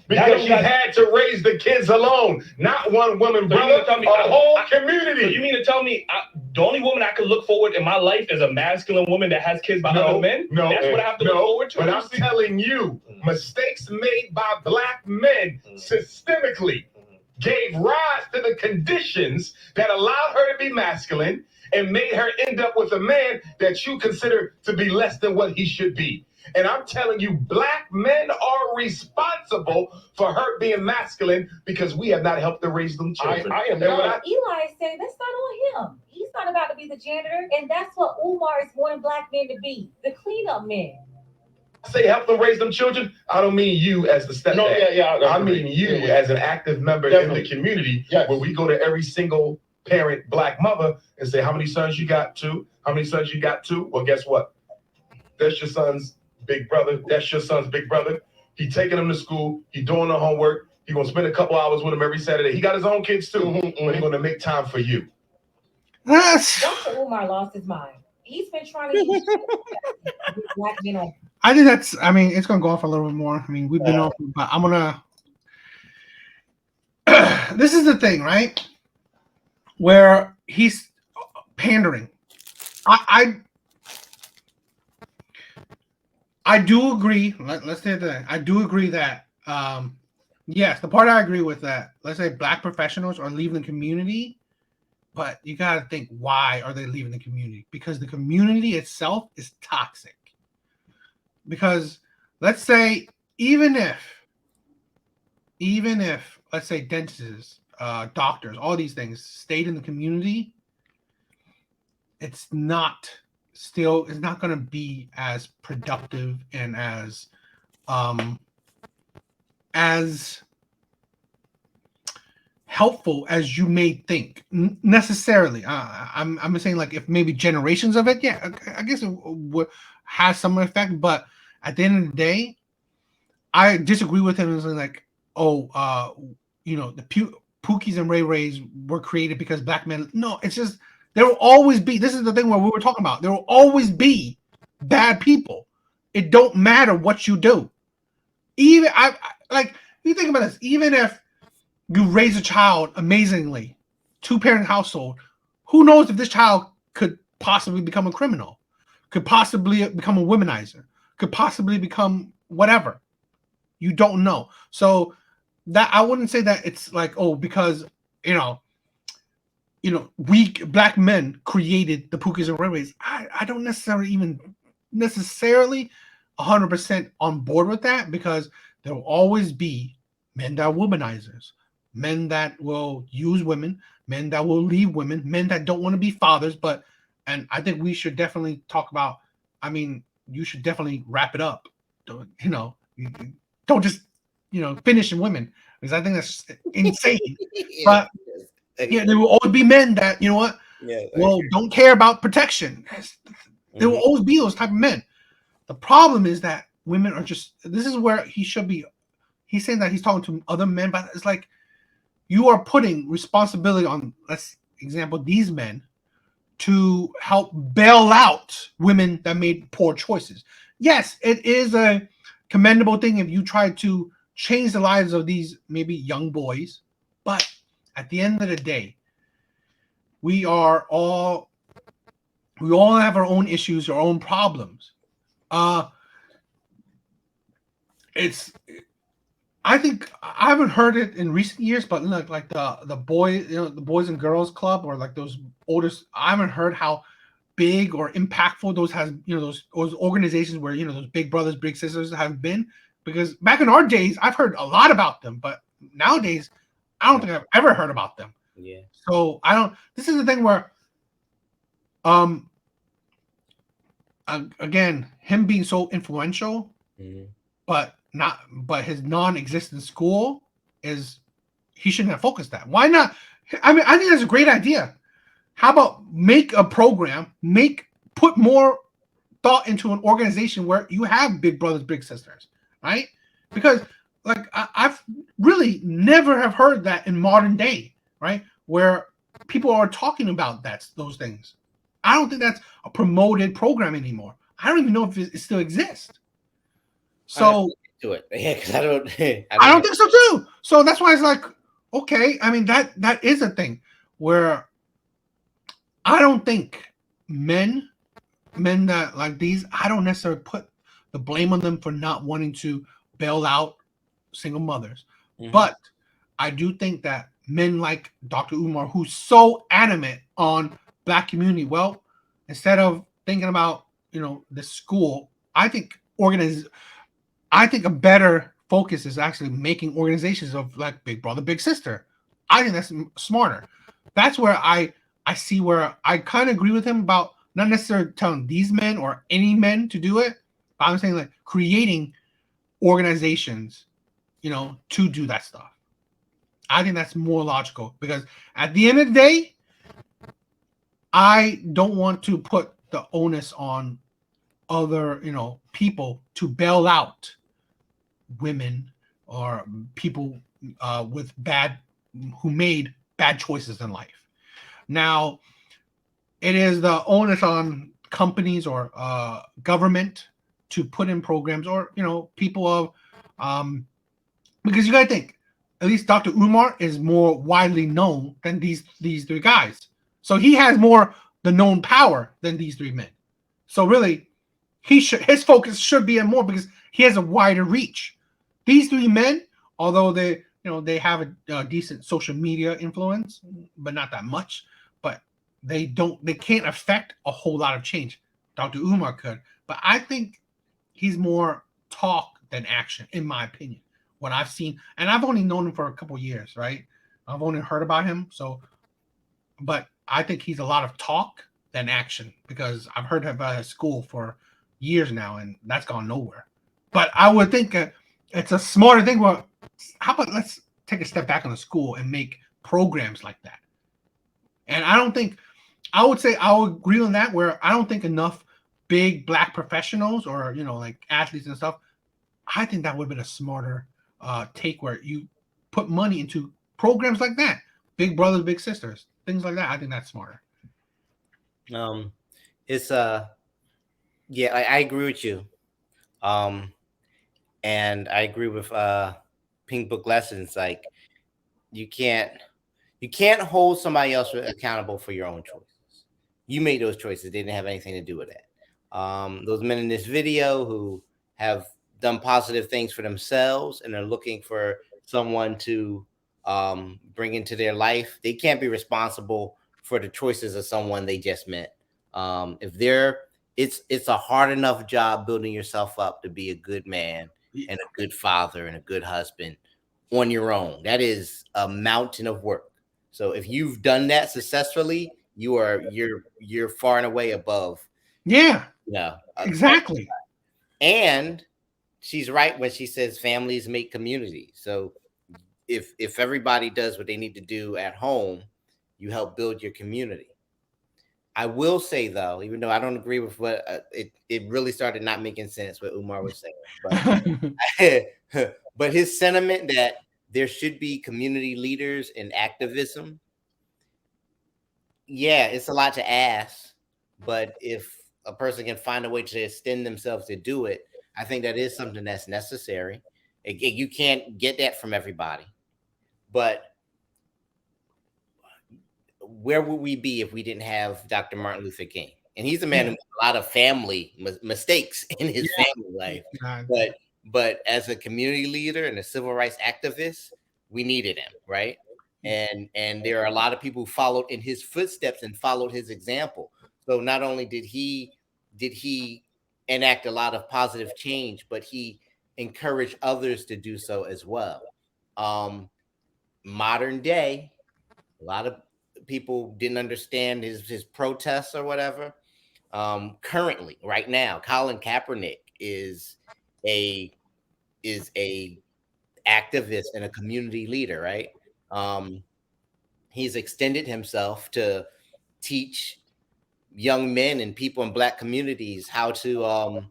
Because she had to raise the kids alone, not one woman, brother, a whole community. So you mean to tell me the only woman I could look forward in my life is a masculine woman that has kids by other men? No, that's what I have to look forward to. But I'm telling you, mistakes made by Black men systemically gave rise to the conditions that allowed her to be masculine and made her end up with a man that you consider to be less than what he should be. And I'm telling you, Black men are responsible for her being masculine because we have not helped her raise them children. Eli is saying that's not on him. He's not about to be the janitor, and that's what Umar is wanting Black men to be, the cleanup men. I say help them raise them children, I don't mean you as the stepdad. No, I mean you as an active member in the community where we go to every single parent Black mother and say, how many sons you got? 2? How many sons you got? 2? Well, guess what? That's your son's big brother. That's your son's big brother. He taking him to school. He doing the homework. He gonna spend a couple hours with him every Saturday. He got his own kids too, but he gonna make time for you. Dr. Umar lost his mind. He's been trying to use Black men on. I think that's. I mean, it's gonna go on for a little bit more. I mean, we've been off, but I'm gonna. This is the thing, right? Where he's pandering. I do agree. Let's say that I do agree that yes, the part I agree with that. Let's say Black professionals are leaving the community, but you got to think, why are they leaving the community? Because the community itself is toxic. Because let's say even if let's say dentists, doctors, all these things stayed in the community, it's not going to be as productive and as helpful as you may think necessarily. I'm saying, like, if maybe generations of it, yeah, I guess it would have some effect. But at the end of the day, I disagree with him. It's like, the Pookies and Ray Rays were created because Black men. No, it's just. There will always be, this is the thing where we were talking about, there will always be bad people. It don't matter what you do. Even, you think about this, even if you raise a child amazingly, 2-parent household, who knows if this child could possibly become a criminal, could possibly become a womanizer, could possibly become whatever. You don't know. So that I wouldn't say that it's like, oh, because weak black men created the Pookies and Ray-Rays. I don't necessarily 100% on board with that, because there will always be men that are womanizers, men that will use women, men that will leave women, men that don't want to be fathers. And I think we should definitely talk about, you should definitely wrap it up. Don't just, finish in women, because I think that's insane. But yeah, there will always be men that, don't care about protection. There will always be those type of men. The problem is that women are just, this is where he should be. He's saying that he's talking to other men, but it's like you are putting responsibility on, let's example, these men to help bail out women that made poor choices. Yes, it is a commendable thing if you try to change the lives of these maybe young boys, but at the end of the day, we all have our own issues, our own problems. I think I haven't heard it in recent years, but like the Boys and Girls Club, or like those oldest, I haven't heard how big or impactful those those organizations where those big brothers, big sisters have been. Because back in our days, I've heard a lot about them, but nowadays, I don't think I've ever heard about them. Yeah. So I don't. This is the thing where, again, him being so influential, but his non-existent school he shouldn't have focused that. Why not? I think that's a great idea. How about make a program, put more thought into an organization where you have big brothers, big sisters, right? Because like I've really never have heard that in modern day, right? Where people are talking about those things. I don't think that's a promoted program anymore. I don't even know if it still exists. So to it, yeah, because I don't think so too. So that's why it's like, okay, that is a thing where I don't think men that like these, I don't necessarily put the blame on them for not wanting to bail out single mothers. But I do think that men like Dr. Umar, who's so adamant on Black community, well, instead of thinking about the school, I think a better focus is actually making organizations of like Big Brother, Big Sister. I think that's smarter. That's where I see where I kind of agree with him about not necessarily telling these men or any men to do it, but I'm saying like creating organizations, to do that stuff. I think that's more logical, because at the end of the day, I don't want to put the onus on other, people to bail out women or people who made bad choices in life. Now, it is the onus on companies or government to put in programs, or people of because you gotta think, at least Dr. Umar is more widely known than these three guys, so he has more the known power than these three men. So really, his focus should be on more, because he has a wider reach. These three men, although they have a decent social media influence, but not that much, but they can't affect a whole lot of change. Dr. Umar could, but I think he's more talk than action, in my opinion. What I've seen, and I've only known him for a couple years, right? I've only heard about him, but I think he's a lot of talk than action, because I've heard about his school for years now, and that's gone nowhere. But I would think it's a smarter thing. Well, how about let's take a step back on the school and make programs like that? And I would agree on that, where I don't think enough big Black professionals or like athletes and stuff. I think that would have been a smarter take, where you put money into programs like that, Big Brothers, Big Sisters, things like that. I think that's smarter. It's yeah, I agree with you. And I agree with Pink Book Lessons. Like, you can't hold somebody else accountable for your own choices. You made those choices. They didn't have anything to do with that. Those men in this video who have done positive things for themselves and are looking for someone to bring into their life, they can't be responsible for the choices of someone they just met. It's a hard enough job building yourself up to be a good man and a good father and a good husband on your own. That is a mountain of work. So if you've done that successfully, you're far and away above. Yeah. Exactly. And she's right when she says families make community. So if everybody does what they need to do at home, you help build your community. I will say though, even though I don't agree with what it really started not making sense what Umar was saying, but his sentiment that there should be community leaders in activism. Yeah, it's a lot to ask, but if a person can find a way to extend themselves to do it, I think that is something that's necessary. You can't get that from everybody, but where would we be if we didn't have Dr. Martin Luther King? And he's a man who made a lot of family mistakes in his family life. But as a community leader and a civil rights activist, we needed him, right? And there are a lot of people who followed in his footsteps and followed his example. So not only did he enact a lot of positive change, but he encouraged others to do so as well. Modern day, a lot of people didn't understand his protests or whatever. Currently, right now, Colin Kaepernick is a activist and a community leader, right? He's extended himself to teach young men and people in Black communities how to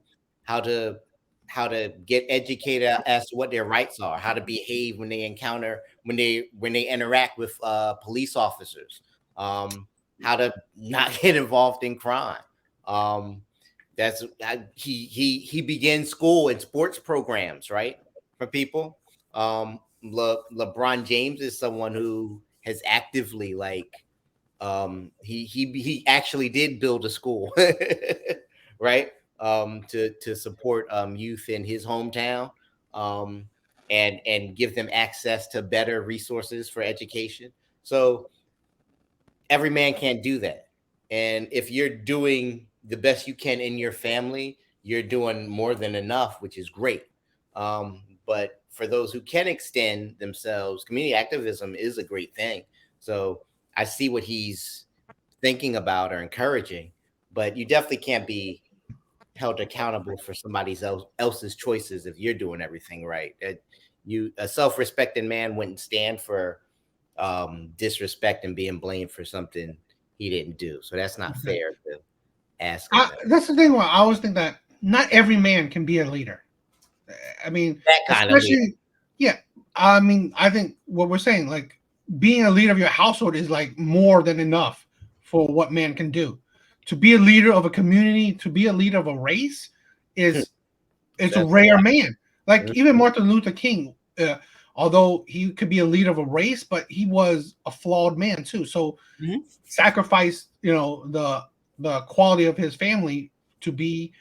get educated as to what their rights are, how to behave when they interact with police officers, how to not get involved in crime. He began school and sports programs, right, for people. LeBron James is someone who has actively he actually did build a school, right, to support youth in his hometown, and give them access to better resources for education. So every man can't do that. And if you're doing the best you can in your family, you're doing more than enough, which is great. But for those who can extend themselves, community activism is a great thing. So I see what he's thinking about or encouraging, but you definitely can't be held accountable for somebody else's choices if you're doing everything right. A self-respecting man wouldn't stand for disrespect and being blamed for something he didn't do. So that's not fair to ask. That's the thing where I always think that not every man can be a leader. I mean, that kind of leader. Yeah. I mean, I think what we're saying, like being a leader of your household is like more than enough for what man can do. To be a leader of a community, to be a leader of a race it's a rare man. Like even Martin Luther King, although he could be a leader of a race, but he was a flawed man too. So sacrificed, the quality of his family to be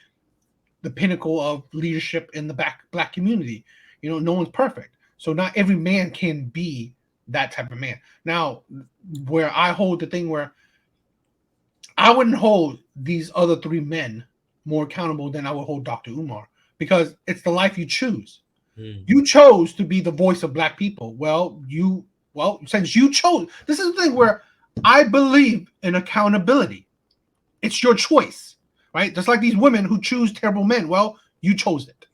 the pinnacle of leadership in the black community. No one's perfect. So not every man can be that type of man. Now, where I hold the thing where I wouldn't hold these other three men more accountable than I would hold Dr. Umar, because it's the life you choose. You chose to be the voice of Black people. Well, since you chose, this is the thing where I believe in accountability. It's your choice, right? Just like these women who choose terrible men. Well, you chose it.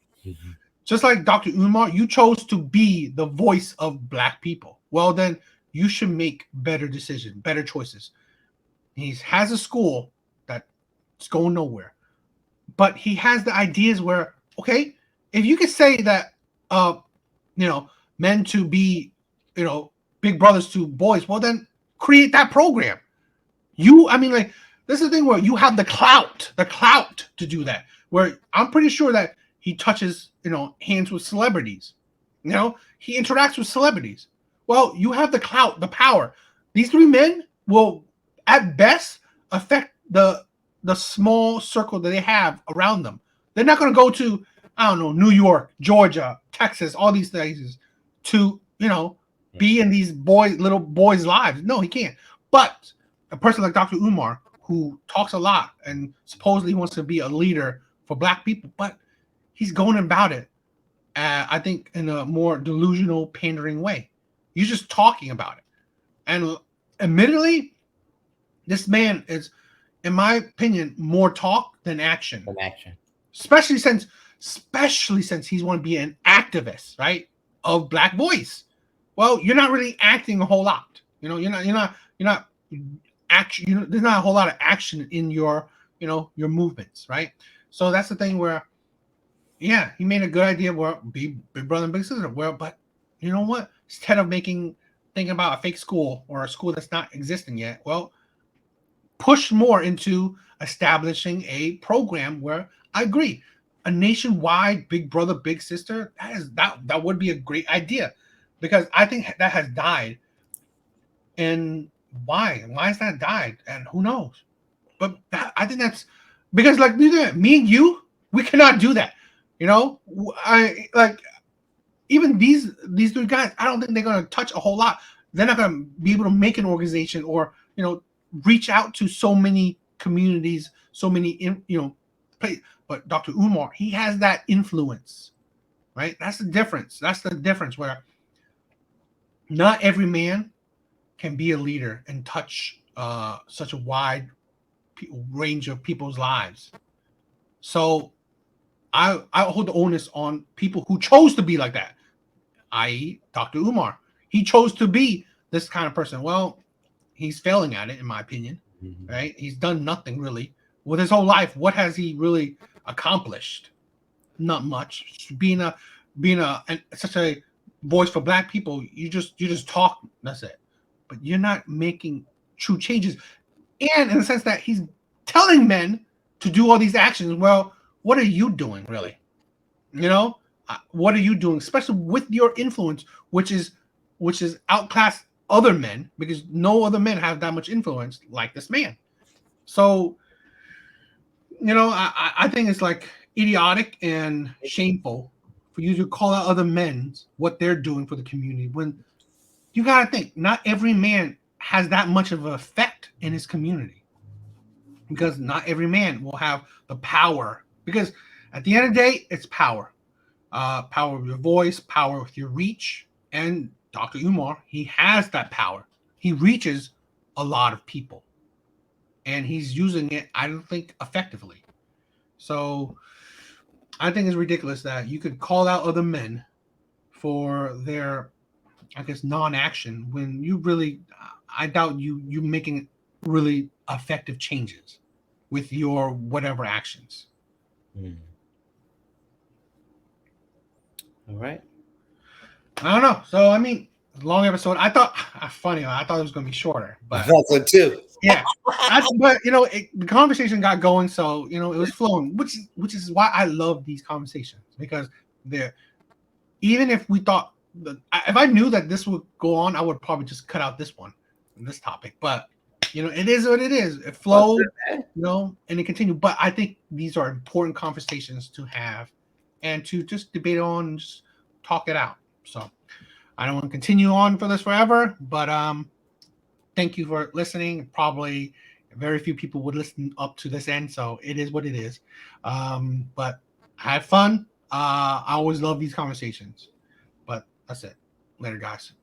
Just like Dr. Umar, you chose to be the voice of Black people. Well, then you should make better decisions, better choices. He has a school that's going nowhere, but he has the ideas where, okay, if you could say that, men to be, big brothers to boys, well, then create that program. This is the thing where you have the clout to do that, where I'm pretty sure that he touches, hands with celebrities. He interacts with celebrities. Well, you have the clout, the power. These three men will, at best, affect the small circle that they have around them. They're not going to go to, I don't know, New York, Georgia, Texas, all these places to, be in these little boys' lives. No, he can't. But a person like Dr. Umar, who talks a lot and supposedly wants to be a leader for Black people, but he's going about it, I think, in a more delusional, pandering way. He's just talking about it. And admittedly, this man is, in my opinion, more talk than action. Especially since he's want to be an activist, right, of Black voice. Well, you're not really acting a whole lot. You're not action. There's not a whole lot of action in your movements, right? So that's the thing where, yeah, he made a good idea where be big brother and big sister. Well, but you know what? Instead of thinking about a fake school or a school that's not existing yet, well, push more into establishing a program where I agree, a nationwide big brother, big sister, that would be a great idea, because I think that has died. And why has that died? And who knows? But I think that's because, like, me and you, we cannot do that. I like even these three guys. I don't think they're going to touch a whole lot. They're not going to be able to make an organization or reach out to so many communities, so many places. But Dr. Umar, he has that influence, right? That's the difference. Where not every man can be a leader and touch such a wide range of people's lives. So I hold the onus on people who chose to be like that, i.e. Dr. Umar. He chose to be this kind of person. Well, he's failing at it, in my opinion, right? He's done nothing really with his whole life. What has he really accomplished? Not much. Being such a voice for Black people, you just talk. That's it. But you're not making true changes. And in the sense that he's telling men to do all these actions. Well, what are you doing, really? What are you doing, especially with your influence, which is outclass other men, because no other men have that much influence like this man. So, I think it's like idiotic and shameful for you to call out other men what they're doing for the community, when you got to think not every man has that much of an effect in his community, because not every man will have the power, because at the end of the day, it's power. Power with your voice, power with your reach. And Dr. Umar, he has that power. He reaches a lot of people, and he's using it, I don't think, effectively. So I think it's ridiculous that you could call out other men for their, I guess, non-action, when you really, I doubt you making really effective changes with your whatever actions. All right. I don't know. So, I mean, long episode. I thought it was going to be shorter, but I thought so too. Yeah, but the conversation got going, so it was flowing, which is why I love these conversations, because they're, even if we thought if I knew that this would go on, I would probably just cut out this topic. But it is what it is. It flowed, and it continued. But I think these are important conversations to have and to just debate on and just talk it out. So I don't want to continue on for this forever, but thank you for listening. Probably very few people would listen up to this end, so it is what it is. But I had fun. I always love these conversations. But that's it. Later, guys.